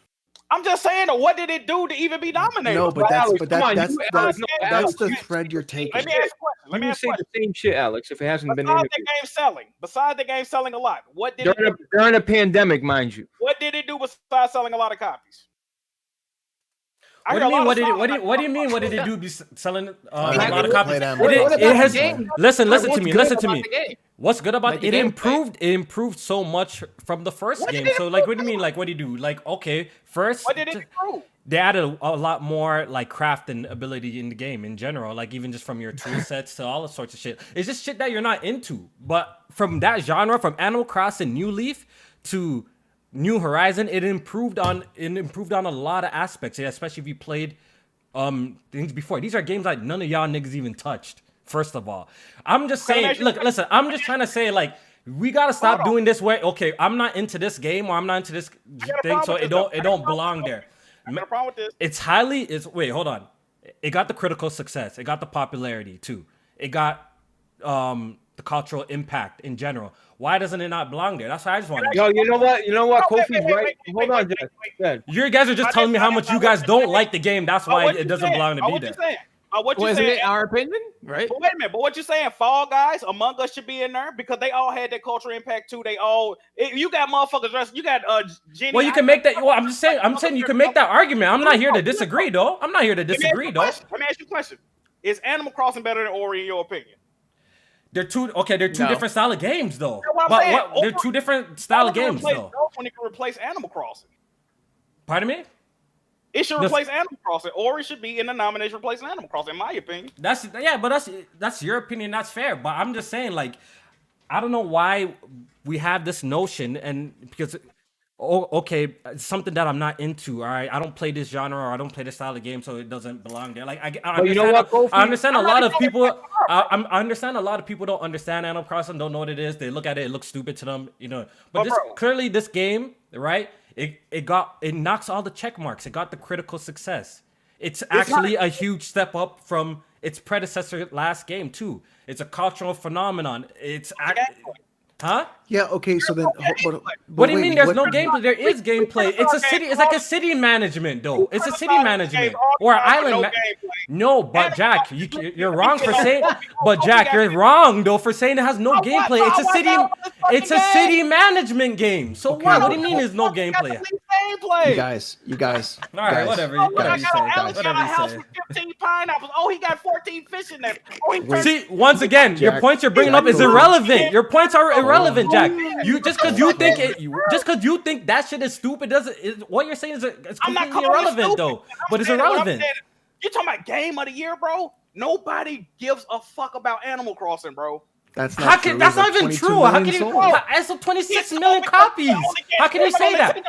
I'm just saying, what did it do to even be nominated? No, but that's the thread you're taking. Let me ask a question. Let me say the same shit, Alex. If it hasn't been besides the game selling a lot, what did during a pandemic, mind you? What did it do besides selling a lot of copies? What do you mean? What do you mean? What did it do? Be selling a lot of copies? It has. Listen to me. What's good about it? It improved so much from the first game. So like, what do you mean? Like, what do you do? Like, okay, first. What did it improve? They added a lot more like craft and ability in the game in general. Like even just from your tool sets to all sorts of shit. It's just shit that you're not into. But from that genre, from Animal Crossing New Leaf to New Horizon, it improved on a lot of aspects, especially if you played things before. These are games like none of y'all niggas even touched. First of all, I'm just saying. Look, listen. I'm just trying to say like We gotta stop doing this way. Okay, I'm not into this game or I'm not into this thing, so it don't belong there. I got a problem with this. Wait, hold on. It got the critical success. It got the popularity too. It got the cultural impact in general. Why doesn't it not belong there? That's why I just want to. Yo, you know what? Kofi's right. Hold on, Jack. You guys are just telling me how much you guys don't like the game. That's why it doesn't belong to be there. What you saying? Our opinion, right? But wait a minute. But what you saying? Fall Guys, Among Us should be in there because they all had that cultural impact too. You got motherfuckers. You got Jenny. Well, you can make that. Well, I'm saying you can make that argument. I'm not here to disagree, though. Let me ask you a question. Is Animal Crossing better than Ori in your opinion? They're two different style of games, though. They're two different style of games, though. When it can replace Animal Crossing. Pardon me? It should replace Animal Crossing, or it should be in the nomination replacing Animal Crossing, in my opinion. That's your opinion. That's fair. But I'm just saying, like, I don't know why we have this notion, and because okay, it's something that I'm not into. All right, I don't play this genre or I don't play this style of game, so it doesn't belong there. Like, I understand a lot of people. I understand a lot of people don't understand Animal Crossing, don't know what it is. They look at it, it looks stupid to them, you know. But clearly, this game, right? It knocks all the check marks. It got the critical success. It's actually a huge step up from its predecessor last game too. It's a cultural phenomenon. Huh? Yeah. Okay. So then, what do you mean? There's no gameplay. There is gameplay. It's a city. It's like a city management, though. It's a city management or island. No, but Jack, you're wrong for saying. But Jack, you're wrong though for saying it has no gameplay. It's a city. It's a city management game. So what? What do you mean there's no gameplay? You guys. All right, whatever you say. 15 pineapples. Oh, he got 14 fish in there. See, once again, your points you're bringing up is irrelevant. Your points are irrelevant, Jack. You just because you think that shit is stupid what you're saying is it's completely irrelevant though. But it's irrelevant. You're talking about game of the year, bro. Nobody gives a fuck about Animal Crossing, bro. That's not true. That's not even true. How can you? It's 26 million copies. How can you say that?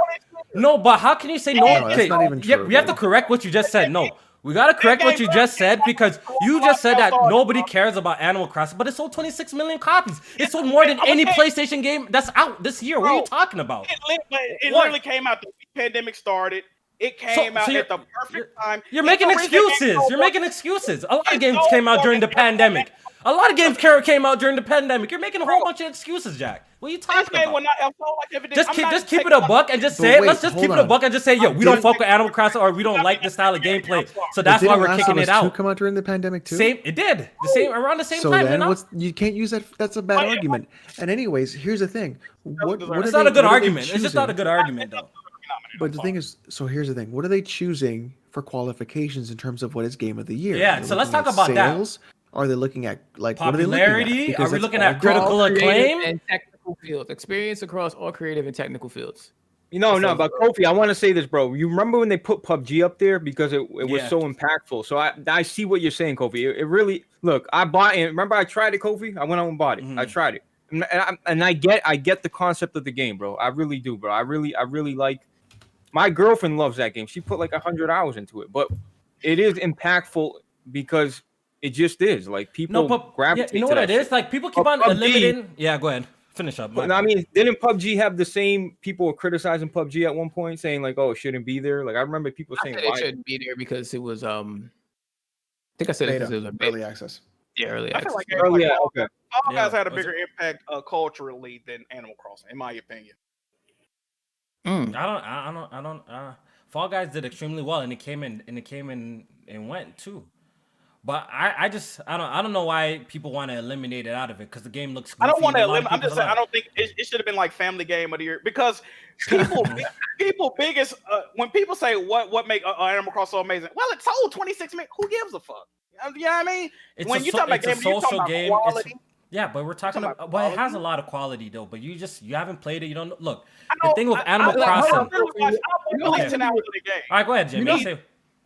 No, but how can you say no? That's not even true. We have to correct what you just said. No. We gotta correct what you just said because you just said that nobody cares about Animal Crossing, but it sold 26 million copies. It sold more than any PlayStation game that's out this year. What are you talking about? It literally came out the pandemic started. It came out at the perfect time. You're making excuses. You're making excuses. A lot of games came out during the pandemic. A lot of games came out during the pandemic. You're making a whole bunch of excuses, Jack. What are you talking about? Just keep it a buck and just say it. Let's just keep it a buck and just say, yo, we don't fuck with Animal Crossing or we don't like this style of gameplay. So that's why we're kicking it out. Come out during the pandemic too. It did. Around the same time. Then you can't use that. That's a bad argument. And anyways, here's the thing. It's not a good argument. It's just not a good argument though. But the thing is, so here's the thing. What are they choosing for qualifications in terms of what is game of the year? Yeah, so let's talk about sales? Are they looking at like popularity? Are we looking at critical acclaim and technical fields? Experience across all creative and technical fields. No, but Kofi, I want to say this, bro. You remember when they put PUBG up there because it was so impactful. So I see what you're saying, Kofi. It really I bought it. Remember I tried it, Kofi. I went out and bought it. I tried it, and I get the concept of the game, bro. I really do, bro. I really like. My girlfriend loves that game. She put like 100 hours into it, but it is impactful because it just is. Like people gravitate to you know what that it is? shit. Like people keep on eliminating. Yeah, go ahead. Finish up. But I mean, didn't PUBG have the same people were criticizing PUBG at one point, saying like, "Oh, it shouldn't be there." Like I remember people saying it shouldn't be there because it was I think I said it because it was early access. Yeah, early access. access. Okay. All guys had a bigger impact culturally than Animal Crossing, in my opinion. I don't. Fall Guys did extremely well, and it came in and went too. But I don't know why people want to eliminate it out of it because the game looks. I don't want to eliminate. I'm just saying I don't think it should have been like Family Game of the Year because people biggest when people say what make Animal Crossing so amazing. Well, it sold 26 million. Who gives a fuck? You know what I mean? When you talk about game, you talking about quality. Yeah, but we're talking about. Well, it has a lot of quality though. But you haven't played it. You don't look. The thing with Animal Crossing. All right, go ahead, Jimmy.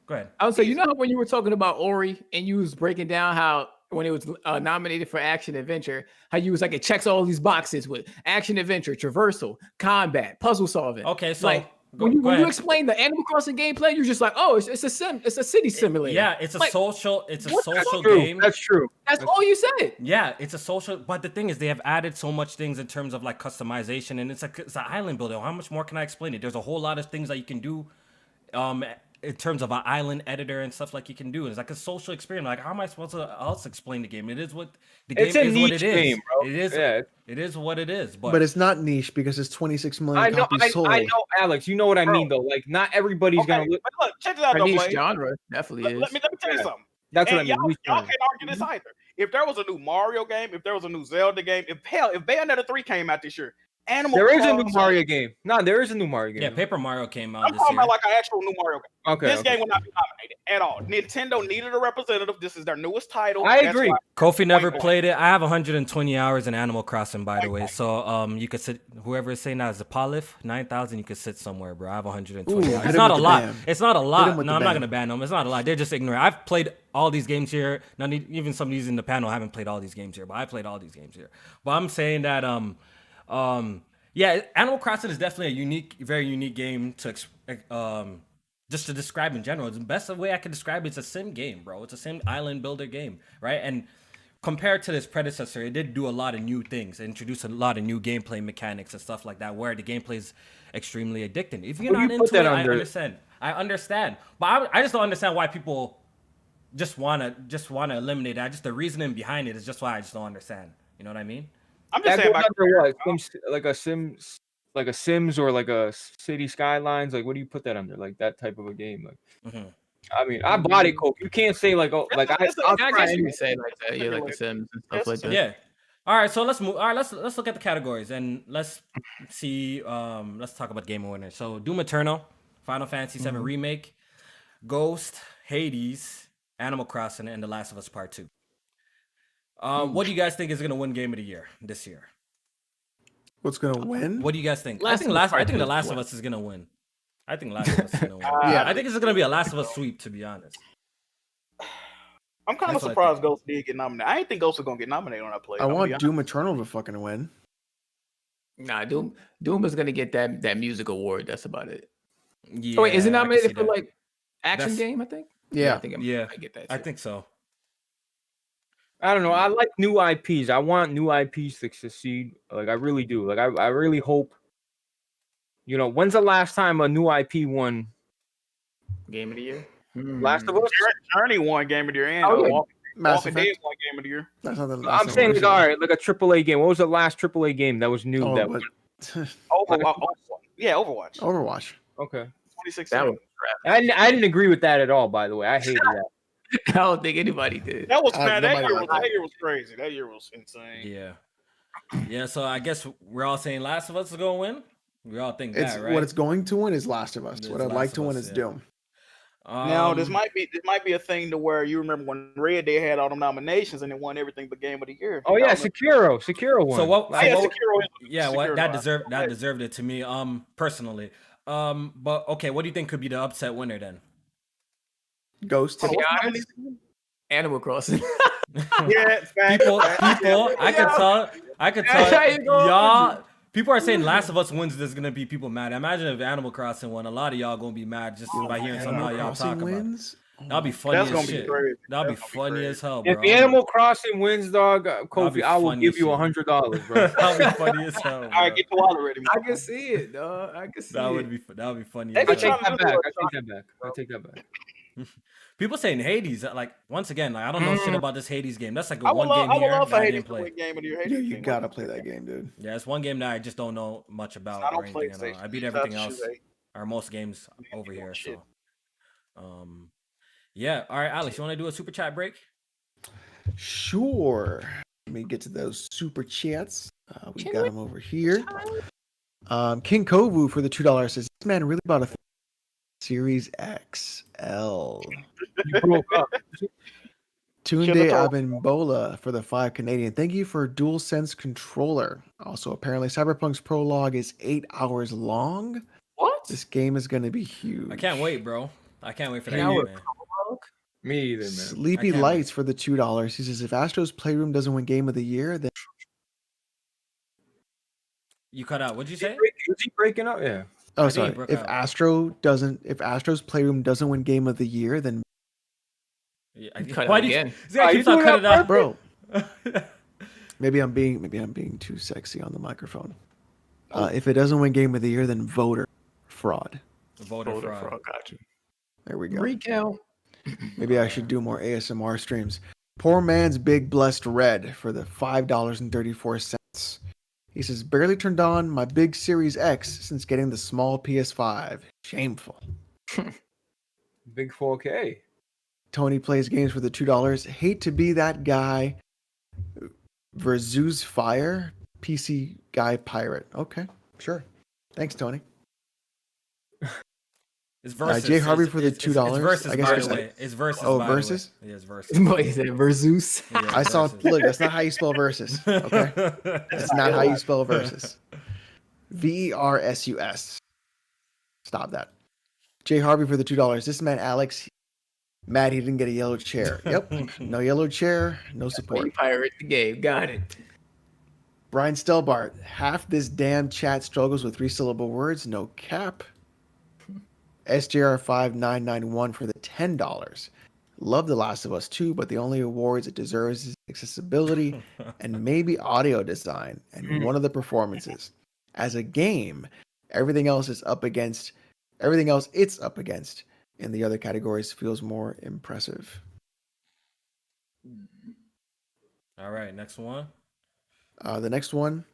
Go ahead. I would say, how when you were talking about Ori and you was breaking down how when it was nominated for action adventure, how you was like it checks all these boxes with action adventure, traversal, combat, puzzle solving. Okay, so when you explain the Animal Crossing gameplay, you're just like, oh, it's a city simulator. Yeah, it's a like, social That's game. That's true. That's all you said. Yeah, it's a social. But the thing is, they have added so much things in terms of like customization, and it's an island builder. How much more can I explain it? There's a whole lot of things that you can do, in terms of an island editor and stuff like you can do. It's like a social experience. Like, how am I supposed to else explain the game? It is what the game It's a is. What niche it is. game, bro. It is. Yeah. It is what it is. But it's not niche because it's 26 million copies sold. I know, Alex. You know what I mean, though. Like, not everybody's gonna look. But look, check this out, A though, niche Blaze. genre definitely is. Let me tell you something. That's what I And mean. y'all can't argue this either. If there was a new Mario game, if there was a new Zelda game, if Bayonetta 3 came out this year, There is a new Mario game. No, there is a new Mario game. Yeah, Paper Mario came out I'm this talking year. about like an actual new Mario game. Okay. This game will not be nominated at all. Nintendo needed a representative. This is their newest title. I That's agree. why- Kofi never played it. I have 120 hours in Animal Crossing, by the way. So you could sit. Whoever is saying that is a Polif 9,000. You could sit somewhere, bro. I have 120 Ooh, hours. hit It's him not a with the lot. ban. It's not a Hit him lot. with No, the I'm not ban. gonna ban them. It's not a lot. They're just ignorant. I've played all these games here. Not even some of these in the panel. I haven't played all these games here, but I played all these games here. But I'm saying that yeah, Animal Crossing is definitely a unique, very unique game to just to describe in general. The best way I can describe it is a sim game, bro. It's a sim island builder game, right? And compared to this predecessor, it did do a lot of new things. It introduced a lot of new gameplay mechanics and stuff like that, where the gameplay is extremely addicting. If you're not into it, I understand. I understand, but I just don't understand why people just wanna eliminate that. Just the reasoning behind it is just why I just don't understand. You know what I mean? I'm just That saying, goes under what? Like a Sims or like a City Skylines. Like, what do you put that under? Like that type of a game. Like, I mean, I bought it, Kofi. You can't say like, oh, like I guess you could say like that. Yeah, like the Sims and stuff like that. Yeah. All right, so let's move. All right, let's look at the categories and let's see. Let's talk about game winners. So Doom Eternal, Final Fantasy VII Remake, Ghost, Hades, Animal Crossing, and The Last of Us Part 2. What do you guys think is gonna win Game of the Year this year? What's gonna win? What do you guys think? I think The Last of Us is gonna win. I think Last of Us is gonna win. Yeah. I think it's gonna be a Last of Us sweep, to be honest. I'm kind of That's what I surprised think. Ghost did get nominated. I didn't think Ghost was gonna get nominated on that play. I want Doom Eternal to fucking win. Nah, Doom is gonna get that music award. That's about it. Yeah, Oh wait, is it I can nominated see for that. like action That's- game? I think. Yeah. I think I get that. I too. think so. I don't know. I like new IPs. I want new IPs to succeed. Like, I really do. Like, I really hope. You know, when's the last time a new IP won? Game of the year. Last of Us. Journey won Game of the Year and Oh, yeah. Mass Walking Dead Effect. won Game of the Year. That's not the, that's I'm not saying what like, it all is. right, like a AAA game. What was the last AAA game that was new? Oh, that but Yeah, Overwatch. Overwatch. okay. 2016. That was I didn't agree with that at all. By the way, I hated that. I don't think anybody did. That was nobody that year liked was crazy. That year was insane. Yeah. Yeah, so I guess we're all saying Last of Us is gonna win. We all think It's that, right? what it's going to win is Last of Us. It's What I'd Last like of to win Us, is yeah. Doom. Now this might be a thing to where you remember when Red Dead had all them nominations and it won everything but Game of the Year. Oh yeah, Sekiro won. So what? Yeah, so what- Sekiro is- yeah, Sekiro what that won. deserved it to me. Personally. But okay, what do you think could be the upset winner then? Ghost. To be what's honest, Animal Crossing. Yeah, facts. People, I could tell y'all. People are saying Last of Us wins. There's gonna be people mad. Imagine if Animal Crossing won. A lot of y'all gonna be mad just by hearing some of Animal y'all Crossing talk about it. wins. That'll be funny That's as gonna be shit. crazy. That'll be That's gonna be funny crazy. as hell, bro. If Animal Crossing wins, dog, Kofi, be I will funny give as you shit. $100, bro. That'll be funny as hell. All right, Bro. get the wallet ready. I can see it, dog. I can see That it. would be funny. They as be I hell. take trying to that do back. it. I take that back. I take that back. People saying Hades, like once again, like I don't know shit about this Hades game. That's like I a would one game love here for that I Hades didn't to win play. Game of the Year. Yeah, Hades you can gotta win. play that game, dude. Yeah, it's one game that I just don't know much about Not or on anything at all. PlayStation. I beat Shout everything out to else Shazay. or most games over here. Shit. So, yeah. All right, Alex, you want to do a super chat break? Sure. Let me get to those super chats. We got them over here. King Kovu for the $2 says, "This man really bought a Series XL." You broke up. Tunde Should've told- Abimbola for the 5 Canadian. Thank you for DualSense controller. Also, apparently, Cyberpunk's prologue is 8 hours long. What? This game is going to be huge. I can't wait, bro. I can't wait for that Now game, we're- man. Me either, man. Sleepy I can't Lights for the $2. He says, if Astro's Playroom doesn't win Game of the Year, then You cut out. What'd you say? Is he breaking up? Yeah. Oh, I think he sorry. broke If out. Astro's Playroom doesn't win Game of the Year, then Yeah, Cut why out do you? again. See, I you keep on doing cutting that out, bro, maybe I'm being too sexy on the microphone. If it doesn't win Game of the Year, then voter fraud. Voter fraud. Gotcha. There we go. Recount. Maybe I should do more ASMR streams. Poor man's Big Blessed Red for the $5.34. He says, barely turned on my big Series X since getting the small PS5. Shameful. Big 4K. Tony plays games for the $2. Hate to be that guy. Versus Fire. PC guy pirate. Okay, sure. Thanks, Tony. It's versus. Jay Harvey for the It's $2. versus, I guess by I the said- way. It's versus. Oh, by the way. versus? Yeah, it's versus. What is it? Versus. Yeah, it's I saw. versus. Look, that's not how you spell versus. Okay, that's not how you spell versus. VERSUS. Stop that. Jay Harvey for the $2. This man Alex, mad he didn't get a yellow chair. Yep, no yellow chair, no Where support. you pirate the game. Got it. Brian Stelbart, half this damn chat struggles with 3-syllable words. No cap. SJR5991 for the $10. Love The Last of Us 2, but the only awards it deserves is accessibility and maybe audio design and one of the performances. As a game, everything else it's up against in the other categories feels more impressive. All right, next one. The next one,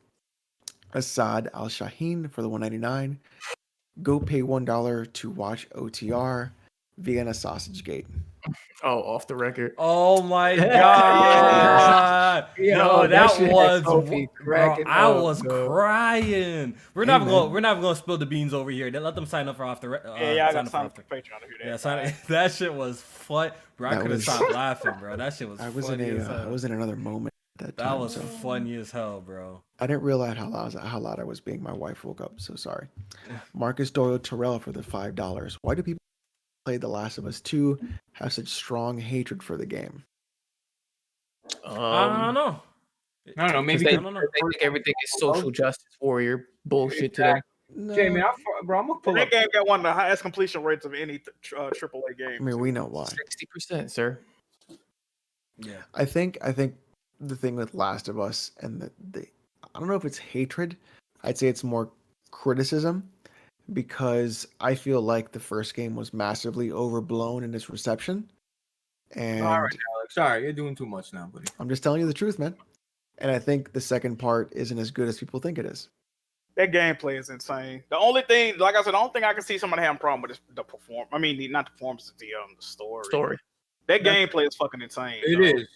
Asad Al Shaheen for the $1.99. Go pay $1 to watch OTR. Vienna Sausage Gate. Oh, off the record. Oh my god! Yo, Yo, that shit had was Kofi bro, cracking I up, was bro. crying. We're not gonna spill the beans over here. Let them sign up for off the. Yeah, I sign got up for something after. for Patreon to hear that. Yeah, sign that shit was fun, bro. I That couldn't was- stop laughing, bro. That shit was I was funny as I hell. was in another moment at that That time. was So funny as hell, bro. I didn't realize how loud I was being. My wife woke up, so sorry. Marcus Doyle Terrell for the $5. Why do people play The Last of Us 2 have such strong hatred for the game? I don't know. I don't know. Maybe They I don't know. think everything is social justice warrior bullshit to them. No, Jamie, bro, I'm gonna pull That up. game got one of the highest completion rates of any AAA game. I mean, we know why. 60%, sir. Yeah. I think the thing with Last of Us and the I don't know if it's hatred. I'd say it's more criticism because I feel like the first game was massively overblown in its reception. And All right, Alex. Sorry, you're doing too much now, buddy. I'm just telling you the truth, man. And I think the second part isn't as good as people think it is. That gameplay is insane. The only thing, like I said, the only thing I can see somebody having a problem with is the perform. I mean, not the performance, the story. That gameplay is fucking insane. It dog. is.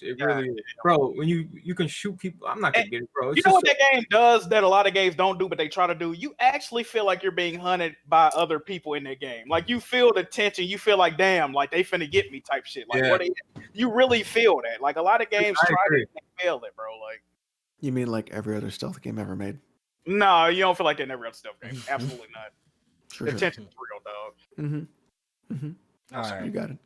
It really is, bro. When you can shoot people, I'm not gonna get it, bro. It's You know what just that game does that a lot of games don't do, but they try to do? You actually feel like you're being hunted by other people in that game. Like you feel the tension. You feel like, damn, like they finna get me type shit. Like Yeah. you really feel that. Like a lot of games I try agree. to fail it, bro. Like You mean like every other stealth game ever made? no, you don't feel like that in every other stuff game. Absolutely not. Sure, The sure. tension's real, dog. Mm-hmm. Mm-hmm. All right. You got it.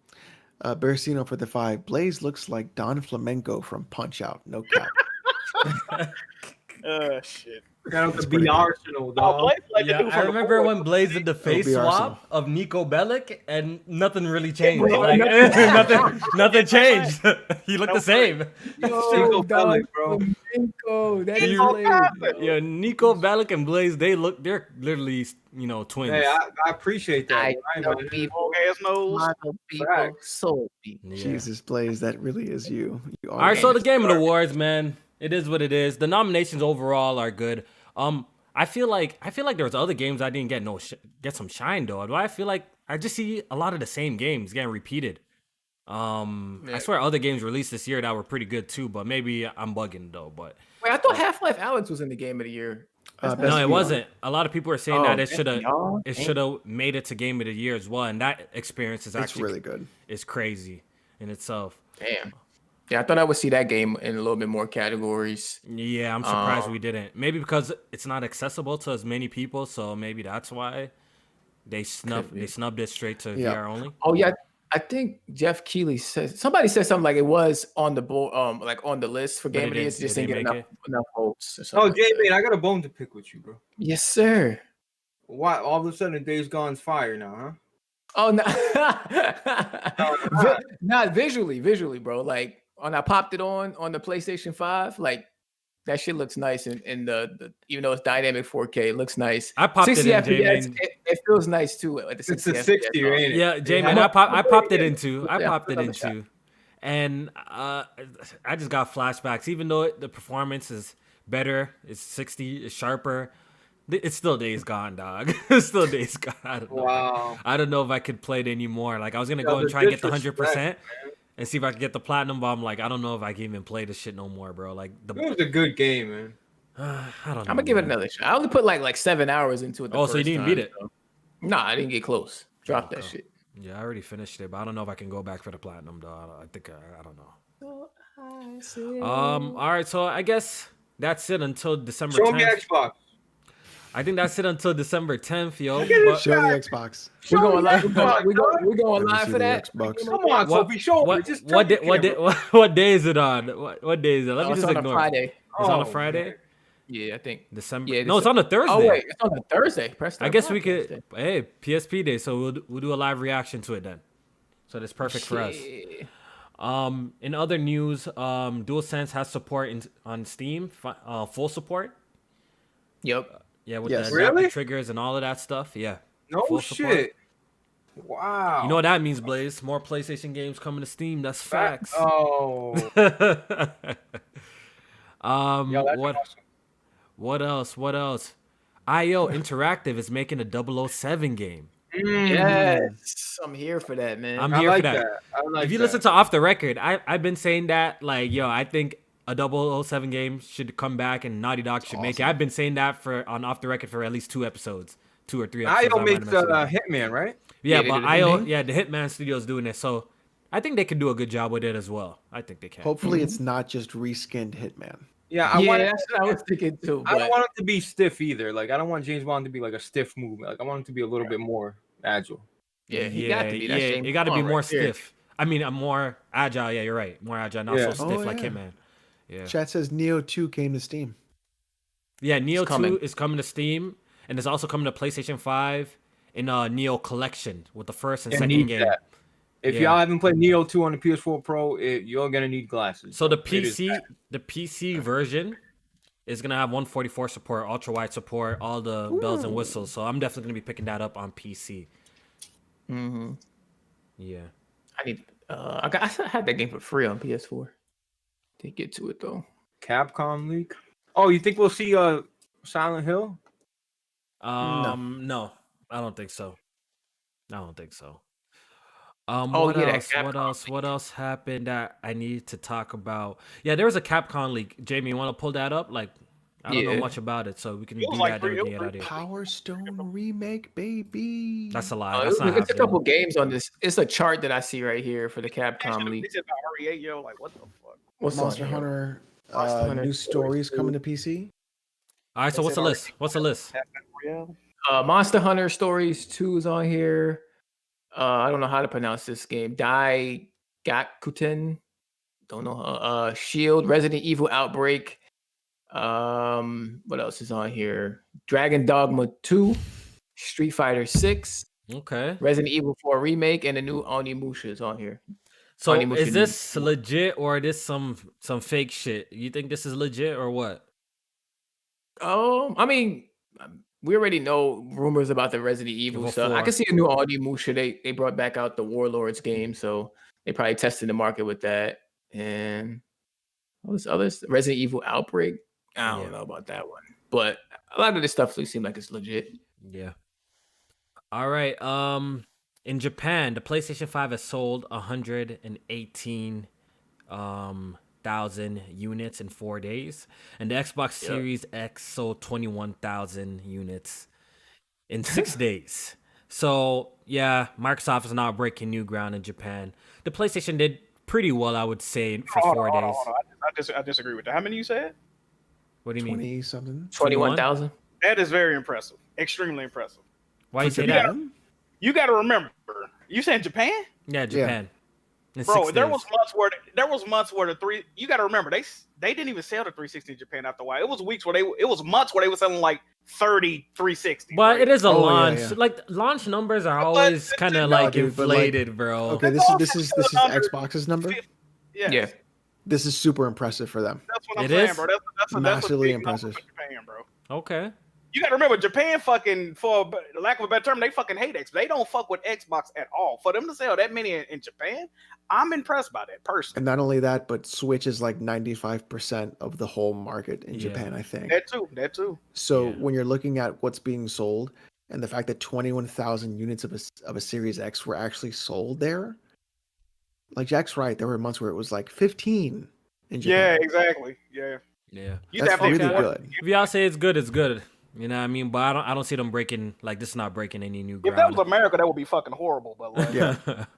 Bersino for the 5. Blaze looks like Don Flamenco from Punch Out. No cap. Shit. Shout out to pretty B good. Arsenal, Oh, dog. Blaze like the Yeah, dude I from the remember Boys. when Blaze did the face be Arsenal. swap of Nico Bellic, and nothing really changed. Bro, Like nothing changed. He looked the same. Nico Bellic, bro. Nico, that is Nico hilarious. Bellic. Yeah, Nico Bellic and Blaze, they're literally, twins. Hey, I appreciate that. I Right, know man. people, Long ass nose. model people, Facts. soul people. Yeah. Jesus, Blaze, that really is you. You are All right, so the gangsta. Game Awards, man, it is what it is. The nominations overall are good. I feel like there was other games I didn't get some shine though. But I feel like I just see a lot of the same games getting repeated. I swear other games released this year that were pretty good too, but maybe I'm bugging though. But Wait, I thought Half-Life Alex was in the game of the year. Best no, it VR. wasn't. A lot of people are saying that it best should have VR? should have made it to Game of the Year as well, and that experience is It's actually really good. is crazy in itself. Damn. Yeah, I thought I would see that game in a little bit more categories. Yeah, I'm surprised we didn't. Maybe because it's not accessible to as many people, so maybe that's why they snubbed it straight to Yeah. VR only. Oh yeah, I think Jeff Keighley said somebody said something like it was on the board, like on the list for But Game it of the Year. didn't- Just it didn't get didn't make enough votes. Or Oh, something like J that. Man, I got a bone to pick with you, bro. Yes, sir. Why all of a sudden Days Gone's fire now, huh? Oh no, not visually, bro. Like when I popped it on the PlayStation 5, like that shit looks nice, and the even though it's dynamic 4K, it looks nice. I popped it 60 in, FPS, J-Man. it feels nice too at the 60 It's a 60, FPS. ain't it? Yeah, J-Man, Yeah. I popped it into. Yeah. And I just got flashbacks. Even though the performance is better, it's 60, it's sharper. It's still Days Gone, dog. It's still Days Gone. I don't know if I could play it anymore. Like I was gonna go and try and get the 100% and see if I could get the platinum, but I'm like, I don't know if I can even play this shit no more, bro. Like It was a good game, man. I don't know. I'm gonna give it another shot. I only put like 7 hours into it. So you didn't beat it? So. Nah, I didn't get close. Drop that shit. Yeah, I already finished it, but I don't know if I can go back for the platinum though. I think I don't know. All right, so I guess that's it until December 10th. Show me Xbox. I think that's it until December 10th, yo. Show the Xbox. We're going live. We're going Let me live see for the that. Xbox. Come on, Kofi, show me. Just what day is it on? What day is it? Let me It's just on ignore a Friday. It's on a Friday? Man. Yeah, I think December. Yeah, no, it's on a Thursday. Oh wait, it's on a Thursday. Press I guess we could. Hey, PSP day, so we'll do a live reaction to it then. So that's perfect for us. In other news, DualSense has support on Steam, full support. Yep. Yeah, with Yes. the adaptive triggers and all of that stuff. Yeah. No Full shit. Wow. You know what that means, Blaze? More PlayStation games coming to Steam. That's facts. Oh. Yo, that's what? awesome. What else? IO Interactive is making a 007 game. Yes, I'm here for that, man. I'm I here like for that. I like If you that. listen to Off the Record, I've been saying that, like, yo, I think a 007 game should come back and Naughty Dog should make it. I've been saying that on Off the Record for at least 2 or 3 episodes. IO makes Hitman, right? Yeah, Yeah, but they did IO, Hitman. the Hitman Studio's doing it, so I think they could do a good job with it as well. I think they can. Hopefully, it's not just reskinned Hitman. Yeah, I want. that's what I was thinking too. I don't But want it to be stiff either. Like I don't want James Bond to be like a stiff movement. Like I want it to be a little bit more agile. yeah, he got to be. That's James it got to be Bond more right there. stiff. I mean, I'm more agile. Yeah, you're right. More agile, not so Yeah. stiff Oh, like yeah. Hitman. Yeah. Chat says Neo 2 came to Steam. Yeah, Neo 2 coming. is coming to Steam, and it's also coming to PlayStation 5 in a Neo Collection with the first and It second needs game. that. If Yeah. y'all haven't played Neo 2 on the PS4 Pro, you're gonna need glasses. So the It is PC version is gonna have 144 support, ultra wide support, all the bells and whistles. So I'm definitely gonna be picking that up on PC. Mm-hmm. Yeah. I need. I had that game for free on PS4. Didn't get to it though. Capcom leak. Oh, you think we'll see Silent Hill? No, I don't think so. Oh, What yeah, that else? Capcom What else happened that I need to talk about? Yeah, there was a Capcom leak. Jamie, you want to pull that up? Like, I don't know Yeah. much about it, so we can It do was like that. Then we can three- get out of here. Power Stone remake, baby. That's a lie. Oh, That's not it's a happening. couple games on this. It's a chart that I see right here for the Capcom They leak. said about RE8, yo, like what the fuck? What's on Monster here? Hunter, Monster Hunter new stories Stories coming to PC. All right, so They what's said the list? What's the list? Real? Monster Hunter Stories 2 is on here. I don't know how to pronounce this game. Dai Gakuten. Don't know. Shield, Resident Evil Outbreak. What else is on here? Dragon Dogma 2, Street Fighter 6, Okay. Resident Evil 4 remake, and the new Onimusha is on here. So Onimusha is this legit or is this some fake shit? You think this is legit or what? I mean, we already know rumors about the Resident Evil Evil stuff. I 4. can see a new Onimusha. They brought back out the Warlords game, so they probably tested the market with that. And what was others? Resident Evil Outbreak. I don't Yeah. know about that one, but a lot of this stuff seems like it's legit. Yeah. All right. In Japan, the PlayStation 5 has sold 118,000 units in 4 days, and the Xbox Series X sold 21,000 units in 6 days. So yeah, Microsoft is now breaking new ground in Japan. The PlayStation did pretty well, I would say, for 4 days. Hold on. I disagree with that. How many you said? What do you mean? 20 something. 21,000. That is very impressive. Extremely impressive. Why you say Japan? that? You got to remember. You saying Japan? Yeah, Japan. In Bro, 6 there days. was months where the three. You got to remember they didn't even sell the 360 in Japan after a while. It was months where they were selling like 30 360. But right? it is a launch. Yeah. Like launch numbers are But always kind of like dude, but, like, inflated, bro. Okay, It's this also is still under Xbox's number. Yes. Yeah. This is super impressive for them. That's what I'm It saying, is? bro. That's a Massively big impressive. number for Japan, bro. Okay. You got to remember, Japan fucking, for lack of a better term, they fucking hate Xbox. They don't fuck with Xbox at all. For them to sell that many in Japan, I'm impressed by that personally. And not only that, but Switch is like 95% of the whole market in Japan, I think. That too. So Yeah. when you're looking at what's being sold and the fact that 21,000 units of a Series X were actually sold there, like Jack's right, there were months where it was like 15 in Yeah, Japan. exactly. Yeah. Yeah. You That's have to really export- good. If y'all say it's good, it's good. You know what I mean? But I don't see them breaking, like, this is not breaking any new If that ground. was America, that would be fucking horrible. But like, Yeah.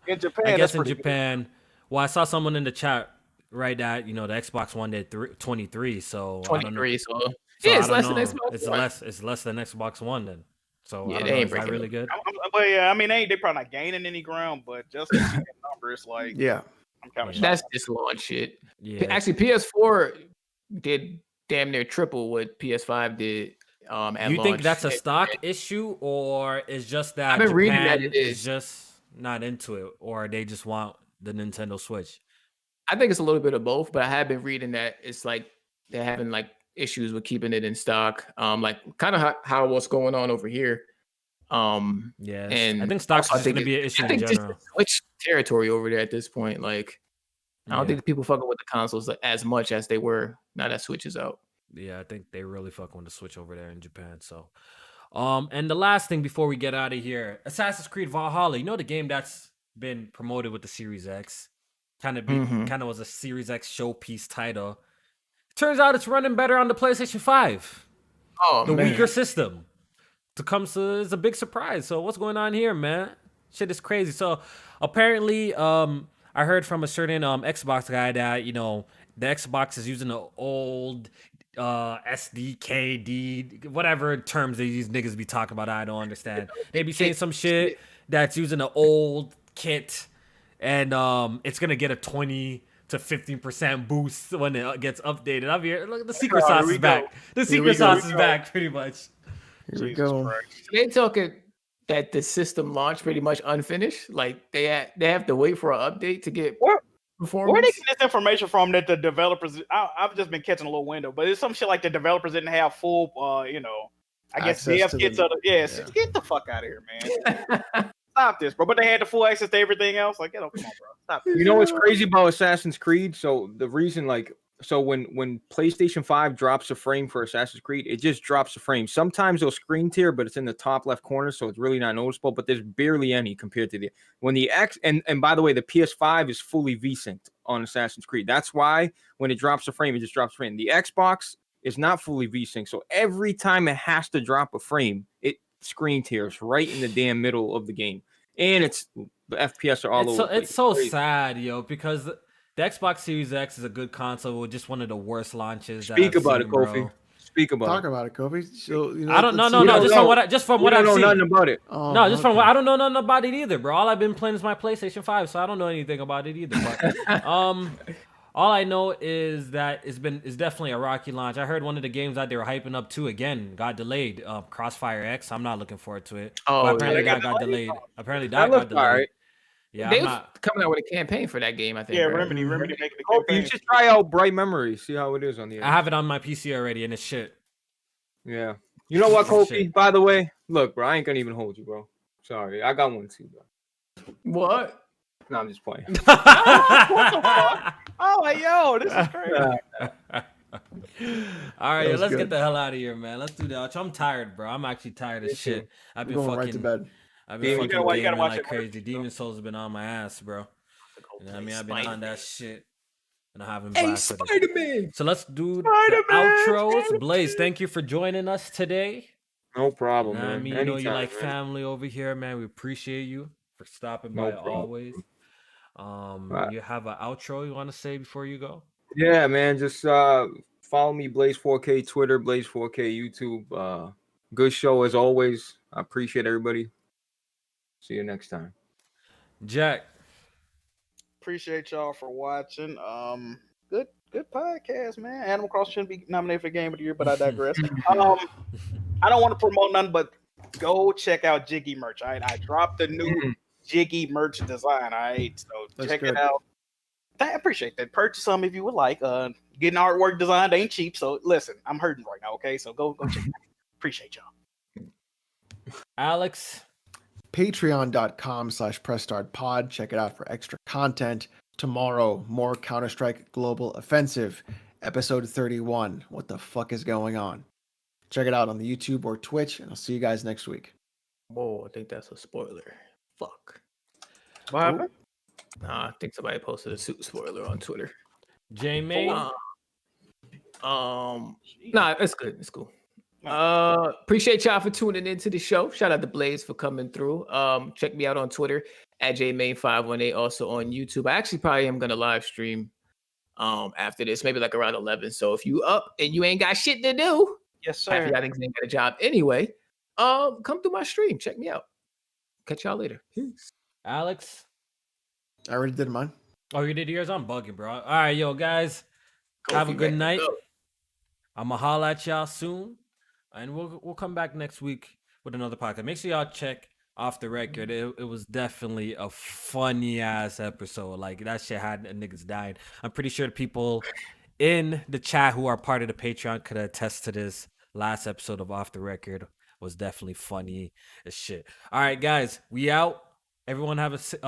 in Japan, I guess that's in pretty Japan, well, I saw someone in the chat write that, you know, the Xbox One did 23, so I don't know. 23. So So yeah, I it's don't less than know. Xbox It's One. less than Xbox One then. So Yeah, I don't they know. ain't Is that breaking really it. good? But yeah, I mean, they probably not gaining any ground, but just to see that number, it's like, Yeah. I'm kind of That's just launch shit. Yeah. Actually, PS4 did damn near triple what PS5 did. At You launch. think that's a stock issue, or is just that I've been reading that Japan it is is. just not into it, or they just want the Nintendo Switch? I think it's a little bit of both, but I have been reading that it's like they're having like issues with keeping it in stock. Like kind of how what's going on over here. Yes. And I think stocks also, is going to be an issue I in think just general. the Switch territory over there at this point. Like I don't Yeah. think the people fucking with the consoles as much as they were now that Switch is out. Yeah, I think they really fucking want to switch over there in Japan. So, and the last thing before we get out of here, Assassin's Creed Valhalla. You know the game that's been promoted with the Series X, kind of was a Series X showpiece title. Turns out it's running better on the PlayStation 5, Oh the man. weaker system. It's a big surprise. So what's going on here, man? Shit is crazy. So apparently, I heard from a certain Xbox guy that, you know, the Xbox is using the old SDKD, whatever terms these niggas be talking about, I don't understand. They be saying some shit that's using an old kit, and it's gonna get a 20 to 15% boost when it gets updated. I'm here. Look, the secret sauce is back. The secret sauce is back, pretty much. Here we go. They talking that the system launched pretty much unfinished. Like they have to wait for an update to get performance. Where they get this information from that the developers? I've just been catching a little window, but it's some shit like the developers didn't have full, you know, I guess Access dev to kits. the- Get the fuck out of here, man. Stop this, bro. But they had the full access to everything else. Like, come on, bro. Stop this. You know what's crazy about Assassin's Creed? So the reason, like, so when PlayStation 5 drops a frame for Assassin's Creed, it just drops a frame. Sometimes it'll screen tear, but it's in the top left corner, so it's really not noticeable. But there's barely any compared to when the X and by the way, the PS5 is fully V-synced on Assassin's Creed. That's why when it drops a frame, it just drops a frame. The Xbox is not fully V-synced, so every time it has to drop a frame, it screen tears right in the damn middle of the game, and the FPS are all over. It's so sad, yo, because the Xbox Series X is a good console with just one of the worst launches. Speak about it, Kofi. Speak about Talk it. about it, Kofi. So, you know, I don't let's know. see- No, don't just from We what don't I've know seen. nothing about it. Oh, No, just from okay. I don't know nothing about it either, bro. All I've been playing is my PlayStation 5, so I don't know anything about it either. But all I know is that it's definitely a rocky launch. I heard one of the games that they were hyping up to again got delayed. Crossfire X. I'm not looking forward to it. Oh, But apparently yeah. that got delayed. Apparently That that got looked delayed. alright. Yeah, They I'm was not. coming out with a campaign for that game, I think. Yeah, right? Remedy making the You campaign. should try out Bright Memories. See how it is on the I have it on my PC already, and it's shit. Yeah. You know what, Kofi? Shit. By the way, look, bro, I ain't gonna even hold you, bro. Sorry, I got one too, bro. What? No, I'm just playing. Oh, like, yo, this is crazy. All right, That was let's good. get the hell out of here, man. Let's do that. I'm tired, bro. I'm actually tired as shit. I've We're been going fucking right to bed. I've been You fucking gotta gaming watch like it. crazy. Demon Souls has been on my ass, bro. You know what I mean? I've been on that shit, and I haven't Hey, blast with it. Spider-Man! So let's do the Spider-Man, outros. Blaze, thank you for joining us today. No problem, You know what I man. mean? You know you Anytime, like man. family over here, man. We appreciate you for stopping No by problem. always. Right. You have an outro you want to say before you go? Yeah, man. Just follow me, Blaze4K Twitter, Blaze4K YouTube. Good show as always. I appreciate everybody. See you next time. Jack. Appreciate y'all for watching. Good podcast, man. Animal Crossing shouldn't be nominated for Game of the Year, but I digress. I don't want to promote nothing, but go check out Jiggy merch. All right, I dropped the new Jiggy merch design. All right, so That's check good. it out. I appreciate that. Purchase some if you would like. Getting artwork designed ain't cheap, so listen, I'm hurting right now. Okay, so go check it out. Appreciate y'all. Alex. Patreon.com/PressStartPod. Check it out for extra content. Tomorrow, more Counter-Strike Global Offensive, episode 31. What the fuck is going on? Check it out on the YouTube or Twitch, and I'll see you guys next week. Whoa, I think that's a spoiler. Fuck. What happened? Nah, I think somebody posted a suit spoiler on Twitter. J-May. Nah, it's good. It's cool. Appreciate y'all for tuning into the show. Shout out to Blaze for coming through. Check me out on Twitter at JMain518, also on YouTube. I actually probably am gonna live stream after this, maybe like around 11. So if you up and you ain't got shit to do, Yes, sir. half of y'all niggas ain't got a job anyway. Come through my stream. Check me out. Catch y'all later. Peace. Alex. I already did mine. Oh, you did yours? I'm bugging, bro. All right, yo, guys. Have a Kofi, good man, night. go. I'm going to holler at y'all soon. And we'll come back next week with another podcast. Make sure y'all check Off the Record. It was definitely a funny-ass episode. Like, that shit had niggas dying. I'm pretty sure the people in the chat who are part of the Patreon could attest to this. Last episode of Off the Record was definitely funny as shit. All right, guys. We out. Everyone have a blessed